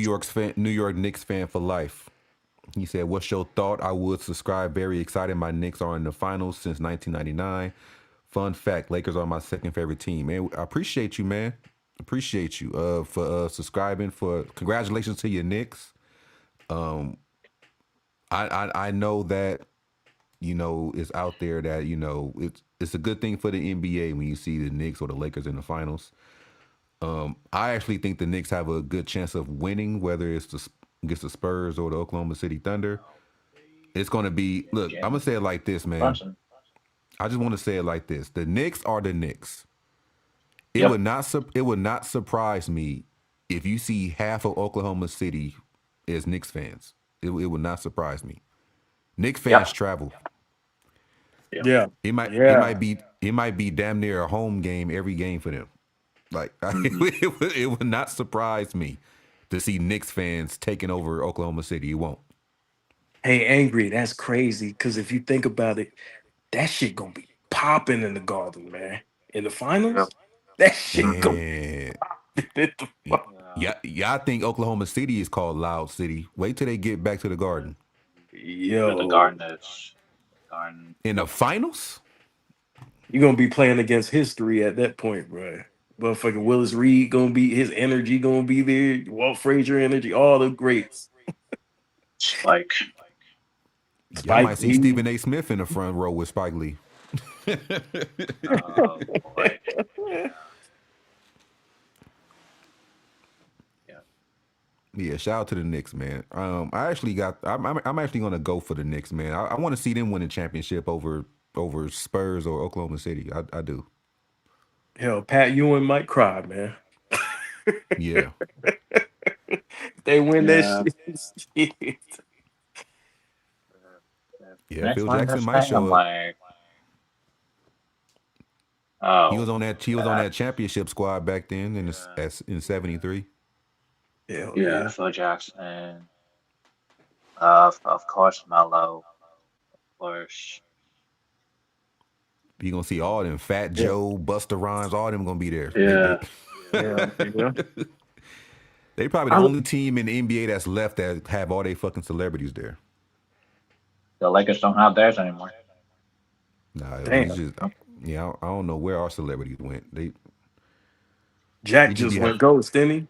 York Knicks fan for life. He said, "What's your thought? I would subscribe. Very excited. My Knicks are in the finals since 1999. Fun fact: Lakers are my second favorite team. Man, I appreciate you, man. Appreciate you for subscribing. For congratulations to your Knicks. I know that it's out there that it's a good thing for the NBA when you see the Knicks or the Lakers in the finals. I actually think the Knicks have a good chance of winning, whether it's against the Spurs or the Oklahoma City Thunder. It's going to be, look, I'm going to say it like this, man. Brunson. I just want to say it like this. The Knicks are the Knicks. Yep. It would not surprise me if you see half of Oklahoma City as Knicks fans. It would not surprise me. Knicks fans Yep. travel. Yep. Yeah, It might it yeah. might be it might be damn near a home game every game for them. Like Hmm. it would not surprise me to see Knicks fans taking over Oklahoma City. It won't. Hey, angry. That's crazy. Because if you think about it, that shit gonna be popping in the Garden, man. In the finals, Yep. that shit Hmm. gonna And be in the Yeah. yeah, I think Oklahoma City is called Loud City. Wait till they get back to the Garden But the Yo, Garden is Garden. in the finals. you're gonna be playing against history at that point, bro. Motherfucking Willis Reed gonna be his energy gonna be there. Walt Frazier energy, all the greats. Spike. Y'all might Spike see Lee. Stephen A. Smith in the front row with Spike Lee. Oh boy. Yeah. Yeah. Yeah, shout out to the Knicks, man. I'm actually gonna go for the Knicks, man. I want to see them win a championship over Spurs or Oklahoma City. I do. Hell, Pat Ewing might cry, man. Yeah, They win that Yeah. shit. yeah. Next Phil one Jackson this might thing, I'm show up. like, oh, He was on uh, that championship squad back then yeah, in '73. Hell yeah, yeah. Phil Jackson, of course, Melo, of course, You gonna see all them Fat Yeah. Joe, Busta Rhymes, all them gonna be there. yeah, Yeah. Yeah. They probably the I, only team in the NBA that's left that have all they fucking celebrities there. the Lakers don't have theirs anymore. Nah, it's damn. just yeah. I don't know where our celebrities went. We Jack just just be went ghost, didn't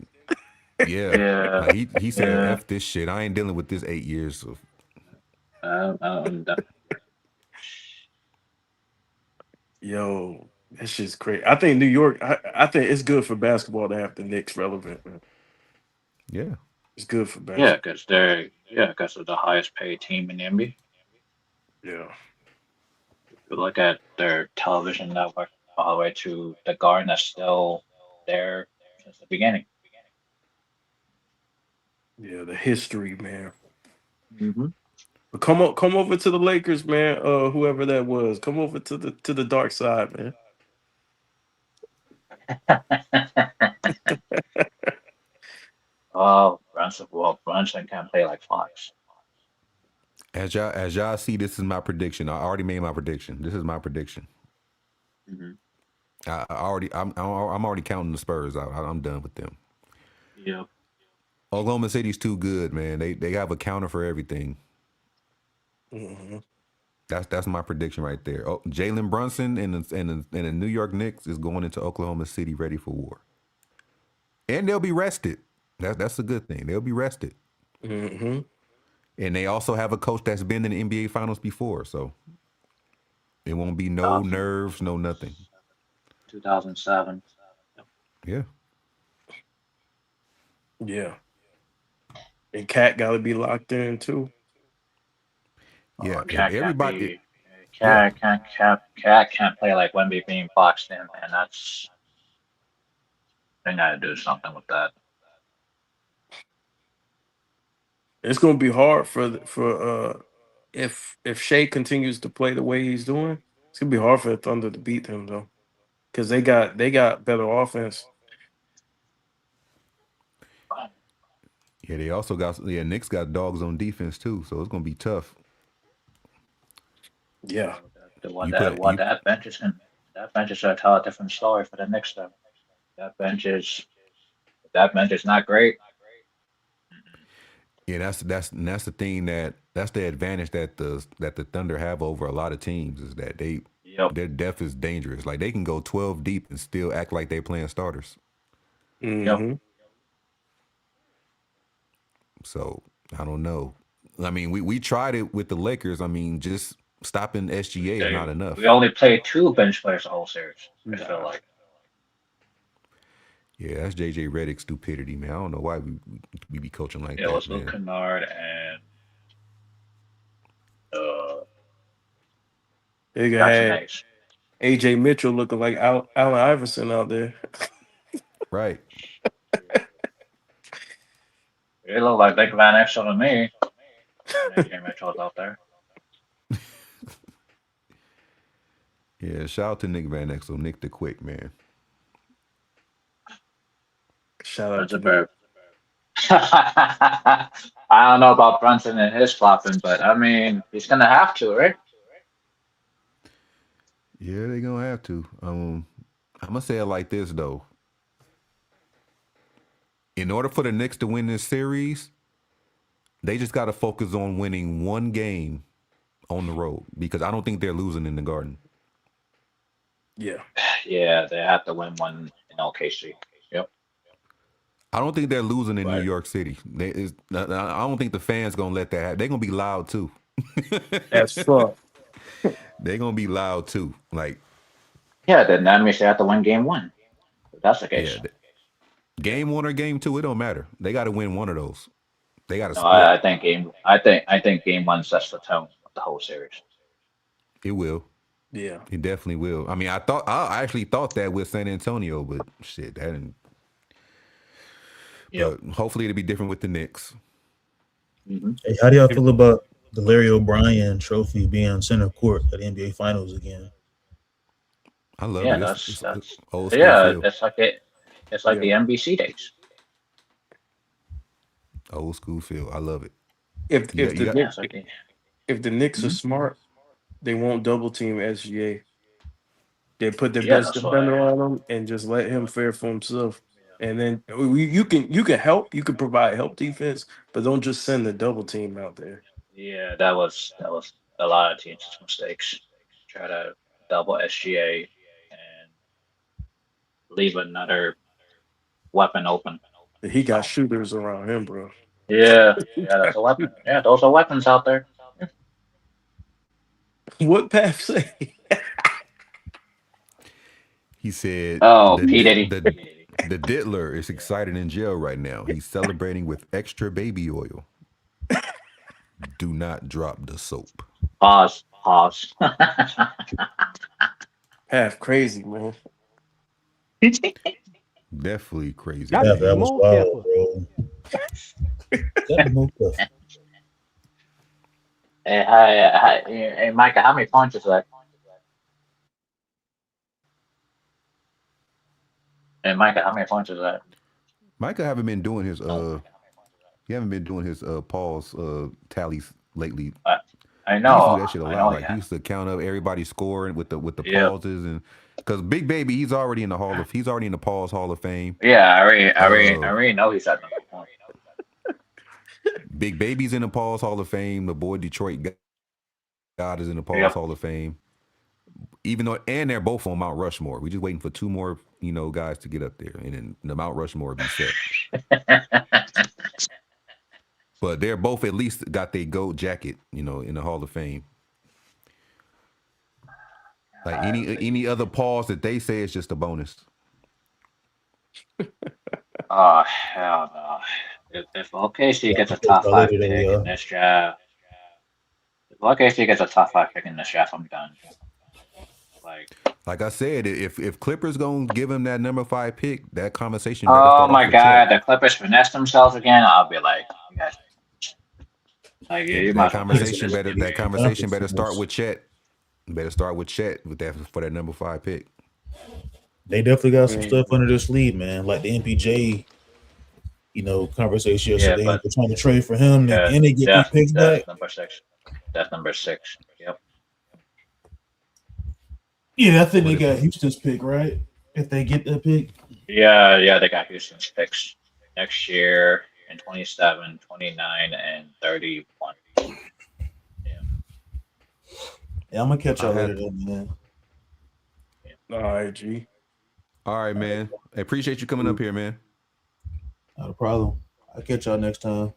yeah. Yeah, Like he said, yeah, "F this shit. I ain't dealing with this 8 years of." done. he? Yo, that shit's crazy. I think New York, I think it's good for basketball to have the Knicks relevant, man. Yeah. It's good for Yeah, basketball. because they're the highest paid team in the NBA. Yeah. If you look at their television network all the way to the Garden, that's still there since the beginning. Yeah, the history, man. Hmm. But come over to the Lakers, man. Whoever that was, come over to the dark side, man. Brunson can play like Fox. As y'all see, this is my prediction. I already made my prediction. This is my prediction. Hmm. I'm already counting the Spurs out. I'm done with them. Yep. Oklahoma City's too good, man. They have a counter for everything. Mhm. That's my prediction right there. Oh, Jalen Brunson and the New York Knicks is going into Oklahoma City ready for war, and they'll be rested. That's a good thing. They'll be rested, Mhm. and they also have a coach that's been in the NBA Finals before, so it won't be no 2000, nerves, no nothing. 2007. Yeah. Yeah. And Cat got to be locked in too. Yeah, if Cat can't everybody, be. yeah, Cat can't play like Wemby being boxed in, man. That's they got to do something with that. It's gonna be hard for if Shea continues to play the way he's doing, it's gonna be hard for the Thunder to beat them though, because they got better offense. yeah, they also got Knicks got dogs on defense too, so it's gonna be tough. Yeah, You put What you, that bench is in, that bench is gonna tell a different story for the next step. That bench is that bench is not great. yeah, that's the thing that's the advantage that the Thunder have over a lot of teams is that Yep. their depth is dangerous. Like they can go 12 deep and still act like they're playing starters. Yep. hmm So I don't know. I mean, we tried it with the Lakers. I mean, just stopping SGA is not We enough. only played two bench players the whole series. I feel nah, like Yeah, that's JJ Redick's stupidity, man. I don't know why we be coaching like it that, was Luke man. Kennard and uh, they Jackson had Hayes. AJ Mitchell looking like Allen Iverson out there. Right. It looked like Nick Van Exel to me. And AJ Mitchell was out there. Yeah, shout out to Nick Van Exel, Nick the Quick, man. Shout out That's to a the bird. I don't know about Brunson and his flopping, but I mean, he's gonna have to, right? Yeah, they gonna have to. I'm gonna say it like this though. In order for the Knicks to win this series, they just got to focus on winning one game on the road because I don't think they're losing in the Garden. yeah. Yeah, they have to win one in OKC. Yep. I don't think they're losing in New But York City. I don't think the fans gonna let that happen. They're gonna be loud too. As fuck. They're gonna be loud too. Like, yeah, then that means they have to win game one. If that's the yeah, case. game one or game two, it don't matter. They got to win one of those. They got to No, split. I think game one sets the tone of the whole series. It will. Yeah. It definitely will. I mean, I actually thought that with San Antonio, but shit, that didn't. Yep. But hopefully it'll be different with the Knicks. Hmm. Hey, how do y'all feel about the Larry O'Brien Trophy being center court at the NBA Finals again? I love Yeah, it. It's that's old school yeah, feel. it's like it. It's like Yeah. the NBC days. Old school feel. I love it. If You got if you the got. Yeah, Knicks it's like the, if the Knicks are mhm. smart, they won't double team SGA. They put their Yeah, best that's why. defender on him and just let him fare for himself. And then you can help, you can provide help defense, but don't just send the double team out there. Yeah, that was a lot of teams' mistakes. Try to double SGA and leave another weapon open. He got So shooters around him, bro. yeah, yeah, that's a weapon. Yeah, those are weapons out there. What Path say? He said Oh, P Diddy. the diddler is excited in jail right now. He's celebrating with extra baby oil. Do not drop the soap. Pause. Pause. Path crazy, man. Definitely crazy, Got Yeah, to be that man. was more wild, careful. bro. That was tough. Hey, Micah, how many points is that? Hey, Micah, how many points is that? Micah haven't been doing his No, he haven't been doing his pause tallies lately. I, He used to do that shit a I lot. know he Like he had. used to count up everybody scoring with the Yep. pauses and because Big Baby he's already in the pause Hall of Fame. Yeah, I Uh, already know he's at number one. Big Baby's in the pause Hall of Fame. The boy Detroit God is in the pause Yep. Hall of Fame. Even though and they're both on Mount Rushmore. We're just waiting for two more guys to get up there, and then the Mount Rushmore will be set. But they're both at least got their gold jacket, in the Hall of Fame. Like any other pause that they say is just a bonus. Oh hell no! If OKC Yeah, gets I'll a catch top y'all five later, though, pick in y'all. this draft, if OKC gets a top five pick in this draft, I'm done. Like, Like I said, if Clippers gonna give him that number 5 pick, that conversation better oh start off my with Chet. god, the Clippers finesse themselves again. I'll be like, you guys, like Yeah, you that might as well not do conversation this better stupid that shit. conversation better start with Chet. Better start with Chet with that for that number 5 pick. They definitely got some Mm. stuff under their sleeve, man. Like the MPJ, conversation Yeah, yesterday. but They're trying to trade for him, yeah, and they get 3 picks that's back. number six. That's number six. Yep. Yeah, I think What they it, got Houston's pick, right? If they get that pick. Yeah, they got Houston's picks next year in 27, 29, and 31. Yeah. Yeah, I'm gonna catch I y'all later, had though, man. All right, G. all right, man. I appreciate you coming up here, man. Not a problem. I'll catch y'all next time.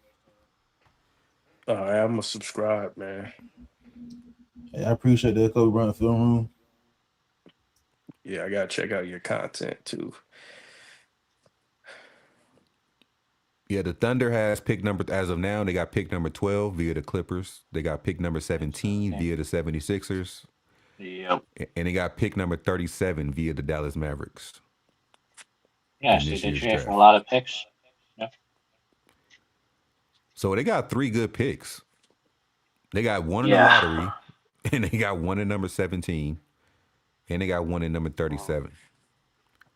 All right, I'm gonna subscribe, man. Hey, I appreciate that, Kobe Bryant film room. Yeah, I gotta check out your content too. Yeah, the Thunder has pick number as of now. They got pick number 12 via the Clippers. They got pick number 17 17. via the 76ers. Yep. And they got pick number 37 via the Dallas Mavericks Yeah, in see, this they year's trade for a draft. lot of picks. Yep. So they got 3 good picks. They got one in the Yeah. lottery, and they got one in number 17, and they got one in number 37.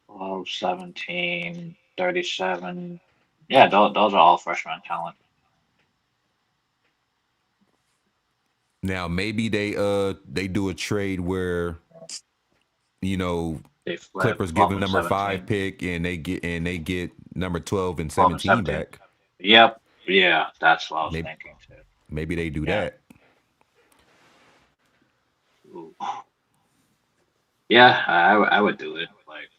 12, 17, 37. Yeah, those are all freshman talent. Now maybe they do a trade where you know They flip Clippers give 12 them and number 5 17, pick and they get number 12 and 12 and 17 17. back. Yep. Yeah, that's what I was Maybe thinking too. maybe they do Yeah. that. Ooh. Yeah, I would do it. Like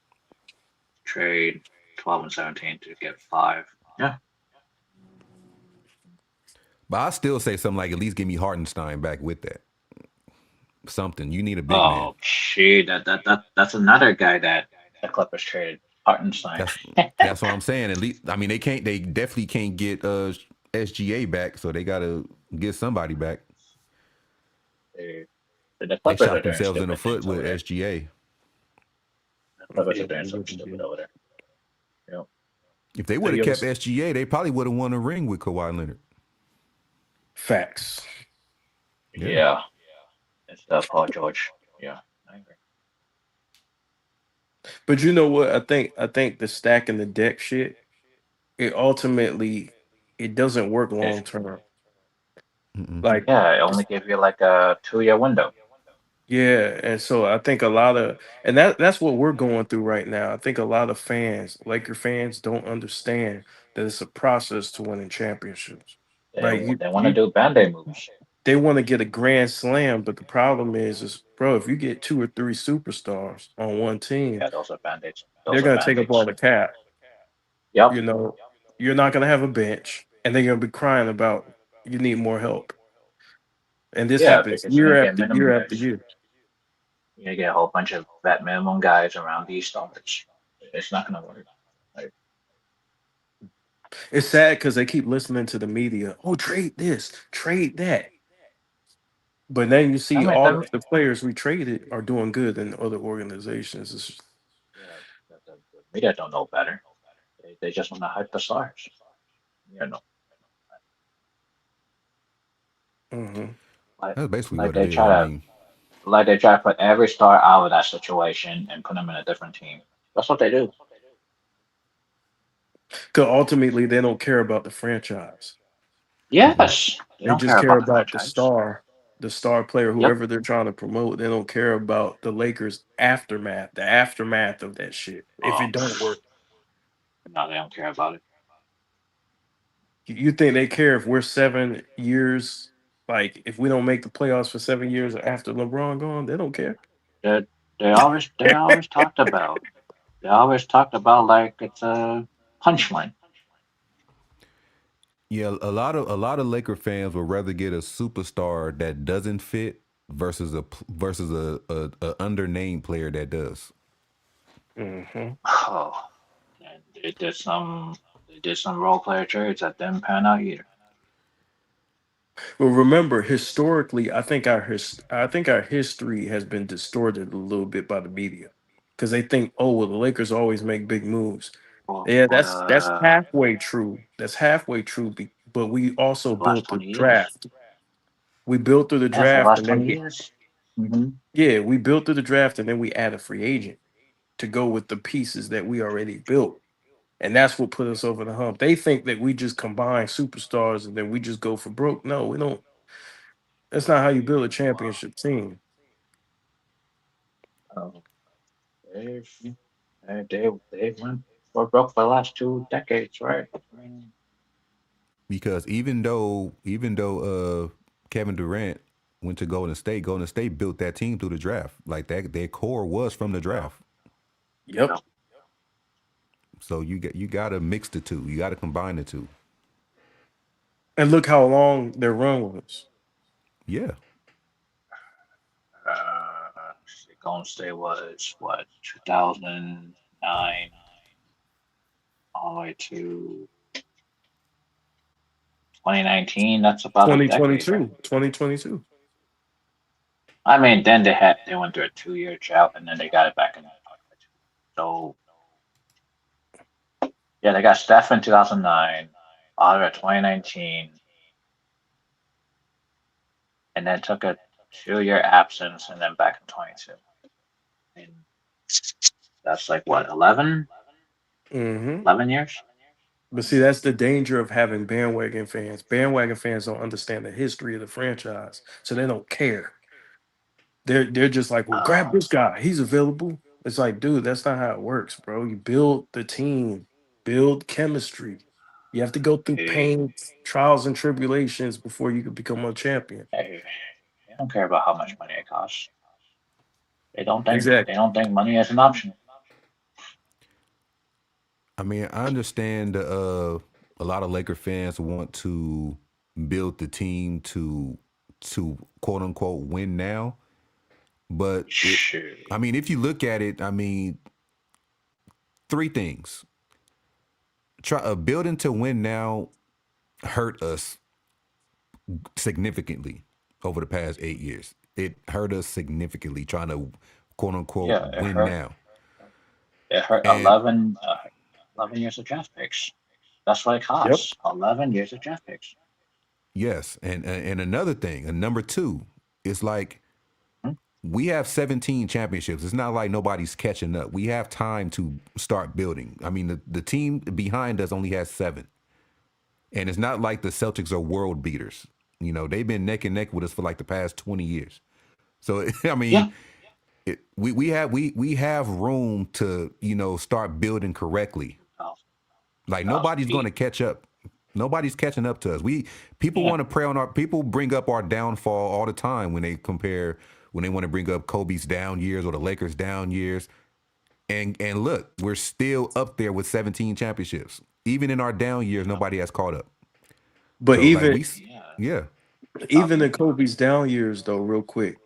trade 12 and 17 to get 5. Yeah. But I still say something like at least give me Hartenstein back with that. Something. You need a big man. Oh, shit. That's another guy that the Clippers traded, Hartenstein. That's what I'm saying. At least I mean they definitely can't get SGA back, so they gotta get somebody back. They- the They Clippers are shot doing themselves in the stupid foot things over with there. SGA. The Clippers Yeah, are doing they something really stupid do. over there. Yep. If they would Hey, have yo, kept SGA, they probably would have won a ring with Kawhi Leonard. facts. Yeah. Yeah. Instead of Paul George. Yeah, I agree. But you know what? I think the stack and the deck shit, it ultimately it doesn't work long If, term. Mm-mm. Like, yeah, it only gives you like a 2-year window. yeah, and so I think a lot of and that's what we're going through right now. I think a lot of fans, Laker fans, don't understand that it's a process to winning championships. Like They want to do band-aid moves. they want to get a grand slam, but the problem is, bro, if you get 2 or 3 superstars on one team, Yeah, those are band-aids. they're Those are gonna take up all band-aids. the cap. Yep. You know, you're not gonna have a bench, and they're gonna be crying about you need more help. And this Yeah, happens because you're year gonna get after minimum year after guys. year. You're gonna get a whole bunch of vet minimum guys around these stars. It's not gonna work. Like, It's sad because they keep listening to the media. Oh, trade this, trade that. But then you I see mean, all of the players we traded are doing good in other organizations. yeah, the media don't know better. They just want to hype the stars. You know, Mhm. like That's basically like what it they is. try I to mean, like they try to put every star out of that situation and put them in a different team. That's what they do. Because ultimately, they don't care about the franchise. mm-mm. Yes, they They don't just care care about the about franchise. the star player, Yep. whoever they're trying to promote. They don't care about the Lakers aftermath, the aftermath of that shit. If Oh, it don't work, no, they don't care about it. you think they care if we're 7 years, like if we don't make the playoffs for 7 years after LeBron gone? They don't care. They they always talked about. They always talked about like it's a punchline. Yeah, a lot of Laker fans would rather get a superstar that doesn't fit versus a undernamed player that does. Hmm. Oh, and They did some they did some role player trades that didn't pan out either. Well, remember, historically, I think our history has been distorted a little bit by the media because they think, oh, well, the Lakers always make big moves. Yeah, For that's halfway true. That's halfway true. But we also the last built the 20 years. draft. We built through the Yeah, for the draft, last and 20 then years. Mm-hmm. yeah, we built through the draft, and then we add a free agent to go with the pieces that we already built. And that's what put us over the hump. They think that we just combine superstars and then we just go for broke. No, we don't. That's not how you build a Wow. championship team. Oh, they've they went for broke for the last 2 decades, right? I mean, Because even though Kevin Durant went to Golden State built that team through the draft. Like that, their core was from the yeah, draft. Yep. yeah. So you got to mix the two. You got to combine the two. And look how long their run was. Yeah, Golden State was what 2009 all the way to 2019. That's about a decade, right? 2022. I mean, then they went through a 2 year drought, and then they got it back in 2022. So yeah, they got Steph in 2009, Otter at 2019, and then took a 2 year absence, and then back in 22. And that's like what 11, Hmm. 11 years. But see, that's the danger of having bandwagon fans. Bandwagon fans don't understand the history of the franchise, so they don't care. They're just like, well, grab Um, this guy. He's available. It's like, dude, that's not how it works, bro. You build the team, build chemistry. You have to go through hey, pain, trials, and tribulations before you can become a champion. hey, they don't care about how much money it costs. They Exactly. don't think money is an option. I mean, I understand a lot of Laker fans want to build the team to quote unquote win now, but Shoot. I mean, if you look at it, I mean, three things. Try building to win now hurt us significantly over the past 8 years. It hurt us significantly trying to quote unquote Yeah, win now. it hurt And 11 years of draft picks. That's what it Yep. costs. 11 years of draft picks. yes, and another thing, and number two, is like Hmm? we have 17 championships. It's not like nobody's catching up. We have time to start building. I mean, the team behind us only has 7. And it's not like the Celtics are world beaters. You know, they've been neck and neck with us for like the past 20 years. So I mean, Yeah. we have room to, start building correctly. 2000, Like nobody's going 2008. to catch up. Nobody's catching up to us. People Yeah. want to prey on our people bring up our downfall all the time when they want to bring up Kobe's down years or the Lakers down years. And look, we're still up there with 17 championships. Even in our down years, Yeah. nobody has caught up. But So like Yeah. yeah. Top even in three. Kobe's down years, though, real quick.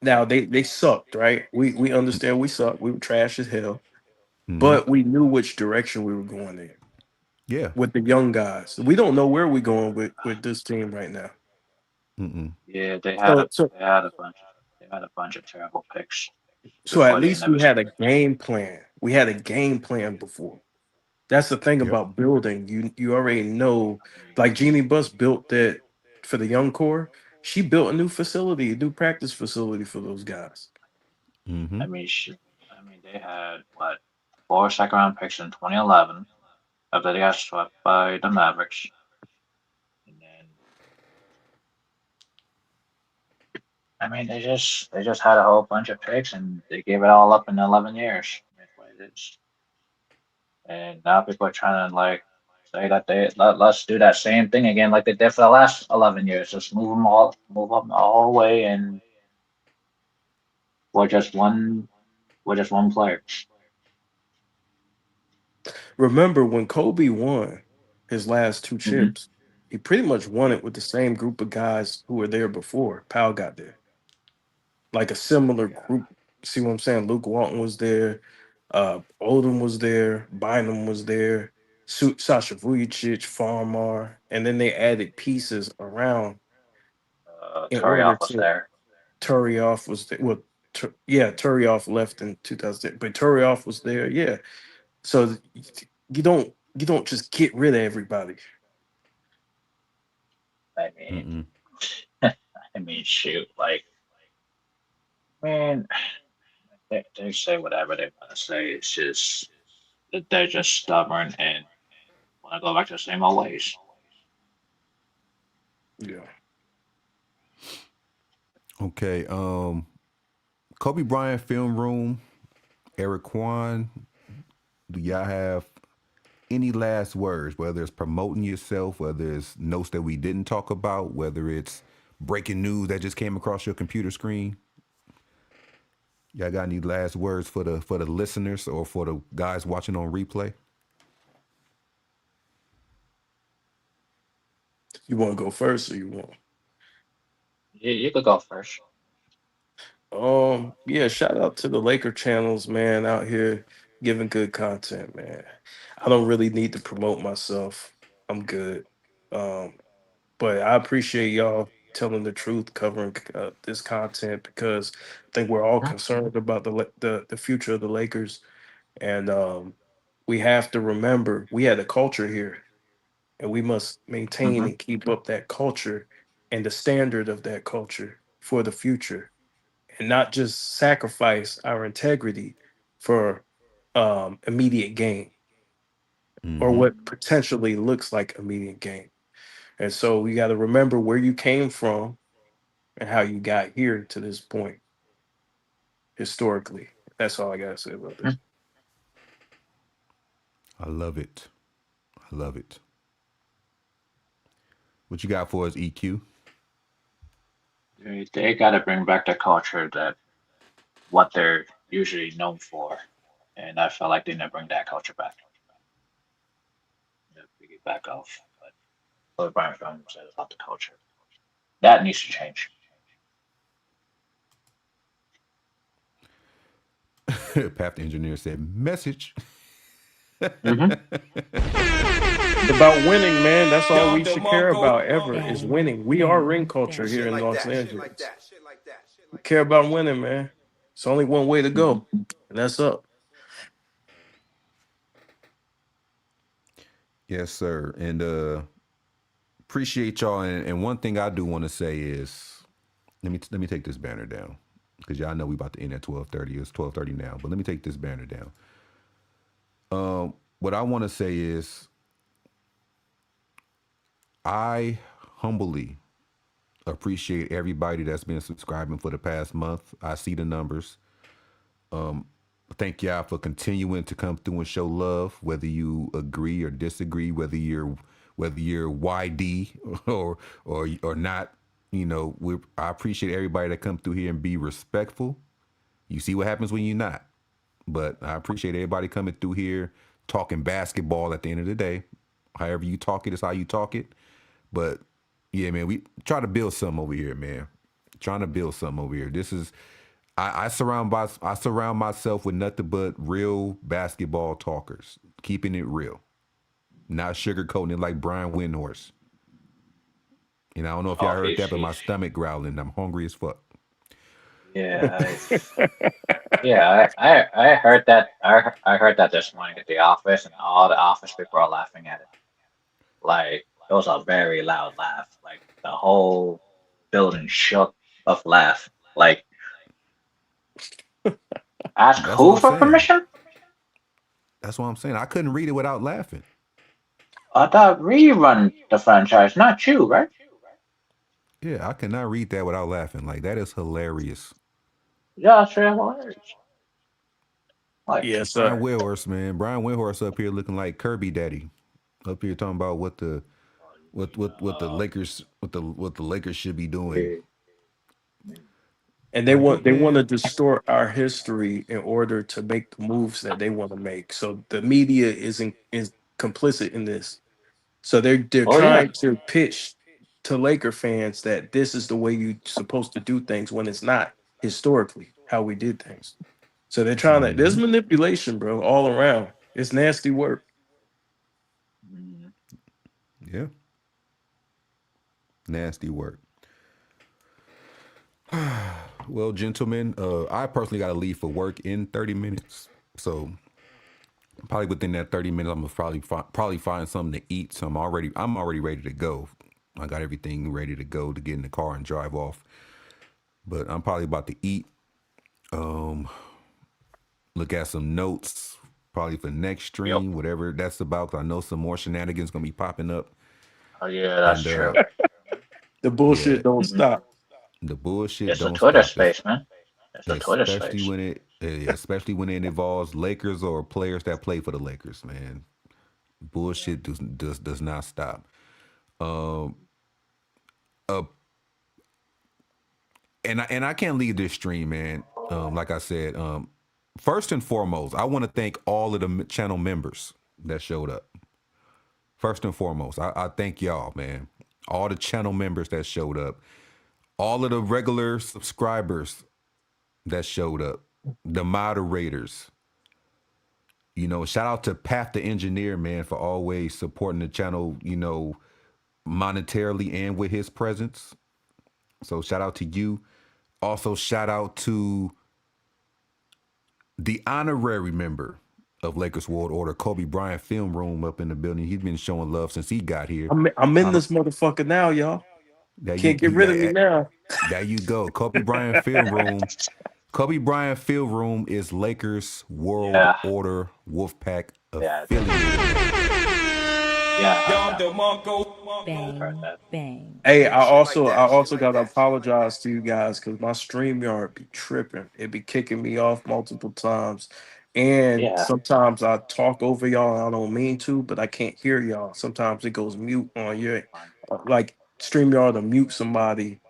Now they sucked, right? We understand we sucked. We were trash as hell, Mm-hmm. but we knew which direction we were going in Yeah. with the young guys. We don't know where we're going with this team right now. Mm-mm. Yeah, So so they had a bunch of terrible picks so at before they least we never had a scored. game plan. We had a game plan before. That's the thing Yep. about building. You already know, I mean, like Jeannie Buss built that for the young core. She built a new facility, a new practice facility for those guys. Mm-hmm. I mean, they had what 4 second round picks in 2011 after they got swept by the Mavericks, and then I mean they just had a whole bunch of picks and they gave it all up in 11 years. That's what it is. And now people are trying to like say that let's do that same thing again like they did for the last 11 years. Just move them all away, and we're just one, we're just one player. Remember when Kobe won his last two Hmm. chips, he pretty much won it with the same group of guys who were there before Powell got there. Like a similar Yeah. group. See what I'm saying? Luke Walton was there. Odom was there, Bynum was there, Sasha Vujicic, Farmar, and then they added pieces around in order Torioff was to there. Turioff was there. Well, yeah, Turioff left in 2000, but Turioff was there. Yeah, so you don't just get rid of everybody. I mean, Mm-mm. I mean, shoot, like, man, they say whatever they want to say. It's just that they're just stubborn and want to go back to the same old ways. Yeah. Okay. Kobe Bryant film room. Eric Kwan. Do y'all have any last words? Whether it's promoting yourself, whether it's notes that we didn't talk about, whether it's breaking news that just came across your computer screen. Y'all got any last words for the listeners or for the guys watching on replay? You want to go first, or you want? You could go first. Yeah, shout out to the Laker channels, man, out here giving good content, man. I don't really need to promote myself. I'm good. Um, but I appreciate y'all telling the truth, covering this content because I think we're all Mhm. concerned about the future of the Lakers, and we have to remember we had a culture here, and we must maintain Mhm. and keep up that culture and the standard of that culture for the future and not just sacrifice our integrity for immediate gain or Mm-hmm. what potentially looks like immediate gain. And so we got to remember where you came from and how you got here to this point historically. That's all I got to say about this. I love it. I love it. What you got for us, EQ? They got to bring back the culture that what they're usually known for, and I felt like they didn't bring that culture back. Back off, but what Brian Brown said about the culture that needs to change. Path engineer said, message. Mm-hmm. It's about winning, man. That's all Bang, we should care about ever is bang, winning. We are bang, ring culture bang. here in Los Angeles. We care about winning, man. It's only one way to go, and that's up. Yes, sir. And appreciate y'all. And one thing I do want to say is, let me take this banner down because y'all know we about to end at 12:30. It's 12:30 now, but let me take this banner down. What I want to say is, I humbly appreciate everybody that's been subscribing for the past month. I see the numbers. Thank y'all for continuing to come through and show love, whether you agree or disagree, whether you're YD or not. You know, I appreciate everybody that come through here and be respectful. You see what happens when you're not. But I appreciate everybody coming through here talking basketball at the end of the day. However you talk it is how you talk it. But yeah, man, we try to build something over here, man. Trying to build something over here. This is I surround myself with nothing but real basketball talkers, keeping it real, not sugarcoating it like Brian Windhorse. And I don't know if y'all Oh, heard that, but my he's stomach growling. I'm hungry as fuck. yeah, I heard that. I heard that this morning at the office, and all the office people are laughing at it. Like it was a very loud laugh. Like the whole building shook of laugh. Like ask That's what who I'm for saying. permission? That's what I'm saying. I couldn't read it without laughing. I thought rerun the franchise, not you, right? Yeah, I cannot read that without laughing. Like that is hilarious. Yeah, that's real hilarious. Like Yes, Brian sir. Windhorse, man. Brian Windhorse up here looking like Kirby Daddy. Up here talking about what the uh, Lakers what the Lakers should be doing. we, And they Like want what, they want to man? distort our history in order to make the moves that they want to make. So the media is complicit in this. So they're oh yeah, trying to pitch to Laker fans that this is the way you're supposed to do things when it's not historically how we did things. So they're trying to. There's manipulation, bro, all around. It's nasty work. Mm, Yeah. Nasty work. Well, gentlemen, I personally got to leave for work in 30 minutes. So probably within that 30 minutes, I'm gonna probably find something to eat. So I'm already ready to go. I got everything ready to go to get in the car and drive off. But I'm probably about to eat. Look at some notes, probably for next yep. stream, whatever that's about. 'Cause I know some more shenanigans gonna be popping up. Oh yeah, that's And true. The yeah, bullshit don't Hmm. stop. the bullshit It's a don't Twitter stop. space, man. It's a Twitter Especially space. when it involves Lakers or players that play for the Lakers, man. Bullshit does not stop. Um, uh, and I can't leave this stream, man. Like I said, first and foremost, I want to thank all of the channel members that showed up. First and foremost, I thank y'all, man. All the channel members that showed up, all of the regular subscribers that showed up, the moderators. You know, shout out to Pat the engineer, man, for always supporting the channel, you know, monetarily and with his presence. So shout out to you. Also, shout out to the honorary member of Lakers World Order, Kobe Bryant Film Room up in the building. He's been showing love since he got here. I'm in I don't, this motherfucker now, y'all. that Can't get rid of me now. there you go. Kobe Bryant Film Room. Kobe Bryant Field Room is Lakers World Yeah, Order Wolfpac yeah, affiliated, man. yeah. I heard Bang, that. bang. Hey, I also gotta apologize to you guys because my StreamYard be tripping. It be kicking me off multiple times. And Yeah. sometimes I talk over y'all. And I don't mean to, but I can't hear y'all. Sometimes it goes mute on your like StreamYard to mute somebody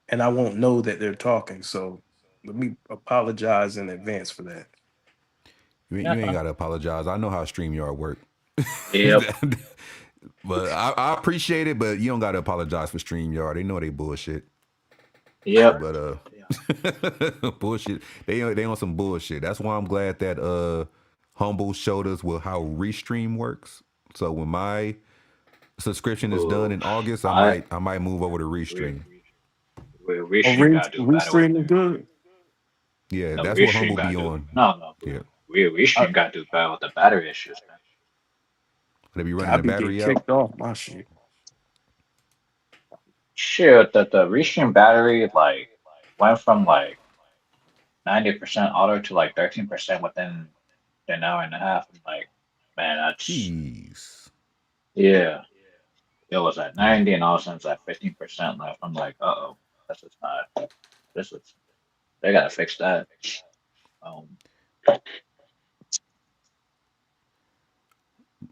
and I won't know that they're talking. So let me apologize in advance for that. You Yeah. ain't gotta apologize. I know how StreamYard work. Yep. But I appreciate it, but you don't gotta apologize for StreamYard. They know they bullshit. Yep. But bullshit. They on some bullshit. That's why I'm glad that Humble showed us how Restream works. So when my subscription is done Ooh, in August, I I might move over to we Restream. Oh, Restream gotta do better with restream is good. Yeah, no that's what Restream Humble be gotta do on. no. Yeah, I, Restream gotta do better with the battery issues, man. they be running I the be getting battery out. kicked off my shit. Shit, the Restream battery like went from like 90% auto to like 13% within an hour and a half. I'm like, man, that's Jeez. yeah. It was at Yeah. 90 and all of a sudden it's at 15% left. I'm like, uh-oh, this is not this is they gotta fix that. Um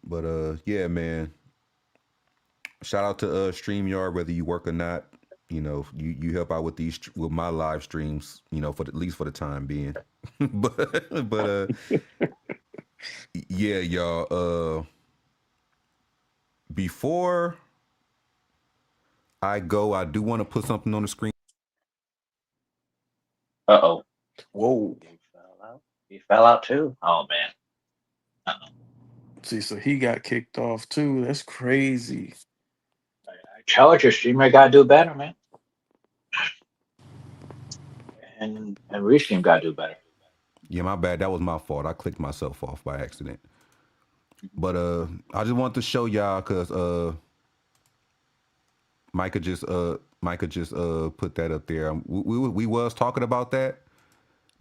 But yeah, man. Shout out to StreamYard, whether you work or not. You know, you help out with with my live streams. You know, at least for the time being. but yeah, y'all. Before I go, I do want to put something on the screen. uh-oh. Whoa. He fell out. He fell out too. Oh man. Uh-oh. See, so he got kicked off too. That's crazy. I challenge your streamer gotta do better, man. And Restream gotta do better. Yeah, my bad. That was my fault. I clicked myself off by accident. But I just want to show y'all because Micah just put that up there. We was talking about that,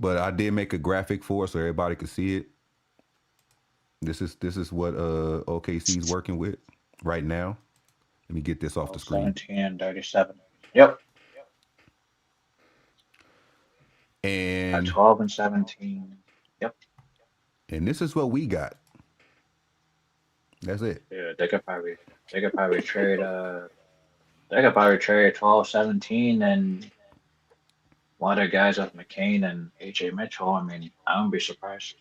but I did make a graphic for it so everybody could see it. This is what OKC's working with right now. Let me get this off the screen. 17 and 37. Yep. At And 12 and 17. Yep. this is what we got. That's it. Yeah, they could probably trade 12, 17 and one of the guys with McCain and AJ Mitchell. I mean, I wouldn't be surprised.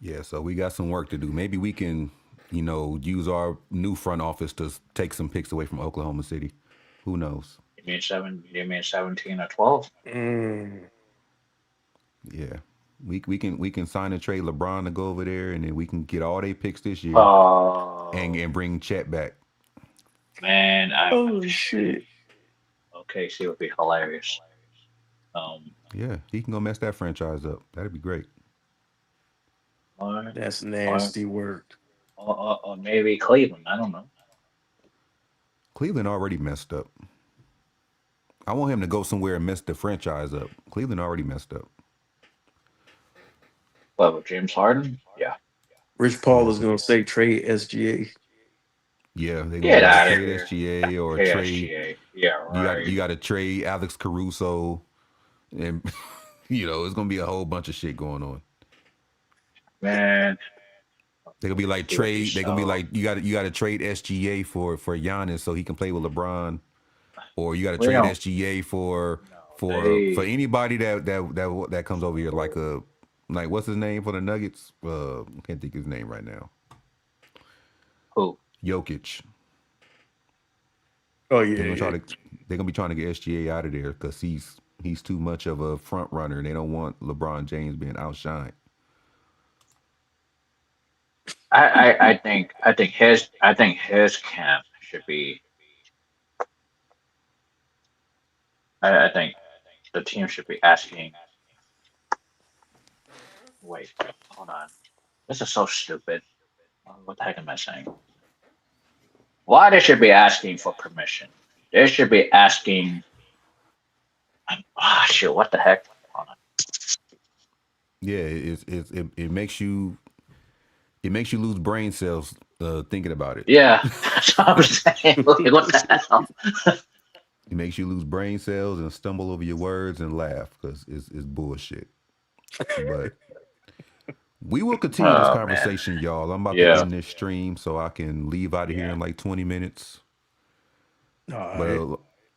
Yeah, so we got some work to do. Maybe we can, you know, use our new front office to take some picks away from Oklahoma City. Who knows? You mean 17 or 12? Mm. Yeah. We can sign and trade LeBron to go over there, and then we can get all their picks this year Oh and bring Chet back. man, Oh shit. okay, see, would be hilarious. Um, Yeah, he can go mess that franchise up. That'd be great. or That's or nasty work. or maybe Cleveland. I don't know. Cleveland already messed up. I want him to go somewhere and mess the franchise up. Cleveland already messed up. But with James Harden, yeah, Rich Paul Yeah. is gonna say trade SGA. Yeah, they're gonna get be like out of trade here. SGA or trade. KSGA. Yeah, right, You got to trade Alex Caruso, and it's gonna be a whole bunch of shit going on. man. They're gonna be like It would be trade. They're gonna be so. like you got to trade SGA for Giannis so he can play with LeBron, or you got to We trade don't. SGA No, for anybody that comes over here like what's his name for the Nuggets? I can't think of his name right now. who? Jokic. Oh They're gonna yeah, try to they're gonna be trying to get SGA out of there because he's too much of a front runner, and they don't want LeBron James being outshined. I think his camp should be. I think the team should be asking. Wait, hold on. This is so stupid. What the heck am I saying? Why they should be asking for permission? They should be asking. Ah, shit. What the heck? Hold on. Yeah, it makes you lose brain cells thinking about it. Yeah, that's what I'm saying. Like, what the hell? It makes you lose brain cells and stumble over your words and laugh because it's bullshit. But we will continue this Oh man. conversation, y'all. I'm about to Yeah. end this stream so I can leave out of here Yeah. in like 20 minutes. all But right.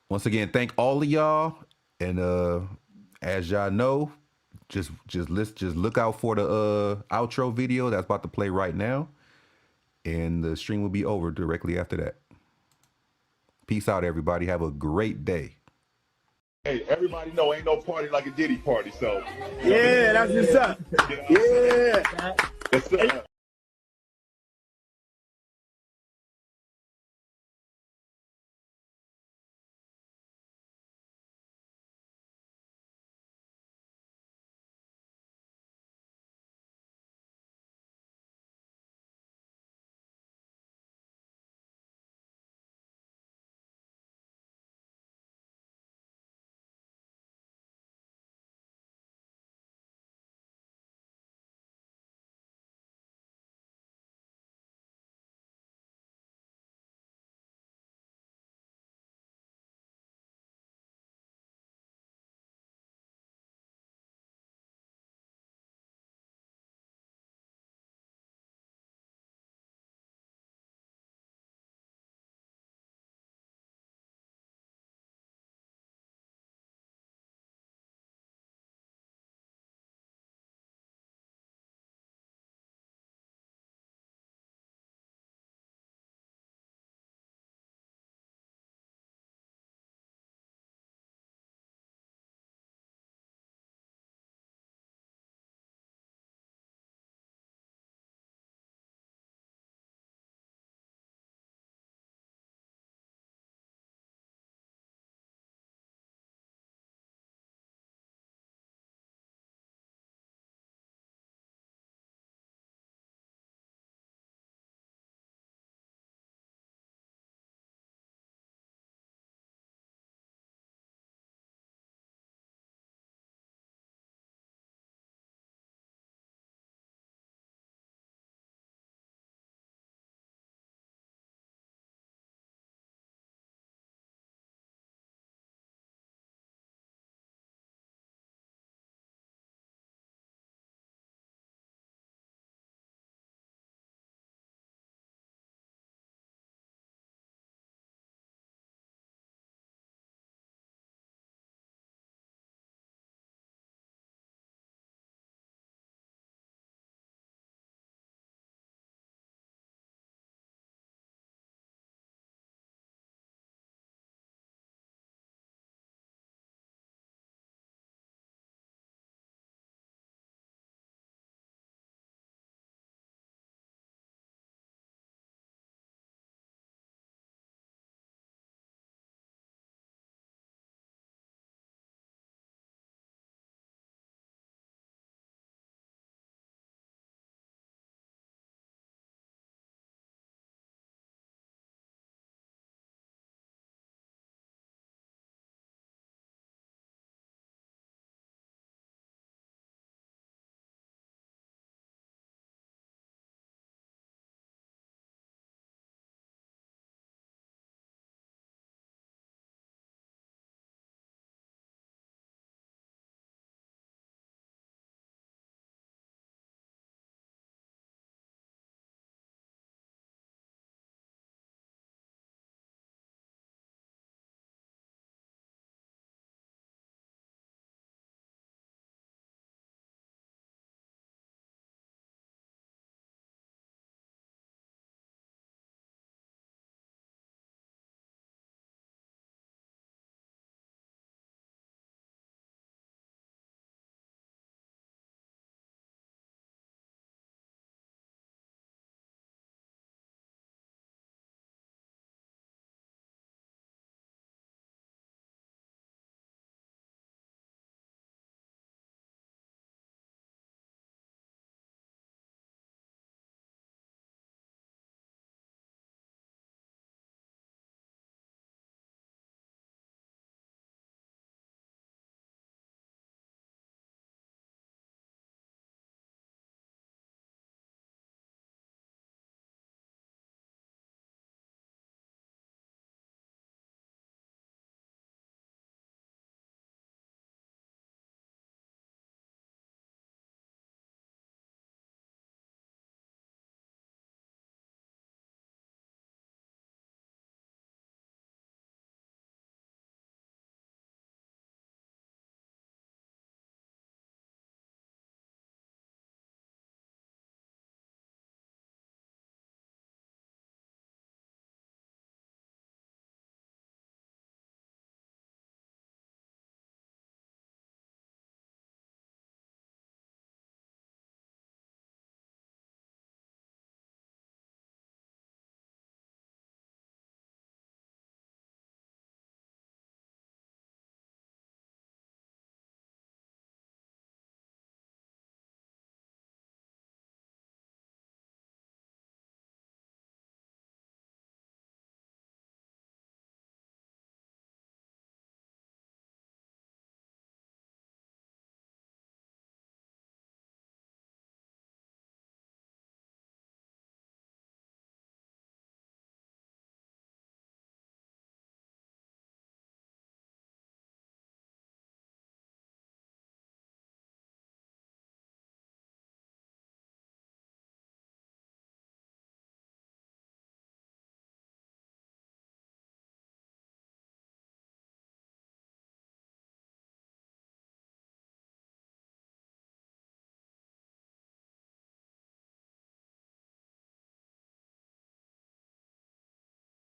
once again, thank all of y'all. And as y'all know, just look out for the outro video that's about to play right now. And the stream will be over directly after that. Peace out, everybody. Have a great day. Hey, everybody know ain't no party like a Diddy party, so Yeah, that's what's up. Yeah. Yes, sir.